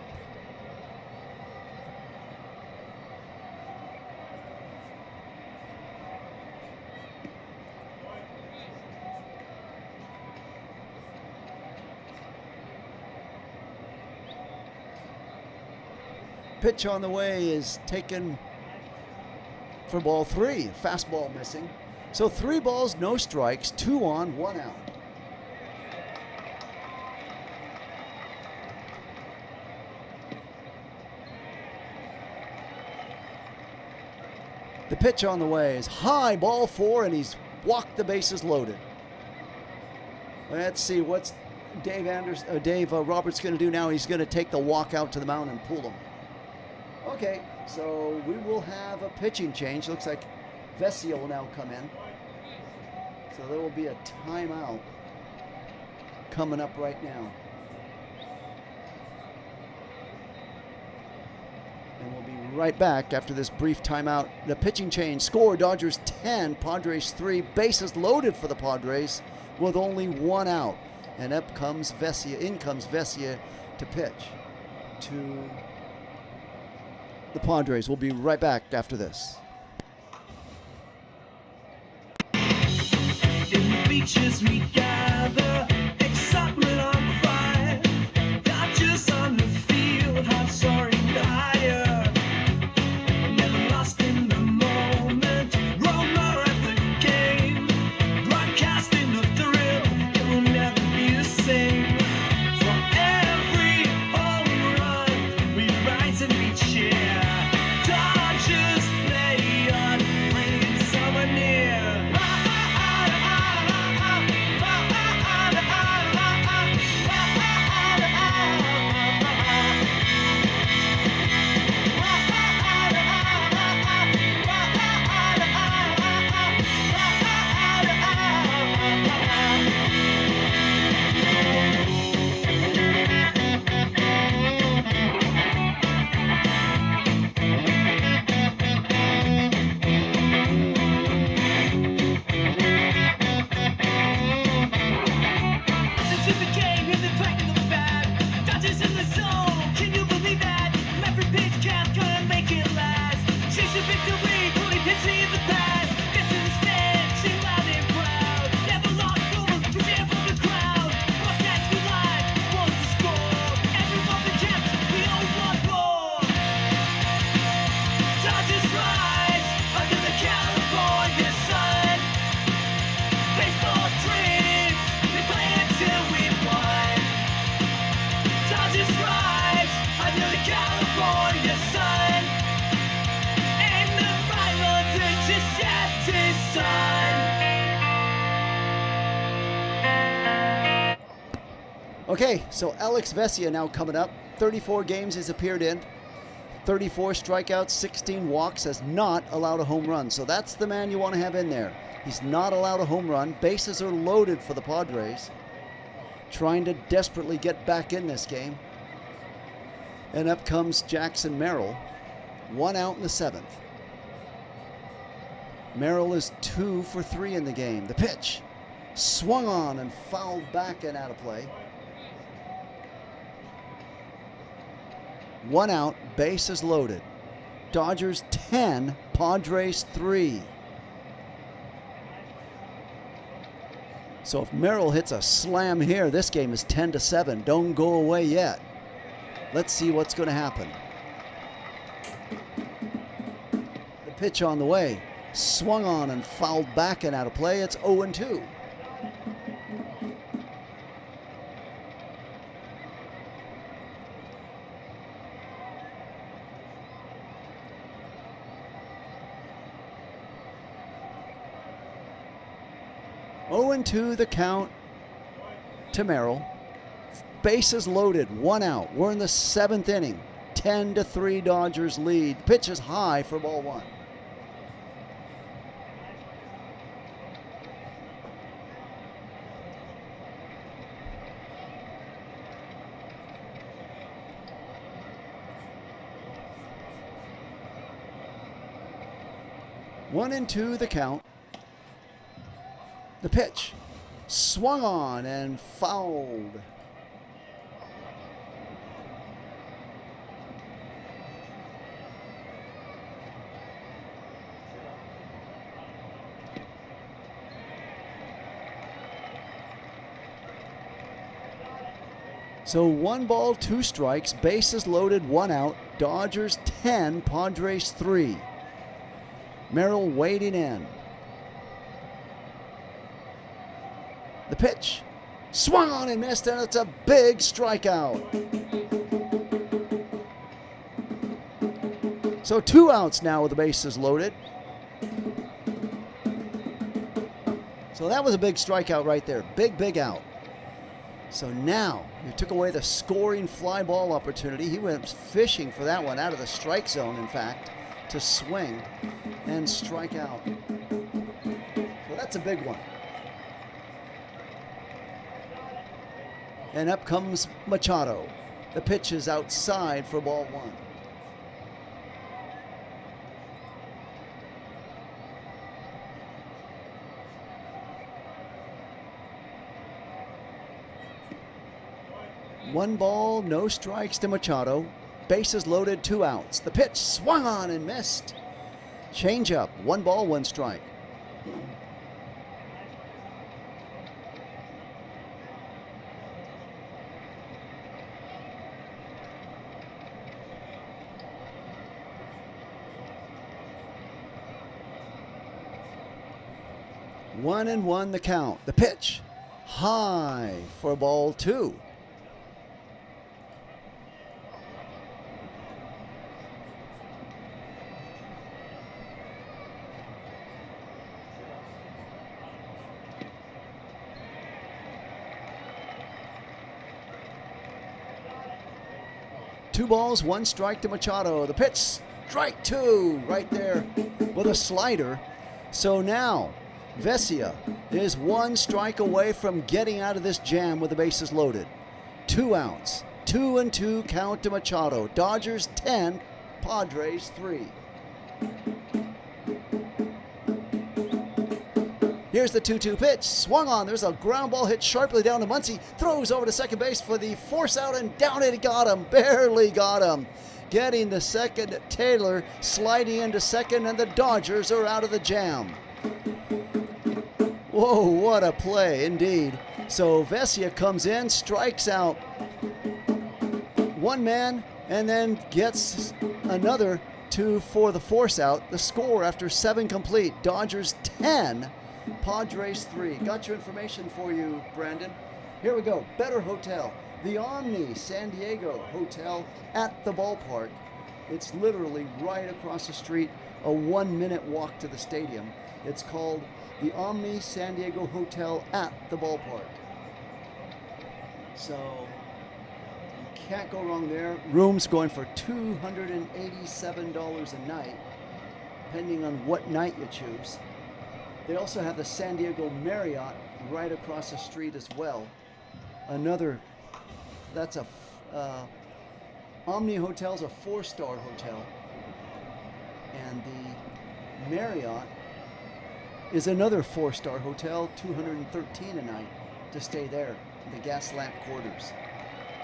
Pitch on the way is taken for ball 3. Fastball missing. So 3 balls, no strikes, 2 on, 1 out. The pitch on the way is high, ball 4, and he's walked the bases loaded. Let's see what's Dave Roberts going to do now. He's going to take the walk out to the mound and pull him. Okay, so we will have a pitching change. Looks like Vesia will now come in. So there will be a timeout coming up right now. And we'll be right back after this brief timeout. The pitching change. Score, Dodgers 10, Padres 3. Bases loaded for the Padres with only 1 out. And in comes Vesia to pitch to the Padres. We'll be right back after this. In the beaches we gather, excitement on fire. Dodgers on the field, hearts soaring higher. Never lost in the moment, roamer at the game. Broadcasting the thrill, it will never be the same. For every home run, we rise and we cheer. Dodgers play on, bringing summer near. Okay, so Alex Vesia now coming up. 34 games he's appeared in. 34 strikeouts, 16 walks, has not allowed a home run. So that's the man you want to have in there. He's not allowed a home run. Bases are loaded for the Padres. Trying to desperately get back in this game. And up comes Jackson Merrill. 1 out in the 7th. Merrill is 2 for 3 in the game. The pitch. Swung on and fouled back and out of play. 1 out, bases loaded. Dodgers 10, Padres 3. So if Merrill hits a slam here, this game is 10-7. Don't go away yet. Let's see what's going to happen. The pitch on the way. Swung on and fouled back and out of play. It's 0-2. To the count to Merrill. Bases loaded, 1 out. We're in the 7th inning. 10-3 Dodgers lead. Pitch is high for ball 1. One and two the count. The pitch. Swung on and fouled. So 1 ball, 2 strikes, bases loaded, 1 out. Dodgers 10, Padres 3. Merrill waiting in. The pitch. Swung on and missed, and it's a big strikeout. So 2 outs now with the bases loaded. So that was a big strikeout right there. Big out. So now he took away the scoring fly ball opportunity. He went fishing for that one out of the strike zone, in fact, to swing and strike out. So that's a big one. And up comes Machado. The pitch is outside for ball 1. 1 ball, no strikes to Machado. Bases loaded, 2 outs. The pitch swung on and missed. Change up, 1 ball, 1 strike. One and one the count. The pitch high for ball 2. Two balls, 1 strike to Machado. The pitch, strike 2, right there with a slider. So now Vesia is 1 strike away from getting out of this jam with the bases loaded. 2 outs, 2-2 count to Machado. Dodgers 10, Padres 3. Here's the 2-2 pitch, swung on. There's a ground ball hit sharply down to Muncy. Throws over to second base for the force out, and down it got him. Barely got him. Getting the second, Taylor sliding into second, and the Dodgers are out of the jam. Whoa, what a play indeed. So Vesia comes in, strikes out 1 man, and then gets another 2 for the force out. The score after 7 complete, Dodgers 10, Padres 3. Got your information for you, Brandon. Here we go. Better Hotel, the Omni San Diego Hotel at the ballpark. It's literally right across the street, a 1-minute walk to the stadium. It's called the Omni San Diego Hotel at the ballpark. So you can't go wrong there. Rooms going for $287 a night, depending on what night you choose. They also have the San Diego Marriott right across the street as well. That's a Omni Hotel's a 4-star hotel, and the Marriott is another 4-star hotel, $213 a night to stay there, the Gaslamp Quarters.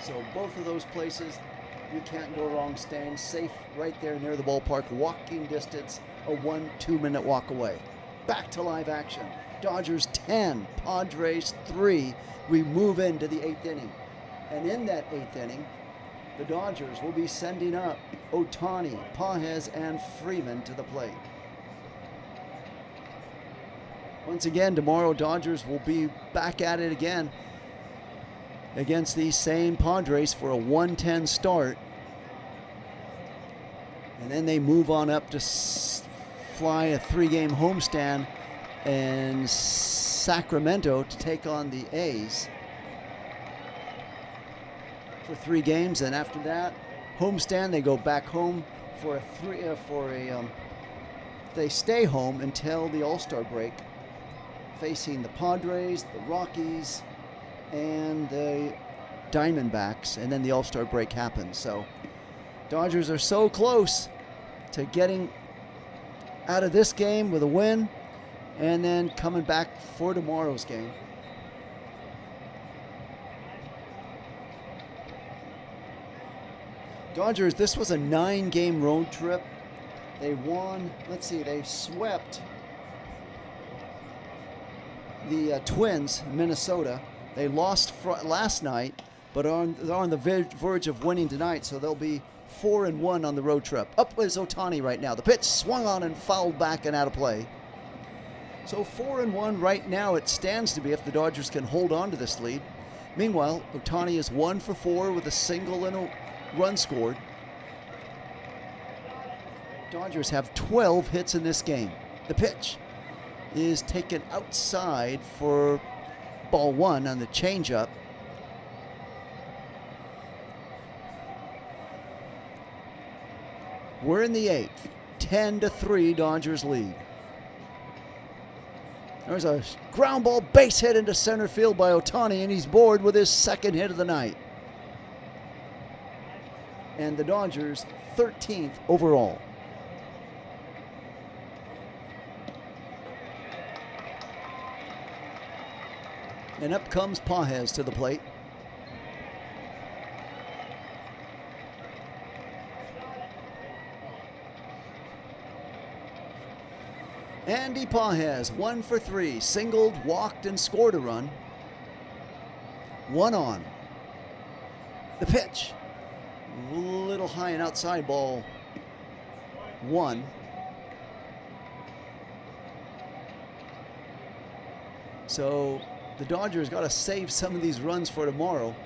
So both of those places, you can't go wrong staying. Safe right there near the ballpark, walking distance, a 1-2 minute walk away. Back to live action. Dodgers 10, Padres 3. We move into the 8th inning. And in that 8th inning, the Dodgers will be sending up Ohtani, Pages, and Freeman to the plate. Once again, tomorrow, Dodgers will be back at it again against these same Padres for a 1-10 start. And then they move on up to fly a 3-game homestand in Sacramento to take on the A's for 3 games. And after that homestand, they go back home for they stay home until the All-Star break, facing the Padres, the Rockies, and the Diamondbacks, and then the All-Star break happens. So Dodgers are so close to getting out of this game with a win and then coming back for tomorrow's game. Dodgers, this was a 9-game road trip. They won, they swept the Twins, Minnesota. They lost last night, but they're on the verge of winning tonight, so they'll be 4-1 on the road trip. Up is Ohtani right now. The pitch swung on and fouled back and out of play. So 4-1 right now it stands to be if the Dodgers can hold on to this lead. Meanwhile, Ohtani is 1 for 4 with a single and a run scored. Dodgers have 12 hits in this game. The pitch is taken outside for ball 1 on the changeup. We're in the 8th. 10-3 Dodgers lead. There's a ground ball base hit into center field by Ohtani, and he's bored with his 2nd hit of the night. And the Dodgers 13th overall. And up comes Pages to the plate. Andy Pajes, 1 for 3, singled, walked, and scored a run. 1 on. The pitch, a little high and outside, ball 1. So the Dodgers got to save some of these runs for tomorrow.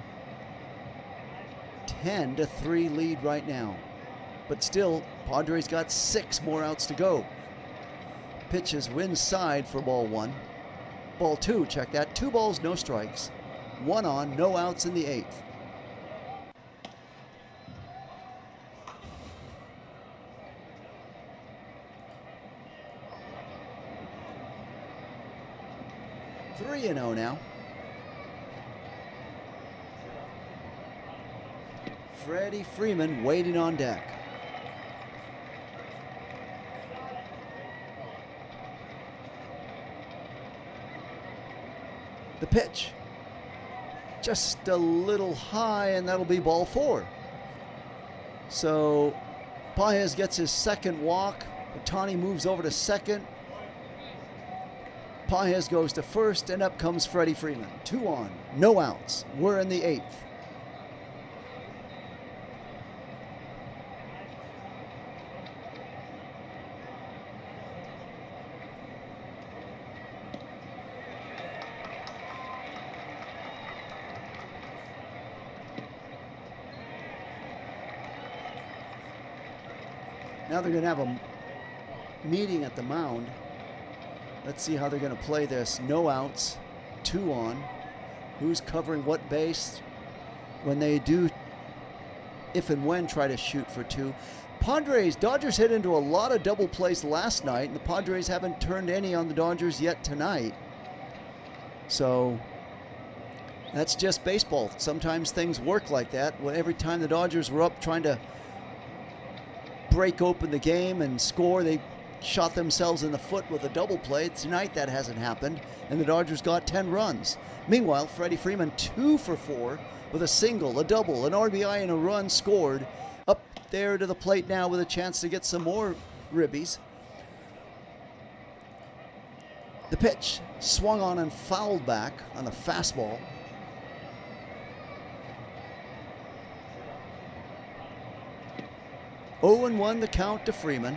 10-3 lead right now. But still, Padres got 6 more outs to go. Pitch is inside for ball 1. Ball 2, check that. 2 balls, no strikes. 1 on, no outs in the 8th. Three and 0 now. Freddie Freeman waiting on deck. The pitch, just a little high, and that'll be ball 4. So Pajes gets his second walk. Ohtani moves over to second. Pajes goes to first, and up comes Freddie Freeman. 2 on, no outs. We're in the 8th. Now they're going to have a meeting at the mound. Let's see how they're going to play this. No outs, 2 on. Who's covering what base when they do, if and when, try to shoot for 2. Dodgers hit into a lot of double plays last night, and the Padres haven't turned any on the Dodgers yet tonight. So that's just baseball. Sometimes things work like that. Every time the Dodgers were up trying to break open the game and score, they shot themselves in the foot with a double play. Tonight that hasn't happened, and the Dodgers got 10 runs. Meanwhile, Freddie Freeman 2 for 4 with a single, a double, an RBI, and a run scored. Up there to the plate now with a chance to get some more ribbies. The pitch swung on and fouled back on the fastball. Oh and 1 the count to Freeman.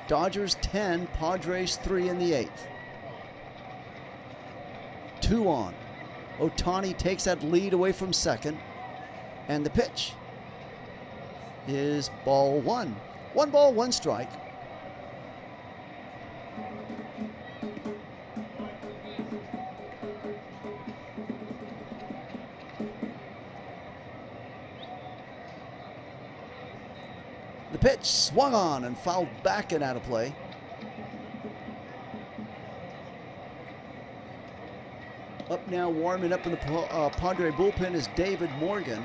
Dodgers 10, Padres 3 in the 8th. 2 on. Ohtani takes that lead away from second. And the pitch is ball 1. 1 ball, 1 strike. The pitch swung on and fouled back and out of play. Up now, warming up in the Padre bullpen is David Morgan.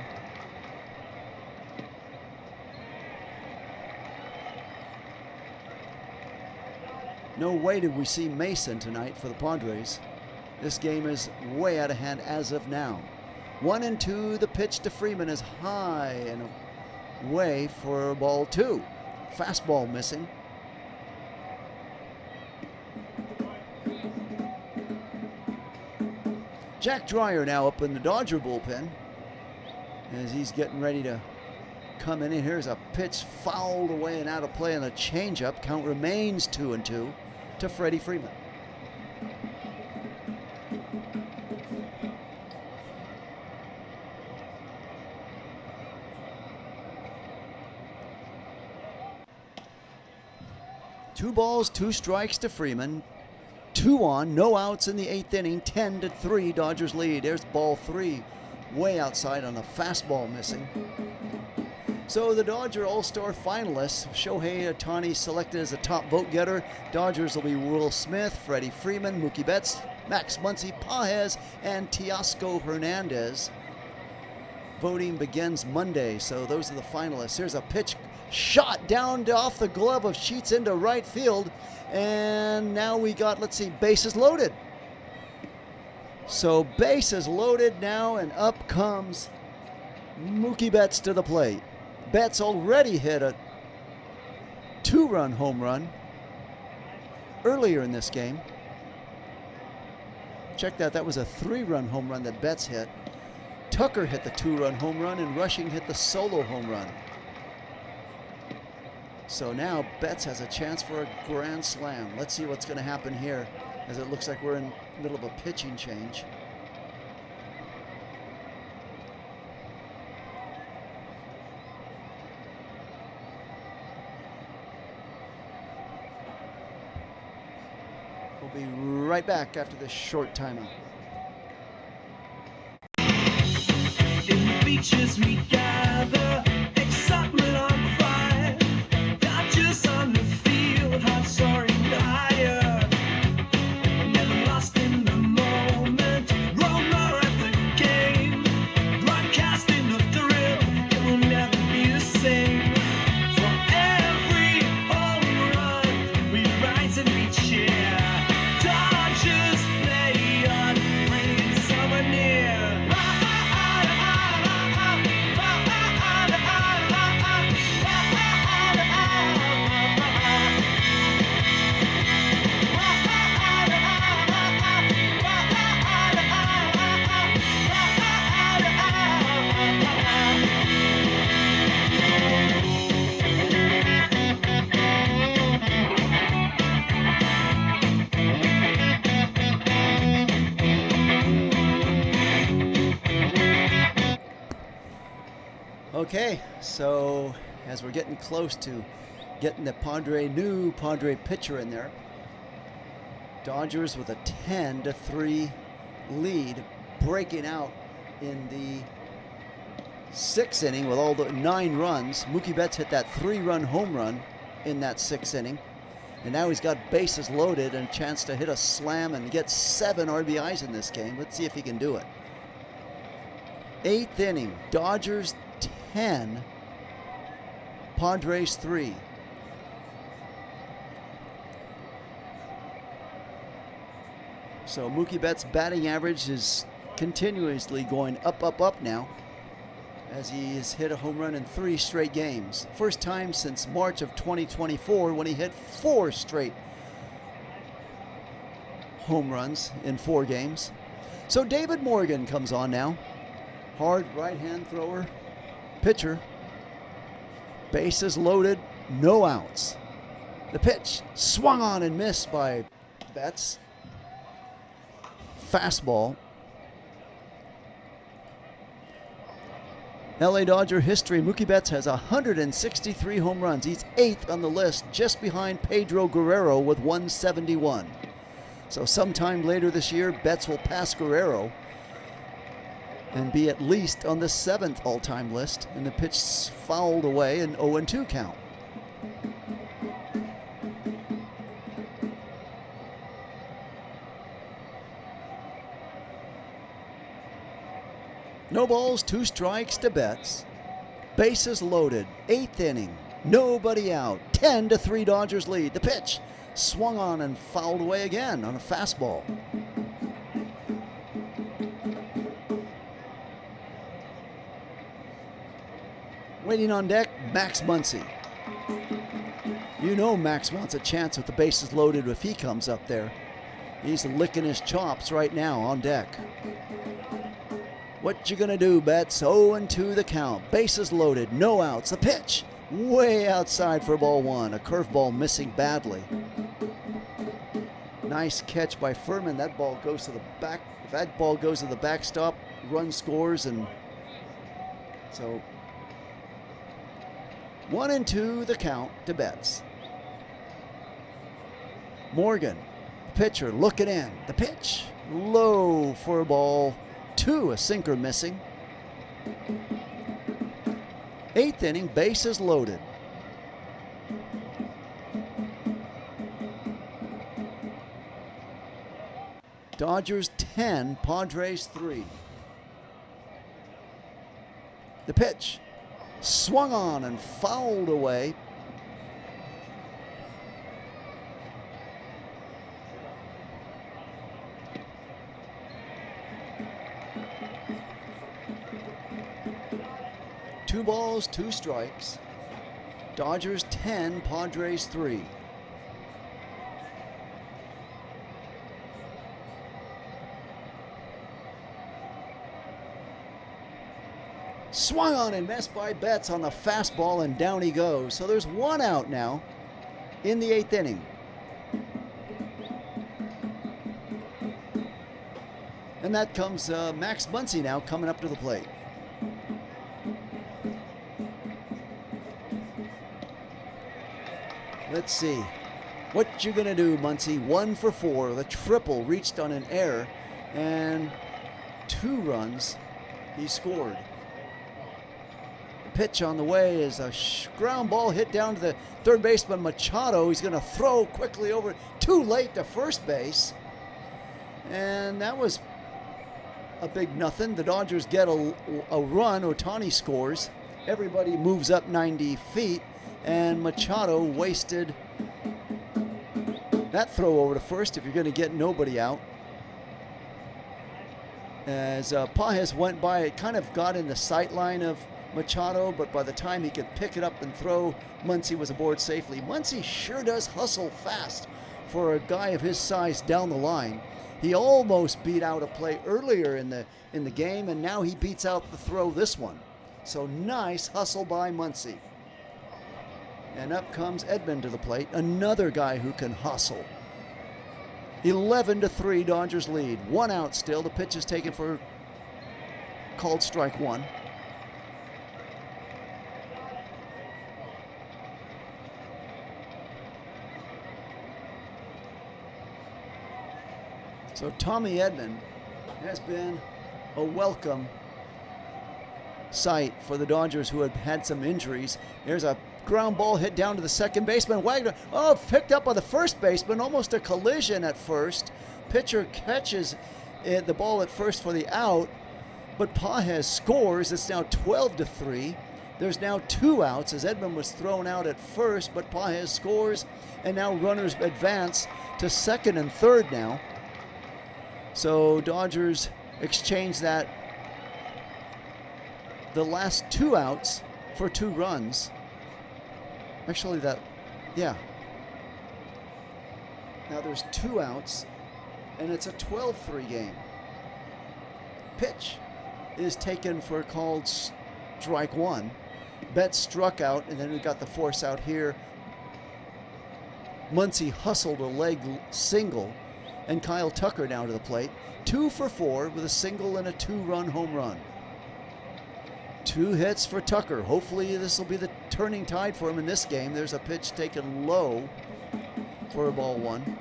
No way did we see Mason tonight for the Padres. This game is way out of hand as of now. 1 and 2, the pitch to Freeman is high and away for ball 2. Fastball missing. Jack Dreyer now up in the Dodger bullpen as he's getting ready to come in. Here's a pitch fouled away and out of play on a changeup. Count remains 2 and 2 to Freddie Freeman. Two balls, 2 strikes to Freeman. 2 on, no outs in the 8th inning. 10-3, Dodgers lead. There's ball 3, way outside on a fastball missing. So the Dodger All-Star finalists, Shohei Ohtani selected as a top vote getter. Dodgers will be Will Smith, Freddie Freeman, Mookie Betts, Max Muncy, Pajes, and Teoscar Hernandez. Voting begins Monday, so those are the finalists. Here's a pitch shot down off the glove of Sheets into right field. And now we got, let's see, bases loaded. So bases loaded now, and up comes Mookie Betts to the plate. Betts already hit a 2-run home run. earlier in this game. Check that. That was a 3-run home run that Betts hit. Tucker hit the 2-run home run, and Rushing hit the solo home run. So now Betts has a chance for a grand slam. Let's see what's going to happen here, as it looks like we're in the middle of a pitching change. We'll be right back after this short timeout. In the beaches we gather, excitement on fire, Dodgers on the field, hearts soaring higher, never lost in the moment, roamer at the game, broadcasting the thrill, it will never be the same. For every home run, we rise and we cheer, Dodgers play on, bringing summer near. Okay, so as we're getting close to getting the new Padre pitcher in there, Dodgers with a 10-3 lead, breaking out in the 6th inning with all the 9 runs. Mookie Betts hit that 3-run home run in that 6th inning, and now he's got bases loaded and a chance to hit a slam and get 7 RBIs in this game. Let's see if he can do it. 8th inning, Dodgers 10, Padres 3. So Mookie Betts' batting average is continuously going up now, as he has hit a home run in 3 straight games. First time since March of 2024, when he hit 4 straight home runs in 4 games. So David Morgan comes on now. Hard right-hand thrower, pitcher. Bases loaded, no outs. The pitch swung on and missed by Betts. Fastball. LA Dodger history, Mookie Betts has 163 home runs. He's 8th on the list, just behind Pedro Guerrero with 171. So sometime later this year, Betts will pass Guerrero and be at least on the 7th all-time list. And the pitch fouled away, an 0-2 count. No balls, 2 strikes to Betts. Bases loaded, 8th inning, nobody out. 10-3 Dodgers lead. The pitch swung on and fouled away again on a fastball. Waiting on deck, Max Muncy. You know Max wants a chance with the bases loaded if he comes up there. He's licking his chops right now on deck. What you gonna do, Betts? 0-2 the count. Bases loaded, no outs. The pitch way outside for ball 1. A curveball missing badly. Nice catch by Furman. That ball goes to the back. If that ball goes to the backstop, run scores, and so 1-2 the count to Betts. Morgan, pitcher, looking in. The pitch low for ball 2, a sinker missing. 8th inning, bases loaded. Dodgers 10, Padres 3. The pitch swung on and fouled away. Two balls, 2 strikes. Dodgers 10, Padres 3. Swung on and missed by Betts on the fastball, and down he goes. So there's one out now in the 8th inning. And that comes Max Muncy now coming up to the plate. Let's see. What you gonna do, Muncy? 1 for 4. The triple reached on an error, and 2 runs he scored. The pitch on the way is a ground ball hit down to the third baseman Machado. He's gonna throw quickly over, too late to first base, and that was a big nothing. The Dodgers get a run. Ohtani scores. Everybody moves up 90 feet, and Machado wasted that throw over to first if you're going to get nobody out. As Pages went by, it kind of got in the sight line of Machado, but by the time he could pick it up and throw, Muncy was aboard safely. Muncy sure does hustle fast for a guy of his size down the line. He almost beat out a play earlier in the game, and now he beats out the throw this one. So nice hustle by Muncy. And up comes Edman to the plate, another guy who can hustle. 11-3 Dodgers lead. 1 out still. The pitch is taken for called strike 1. So Tommy Edman has been a welcome sight for the Dodgers, who had had some injuries. There's a ground ball hit down to the second baseman. Wagner, picked up by the first baseman. Almost a collision at first. Pitcher catches the ball at first for the out, but Pages scores. It's now 12-3. There's now 2 outs as Edman was thrown out at first, but Pages scores, and now runners advance to second and third now. So Dodgers exchange that, the last 2 outs for 2 runs. Actually, now there's 2 outs, and it's a 12-3 game. Pitch is taken for called strike 1. Betts struck out, and then we got the force out here. Muncy hustled a leg single, and Kyle Tucker now to the plate. 2 for 4 with a single and a 2-run home run. 2 hits for Tucker. Hopefully this will be the turning tide for him in this game. There's a pitch taken low for a ball 1.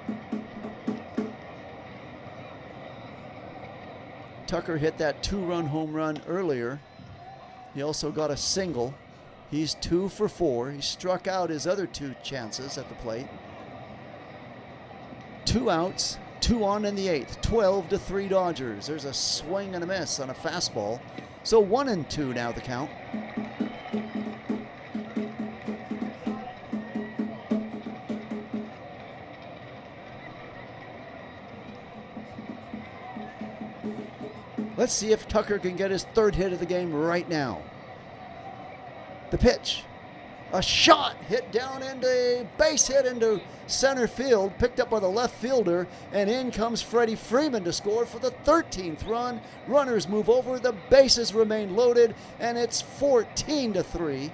Tucker hit that 2-run home run earlier. He also got a single. He's 2 for 4. He struck out his other 2 chances at the plate. 2 outs, 2 on in the 8th. 12-3 Dodgers. There's a swing and a miss on a fastball. So 1-2 now the count. Let's see if Tucker can get his 3rd hit of the game right now. The pitch. A shot hit down into base hit into center field, picked up by the left fielder, and in comes Freddie Freeman to score for the 13th run. Runners move over, the bases remain loaded, and it's 14-3.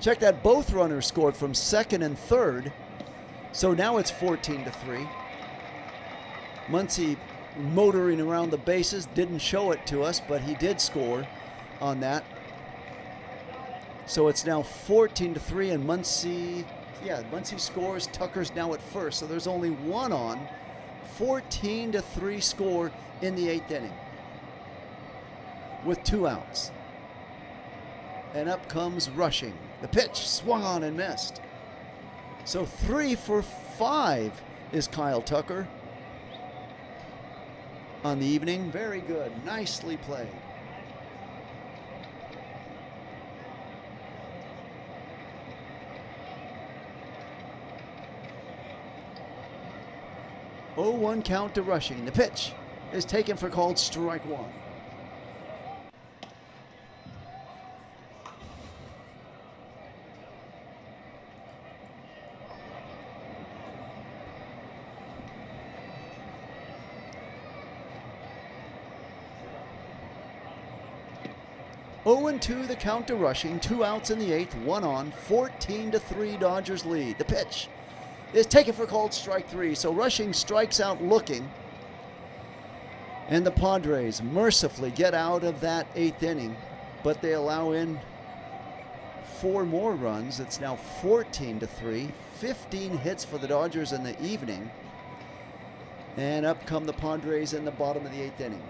Check that, both runners scored from second and third, so now it's 14-3. Muncy motoring around the bases, didn't show it to us, but he did score on that. So it's now 14-3, and Muncy scores. Tucker's now at first, so there's only 1 on. 14-3 score in the 8th inning with 2 outs. And up comes Rushing. The pitch swung on and missed. So 3 for 5 is Kyle Tucker on the evening. Very good. Nicely played. Oh, 1 count to Rushing. The pitch is taken for called strike 1. 0-2 the count to rushing, 2 outs in the 8th, 1 on, 14-3 Dodgers lead. The pitch is taken for called strike 3. So rushing strikes out looking. And the Padres mercifully get out of that 8th inning, but they allow in 4 more runs. It's now 14-3, 15 hits for the Dodgers in the evening. And up come the Padres in the bottom of the 8th inning.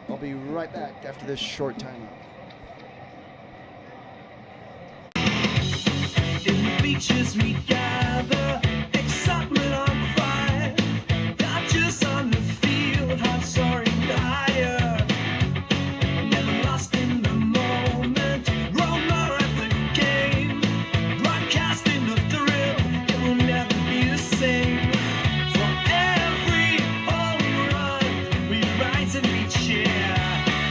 I'll be right back after this short timeout. In the beaches we gather, excitement on fire. Dodgers on the field, hearts soaring higher. Never lost in the moment, roamer at the game. Broadcasting the thrill, it will never be the same. For every home run, we rise and we cheer.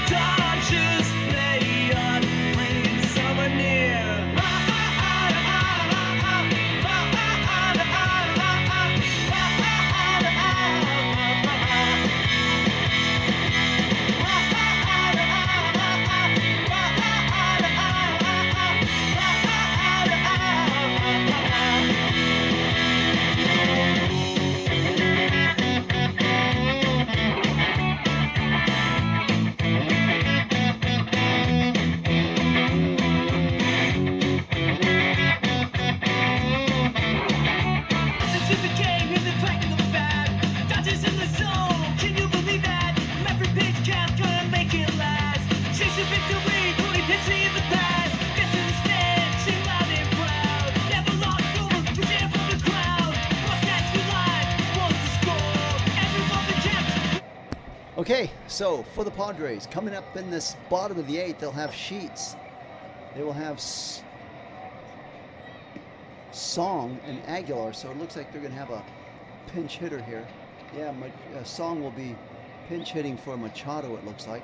Dodgers play on, bringing summer near. Okay, so for the Padres, coming up in this bottom of the 8th, they'll have Sheets. They will have Song and Aguilar, so it looks like they're going to have a pinch hitter here. Yeah, Song will be pinch hitting for Machado, it looks like.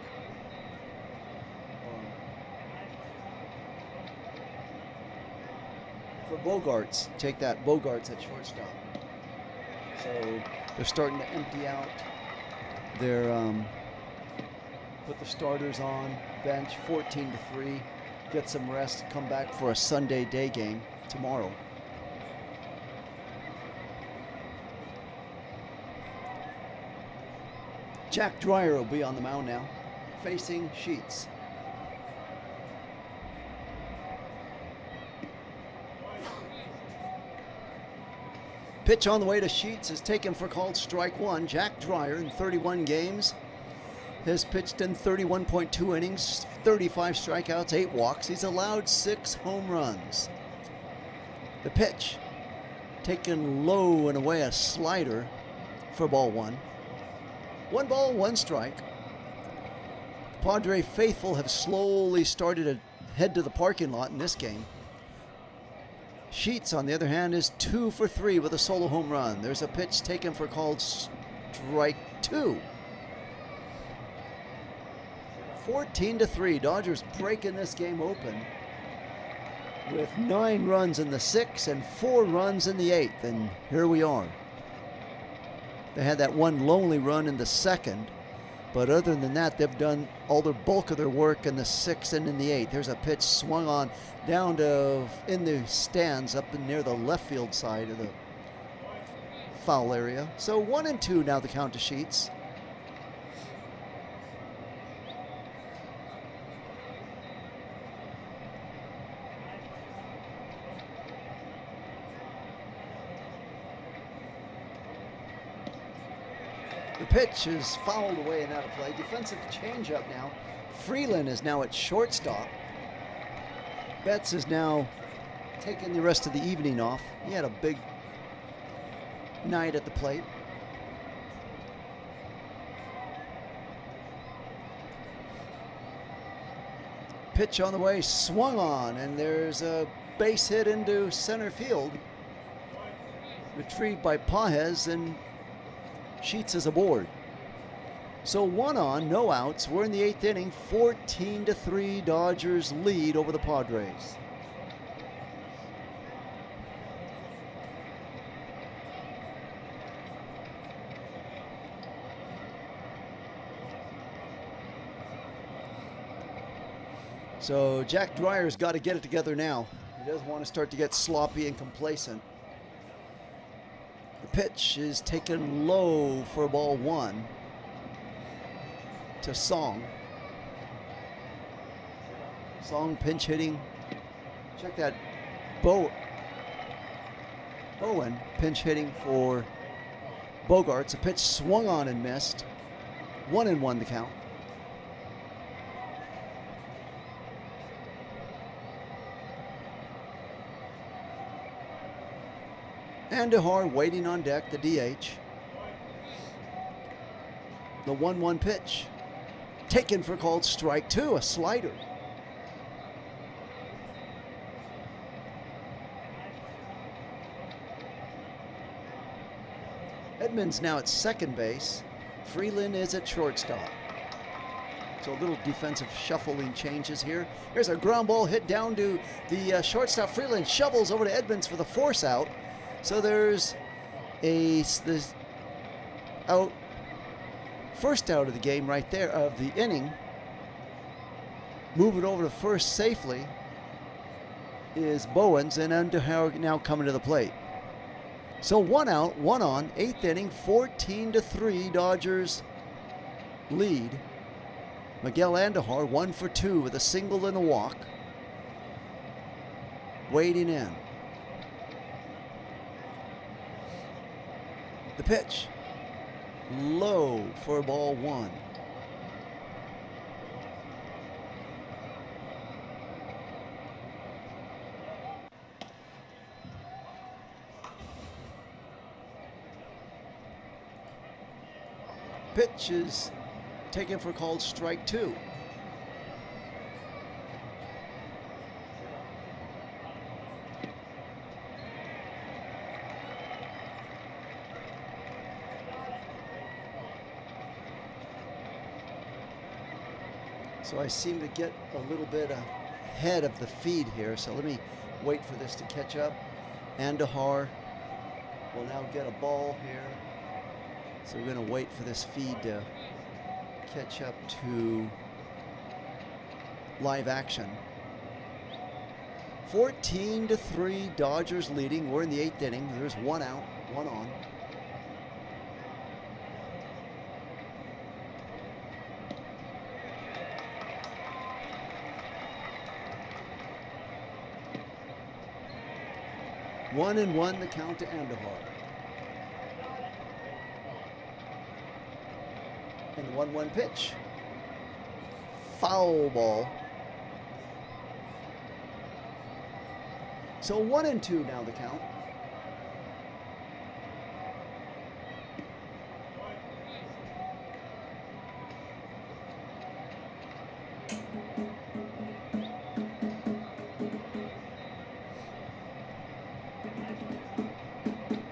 For Bogarts, take that, Bogarts at shortstop. So they're starting to empty out. They're put the starters on bench, 14-3. Get some rest. Come back for a Sunday day game tomorrow. Jack Dreyer will be on the mound now, facing Sheets. Pitch on the way to Sheets is taken for called strike 1. Jack Dreyer in 31 games has pitched in 31.2 innings, 35 strikeouts, 8 walks. He's allowed 6 home runs. The pitch taken low and away, a slider for ball 1. 1 ball, 1 strike. Padre faithful have slowly started to head to the parking lot in this game. Sheets, on the other hand, is 2 for 3 with a solo home run. There's a pitch taken for called strike 2. 14-3. Dodgers breaking this game open with 9 runs in the 6th and 4 runs in the 8th. And here we are. They had that one lonely run in the 2nd. But other than that, they've done all the bulk of their work in the 6th and in the 8th. There's a pitch swung on down to in the stands up near the left field side of the foul area. So 1-2 now the count to Sheets. The pitch is fouled away and out of play. Defensive changeup now. Freeland is now at shortstop. Betts is now taking the rest of the evening off. He had a big night at the plate. Pitch on the way, swung on, and there's a base hit into center field. Retrieved by Pajes, and Sheets is aboard. So 1 on, no outs. We're in the 8th inning. 14-3 Dodgers lead over the Padres. So Jack Dreyer's got to get it together now. He doesn't want to start to get sloppy and complacent. The pitch is taken low for ball 1 to Song. Song pinch hitting. Check that. Bowen pinch hitting for Bogarts. A pitch swung on and missed. 1-1 the count. Andahar waiting on deck, the DH. The 1-1 pitch. Taken for called strike 2, a slider. Edmonds now at second base. Freeland is at shortstop. So a little defensive shuffling changes here. Here's a ground ball hit down to the shortstop. Freeland shovels over to Edmonds for the force out. So there's this out, first out of the game right there, of the inning. Move it over to first safely is Bowens, and Andahar now coming to the plate. So 1 out, 1 on, 8th inning, 14-3 Dodgers lead. Miguel Andahar 1 for 2 with a single and a walk. Waiting in. The pitch, low for ball 1. Pitch is taken for called strike 2. So I seem to get a little bit ahead of the feed here. So let me wait for this to catch up. Andahar will now get a ball here. So we're going to wait for this feed to catch up to live action. 14-3 Dodgers leading. We're in the 8th inning. There's 1 out, 1 on. One and 1 the count to Andahar. And the 1-1 pitch. Foul ball. So 1 and 2 now the count.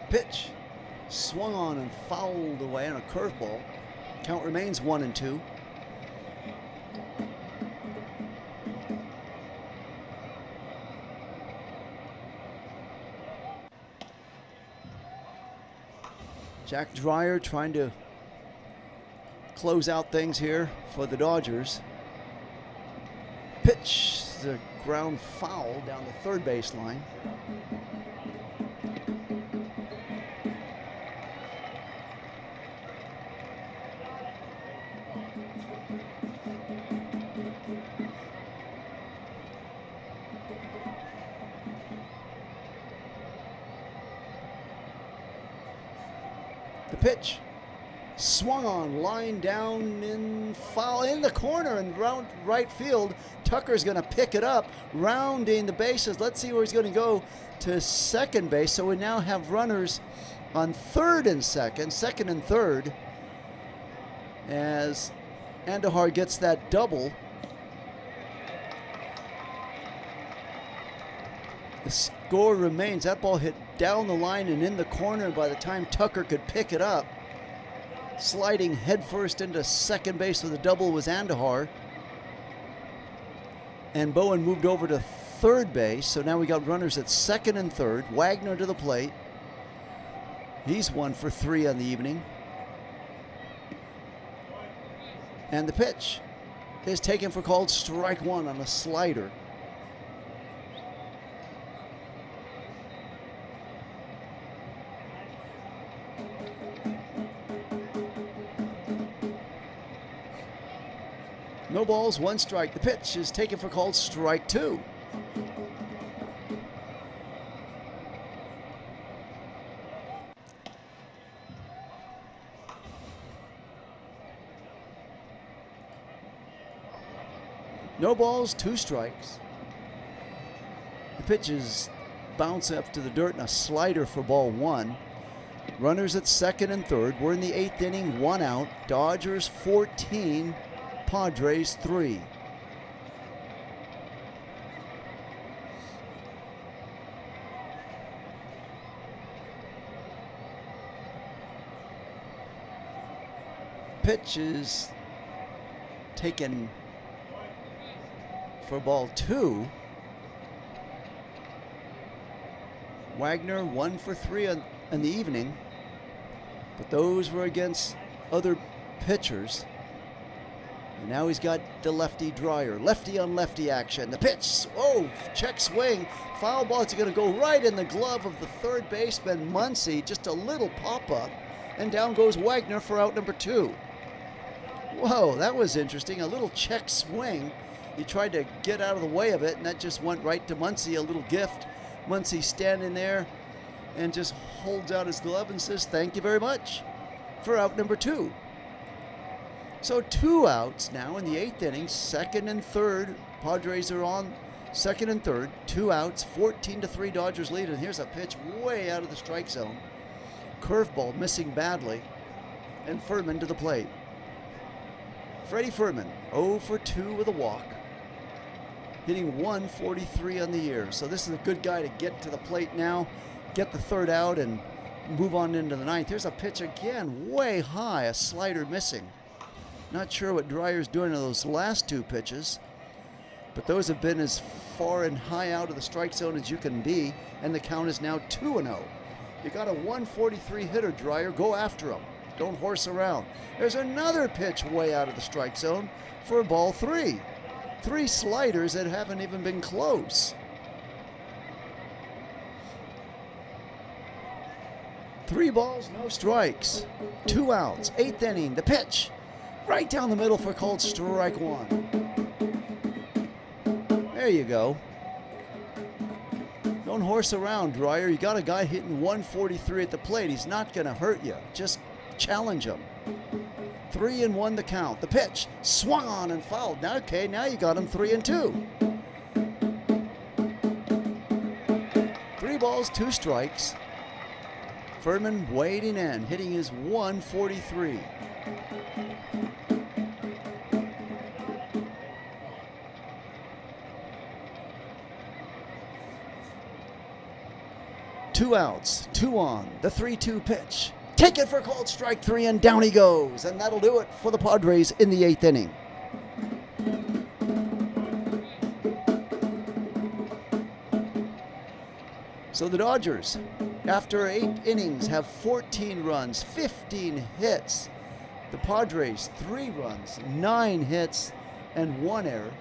Pitch swung on and fouled away on a curveball. Count remains 1 and 2. Jack Dreyer trying to close out things here for the Dodgers. Pitch, the ground foul down the third base line. The pitch swung on, line down in foul in the corner and round right field. Tucker's going to pick it up, rounding the bases. Let's see where he's going to go to second base. So we now have runners on third and second and third, as Andahar gets that double. The score remains. That ball hit down the line and in the corner by the time Tucker could pick it up. Sliding headfirst into second base with a double was Andahar. And Bowen moved over to third base. So now we got runners at second and third. Wagner to the plate. He's 1 for 3 on the evening. And the pitch. is taken for called strike one on a slider. No balls, one strike. The pitch is taken for called strike two. No balls, two strikes. The pitch is bounce up to the dirt and a slider for ball one. Runners at second and third. We're in the eighth inning, one out. Dodgers 14, Padres 3. Pitch is taken for ball two. Wagner 1 for 3 in the evening, but those were against other pitchers. And now he's got the lefty Dreyer. Lefty on lefty action. The pitch, oh, check swing. Foul ball, it's going to go right in the glove of the third baseman, Muncy. Just a little pop-up, and down goes Wagner for out number 2. Whoa, that was interesting. A little check swing. He tried to get out of the way of it, and that just went right to Muncy, a little gift. Muncy standing there and just holds out his glove and says, "Thank you very much," for out number 2. So 2 outs now in the 8th inning, second and third. Padres are on second and third. 2 outs, 14-3 Dodgers lead. And here's a pitch way out of the strike zone. Curveball missing badly, and Furman to the plate. Freddie Furman, 0 for 2 with a walk, hitting 143 on the year. So this is a good guy to get to the plate now, get the third out, and move on into the 9th. Here's a pitch again, way high, a slider missing. Not sure what Dreyer's doing to those last 2 pitches, but those have been as far and high out of the strike zone as you can be, and the count is now 2-0. You got a 143 hitter, Dreyer, go after him. Don't horse around. There's another pitch way out of the strike zone for ball 3. 3 sliders that haven't even been close. 3 balls, no strikes. 2 outs, 8th inning, the pitch. Right down the middle for called strike 1. There you go. Don't horse around, Dreyer. You got a guy hitting 143 at the plate. He's not going to hurt you. Just challenge him. 3-1 the count. The pitch swung on and fouled. Now, okay, now you got him 3-2. 3 balls, 2 strikes. Furman wading in, hitting his 143. Two outs, 2 on, the 3-2 pitch. Take it for called strike 3, and down he goes. And that'll do it for the Padres in the 8th inning. So the Dodgers, after 8 innings, have 14 runs, 15 hits. The Padres, 3 runs, 9 hits, and 1 error.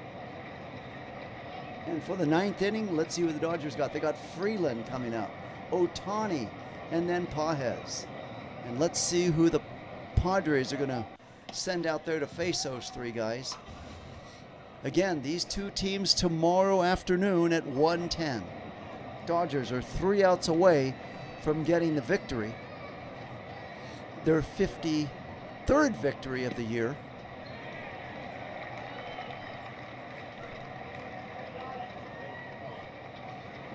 And for the 9th inning, let's see what the Dodgers got. They got Freeland coming up, Ohtani, and then Pages. And let's see who the Padres are going to send out there to face those 3 guys. Again, these 2 teams tomorrow afternoon at 1:10. Dodgers are 3 outs away from getting the victory. Their 53rd victory of the year.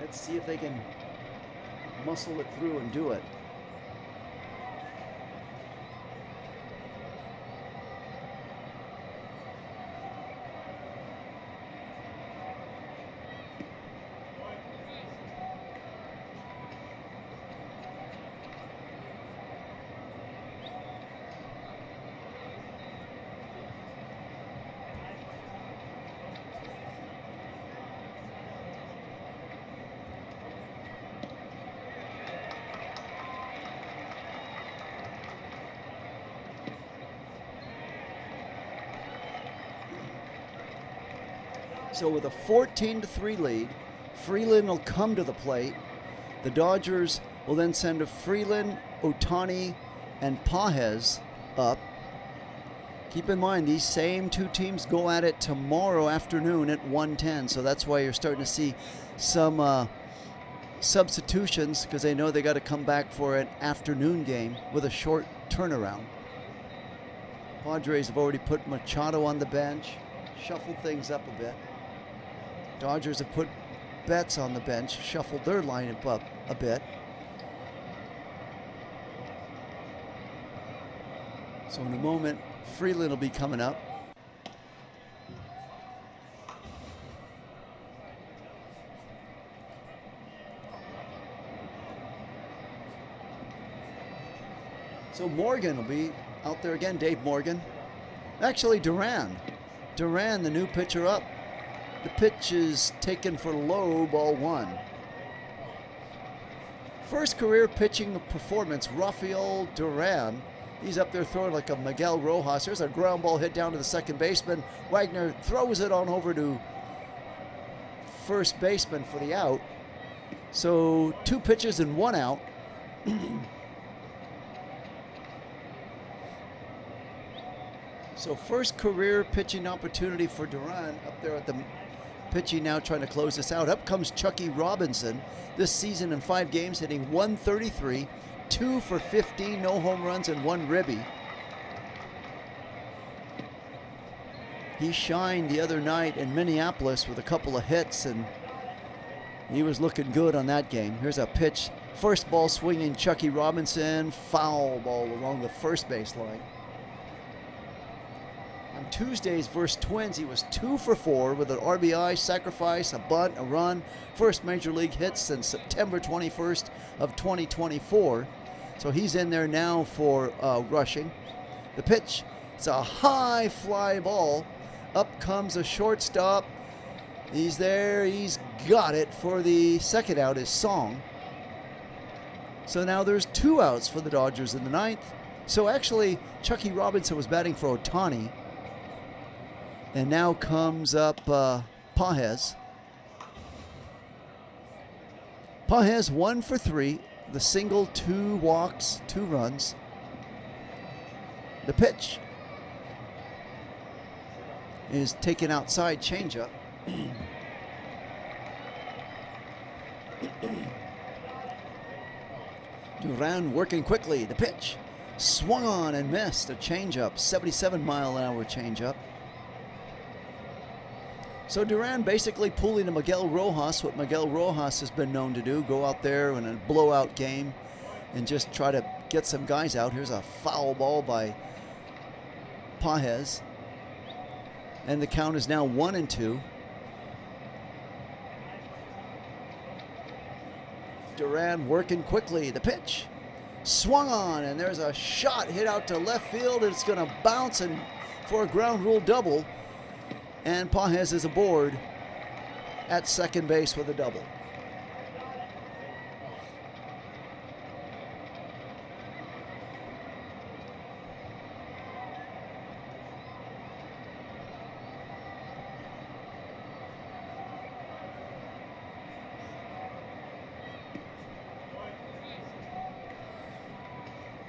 Let's see if they can muscle it through and do it. So with a 14-3 lead, Freeland will come to the plate. The Dodgers will then send Freeland, Ohtani, and Pages up. Keep in mind, these same two teams go at it tomorrow afternoon at 1:10, so that's why you're starting to see some substitutions, because they know they got to come back for an afternoon game with a short turnaround. Padres have already put Machado on the bench, shuffled things up a bit. Dodgers have put Betts on the bench, shuffled their lineup up a bit. So in a moment, Freeland will be coming up. So Morgan will be out there again, Dave Morgan. Actually, Duran, the new pitcher up. The pitch is taken for low, ball one. First career pitching performance, Rafael Duran. He's up there throwing like a Miguel Rojas. There's a ground ball hit down to the second baseman. Wagner throws it on over to first baseman for the out. So 2 pitches and 1 out. So first career pitching opportunity for Duran up there at the pitching now, trying to close this out. Up comes Chucky Robinson. This season in 5 games hitting 133, 2 for 15, no home runs and 1 ribby. He shined the other night in Minneapolis with a couple of hits, and he was looking good on that game. Here's a pitch. First ball swinging, Chucky Robinson. Foul ball along the first base line. On Tuesdays versus Twins, he was 2 for 4 with an RBI, sacrifice, a bunt, a run. First major league hit since September 21st of 2024. So he's in there now for rushing. The pitch, it's a high fly ball. Up comes a shortstop. He's there, he's got it for the second out is Song. So now there's 2 outs for the Dodgers in the 9th. So actually, Chucky Robinson was batting for Ohtani. And now comes up Pages. Pages 1 for 3. The single, 2 walks, 2 runs. The pitch is taken outside, changeup. Duran working quickly. The pitch swung on and missed. A changeup, 77-mile-an-hour changeup. So Duran basically pulling a Miguel Rojas, what Miguel Rojas has been known to do, go out there in a blowout game and just try to get some guys out. Here's a foul ball by Pages. And the count is now 1-2. Duran working quickly. The pitch swung on, and there's a shot hit out to left field. It's going to bounce and for a ground rule double. And Pages is aboard at second base with a double.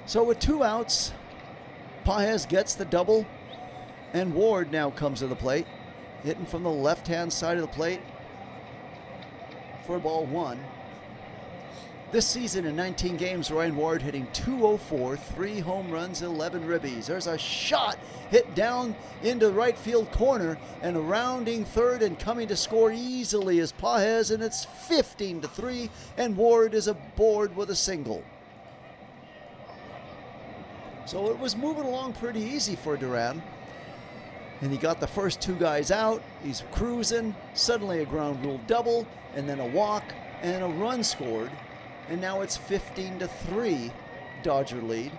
So with 2 outs, Pages gets the double, and Ward now comes to the plate, hitting from the left-hand side of the plate for ball 1. This season in 19 games, Ryan Ward hitting .204, 3 home runs, 11 ribbies. There's a shot hit down into the right field corner, and a rounding third and coming to score easily is Pages, and it's 15-3, and Ward is aboard with a single. So it was moving along pretty easy for Duran. And he got the first 2 guys out. He's cruising. Suddenly a ground rule double, and then a walk, and a run scored. And now it's 15-3 Dodger lead.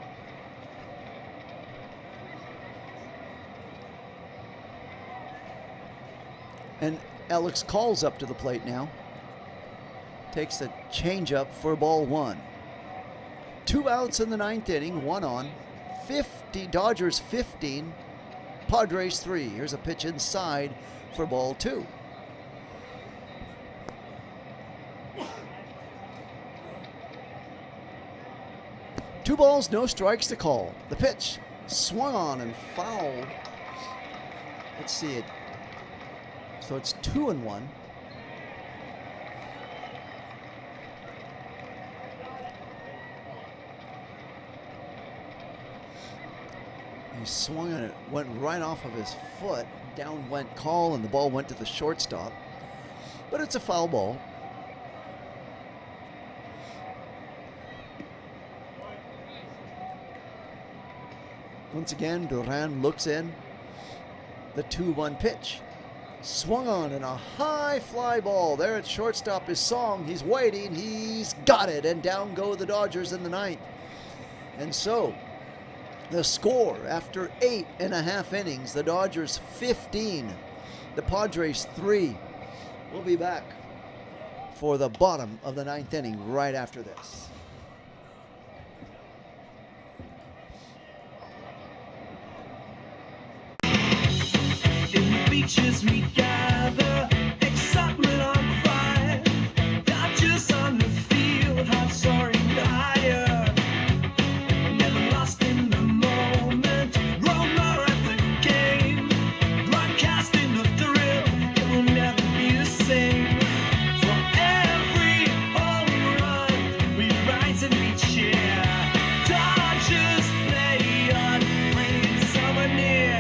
And Alex Call's up to the plate now. Takes the changeup for ball 1. 2 outs in the 9th inning, 1 on. Dodgers 15, Padres 3. Here's a pitch inside for ball 2. 2 balls, no strikes to call. The pitch swung on and fouled. Let's see it. So it's 2-1. He swung and it went right off of his foot. Down went call and the ball went to the shortstop. But it's a foul ball. Once again, Duran looks in. The 2-1 pitch. Swung on and a high fly ball. There at shortstop is Song. He's waiting. He's got it. And down go the Dodgers in the 9th. And so, the score after 8.5 innings, the Dodgers 15, the Padres 3. We'll be back for the bottom of the 9th inning right after this. In the beaches we gather, excitement on fire. Dodgers on the field, hearts soaring higher. Never lost in the moment, roamer at the game. Broadcasting the thrill, it will never be the same. For every home run, we rise and we cheer. Dodgers play on, bringing summer near.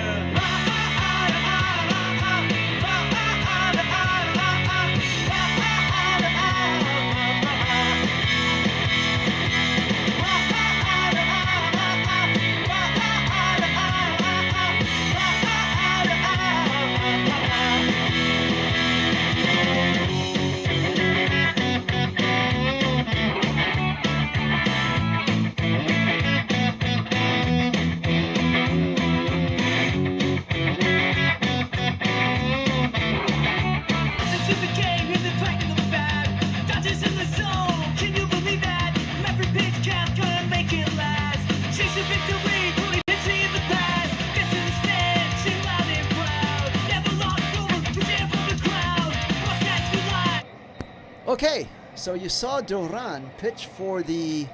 Okay, so you saw Duran pitch for the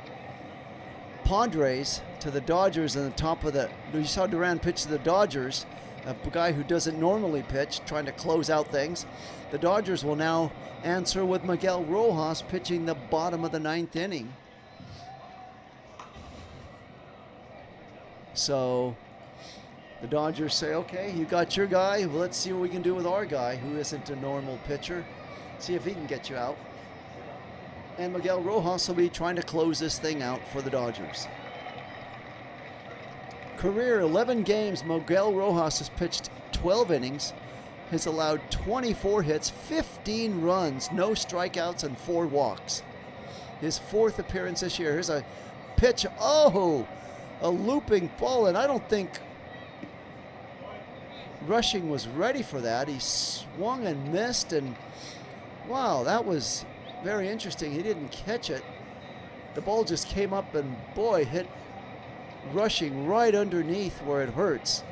Padres to the Dodgers in the top of the... You saw Duran pitch to the Dodgers, a guy who doesn't normally pitch, trying to close out things. The Dodgers will now answer with Miguel Rojas pitching the bottom of the 9th inning. So the Dodgers say, okay, you got your guy. Well, let's see what we can do with our guy who isn't a normal pitcher. See if he can get you out. And Miguel Rojas will be trying to close this thing out for the Dodgers. Career 11 games, Miguel Rojas has pitched 12 innings, has allowed 24 hits, 15 runs, no strikeouts, and 4 walks. His 4th appearance this year. Here's a pitch. Oh, a looping ball, and I don't think Rushing was ready for that. He swung and missed, and wow, that was very interesting. He didn't catch it. The ball just came up and, boy, hit Rushing right underneath where it hurts.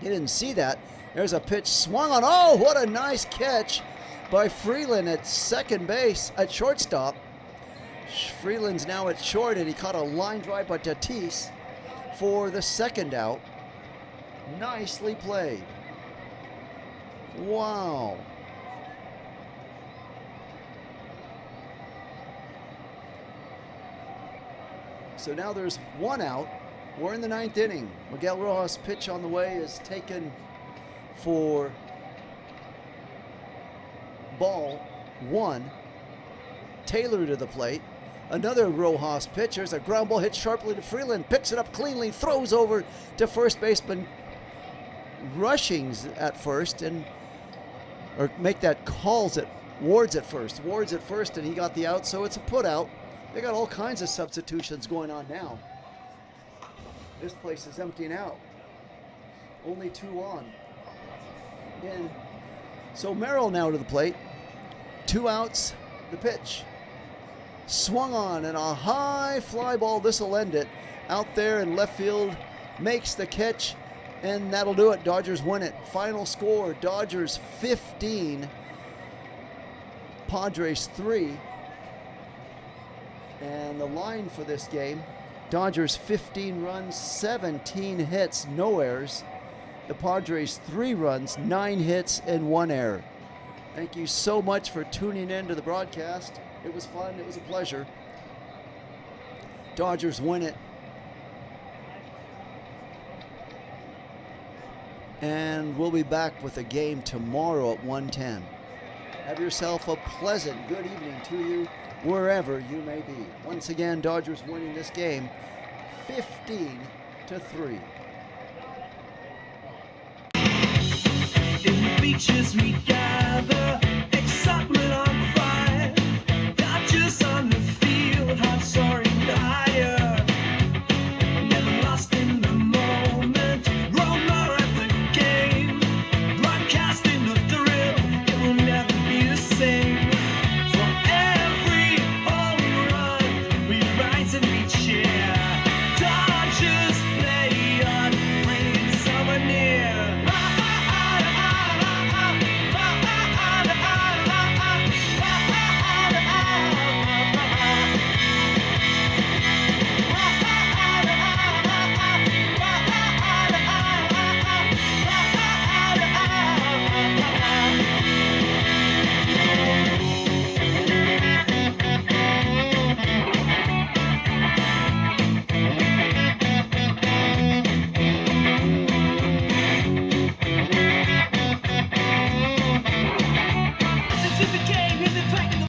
He didn't see that. There's a pitch swung on. Oh, what a nice catch by Freeland at second base, at shortstop. Freeland's now at short, and he caught a line drive by Tatis for the 2nd out. Nicely played. Wow. So now there's 1 out. We're in the 9th inning. Miguel Rojas' pitch on the way is taken for ball 1. Taylor to the plate. Another Rojas pitch. There's a ground ball hit sharply to Freeland. Picks it up cleanly. Throws over to first baseman. Rushing's at first, and or make that calls it. Ward's at first. Ward's at first, and he got the out, so it's a put out. They got all kinds of substitutions going on now. This place is emptying out. Only 2 on. And so Merrill now to the plate. 2 outs, the pitch. Swung on, and a high fly ball. This will end it. Out there in left field, makes the catch, and that'll do it. Dodgers win it. Final score, Dodgers 15, Padres 3. And the line for this game Dodgers 15 runs, 17 hits, no errors. The Padres 3 runs, 9 hits, and 1 error. Thank you so much for tuning in to the broadcast. It was fun. It was a pleasure. Dodgers win it. And we'll be back with a game tomorrow at 1:10. Have yourself a pleasant good evening to you wherever you may be. Once again, Dodgers winning this game 15-3. In the beaches we gather, excitement on fire. Dodgers on the field, hearts soaring higher. Never lost in the moment, roller at the game. Broadcasting the thrill, it will never be the same. For every home run, we rise and we cheer. Dodgers play on, bringing summer near.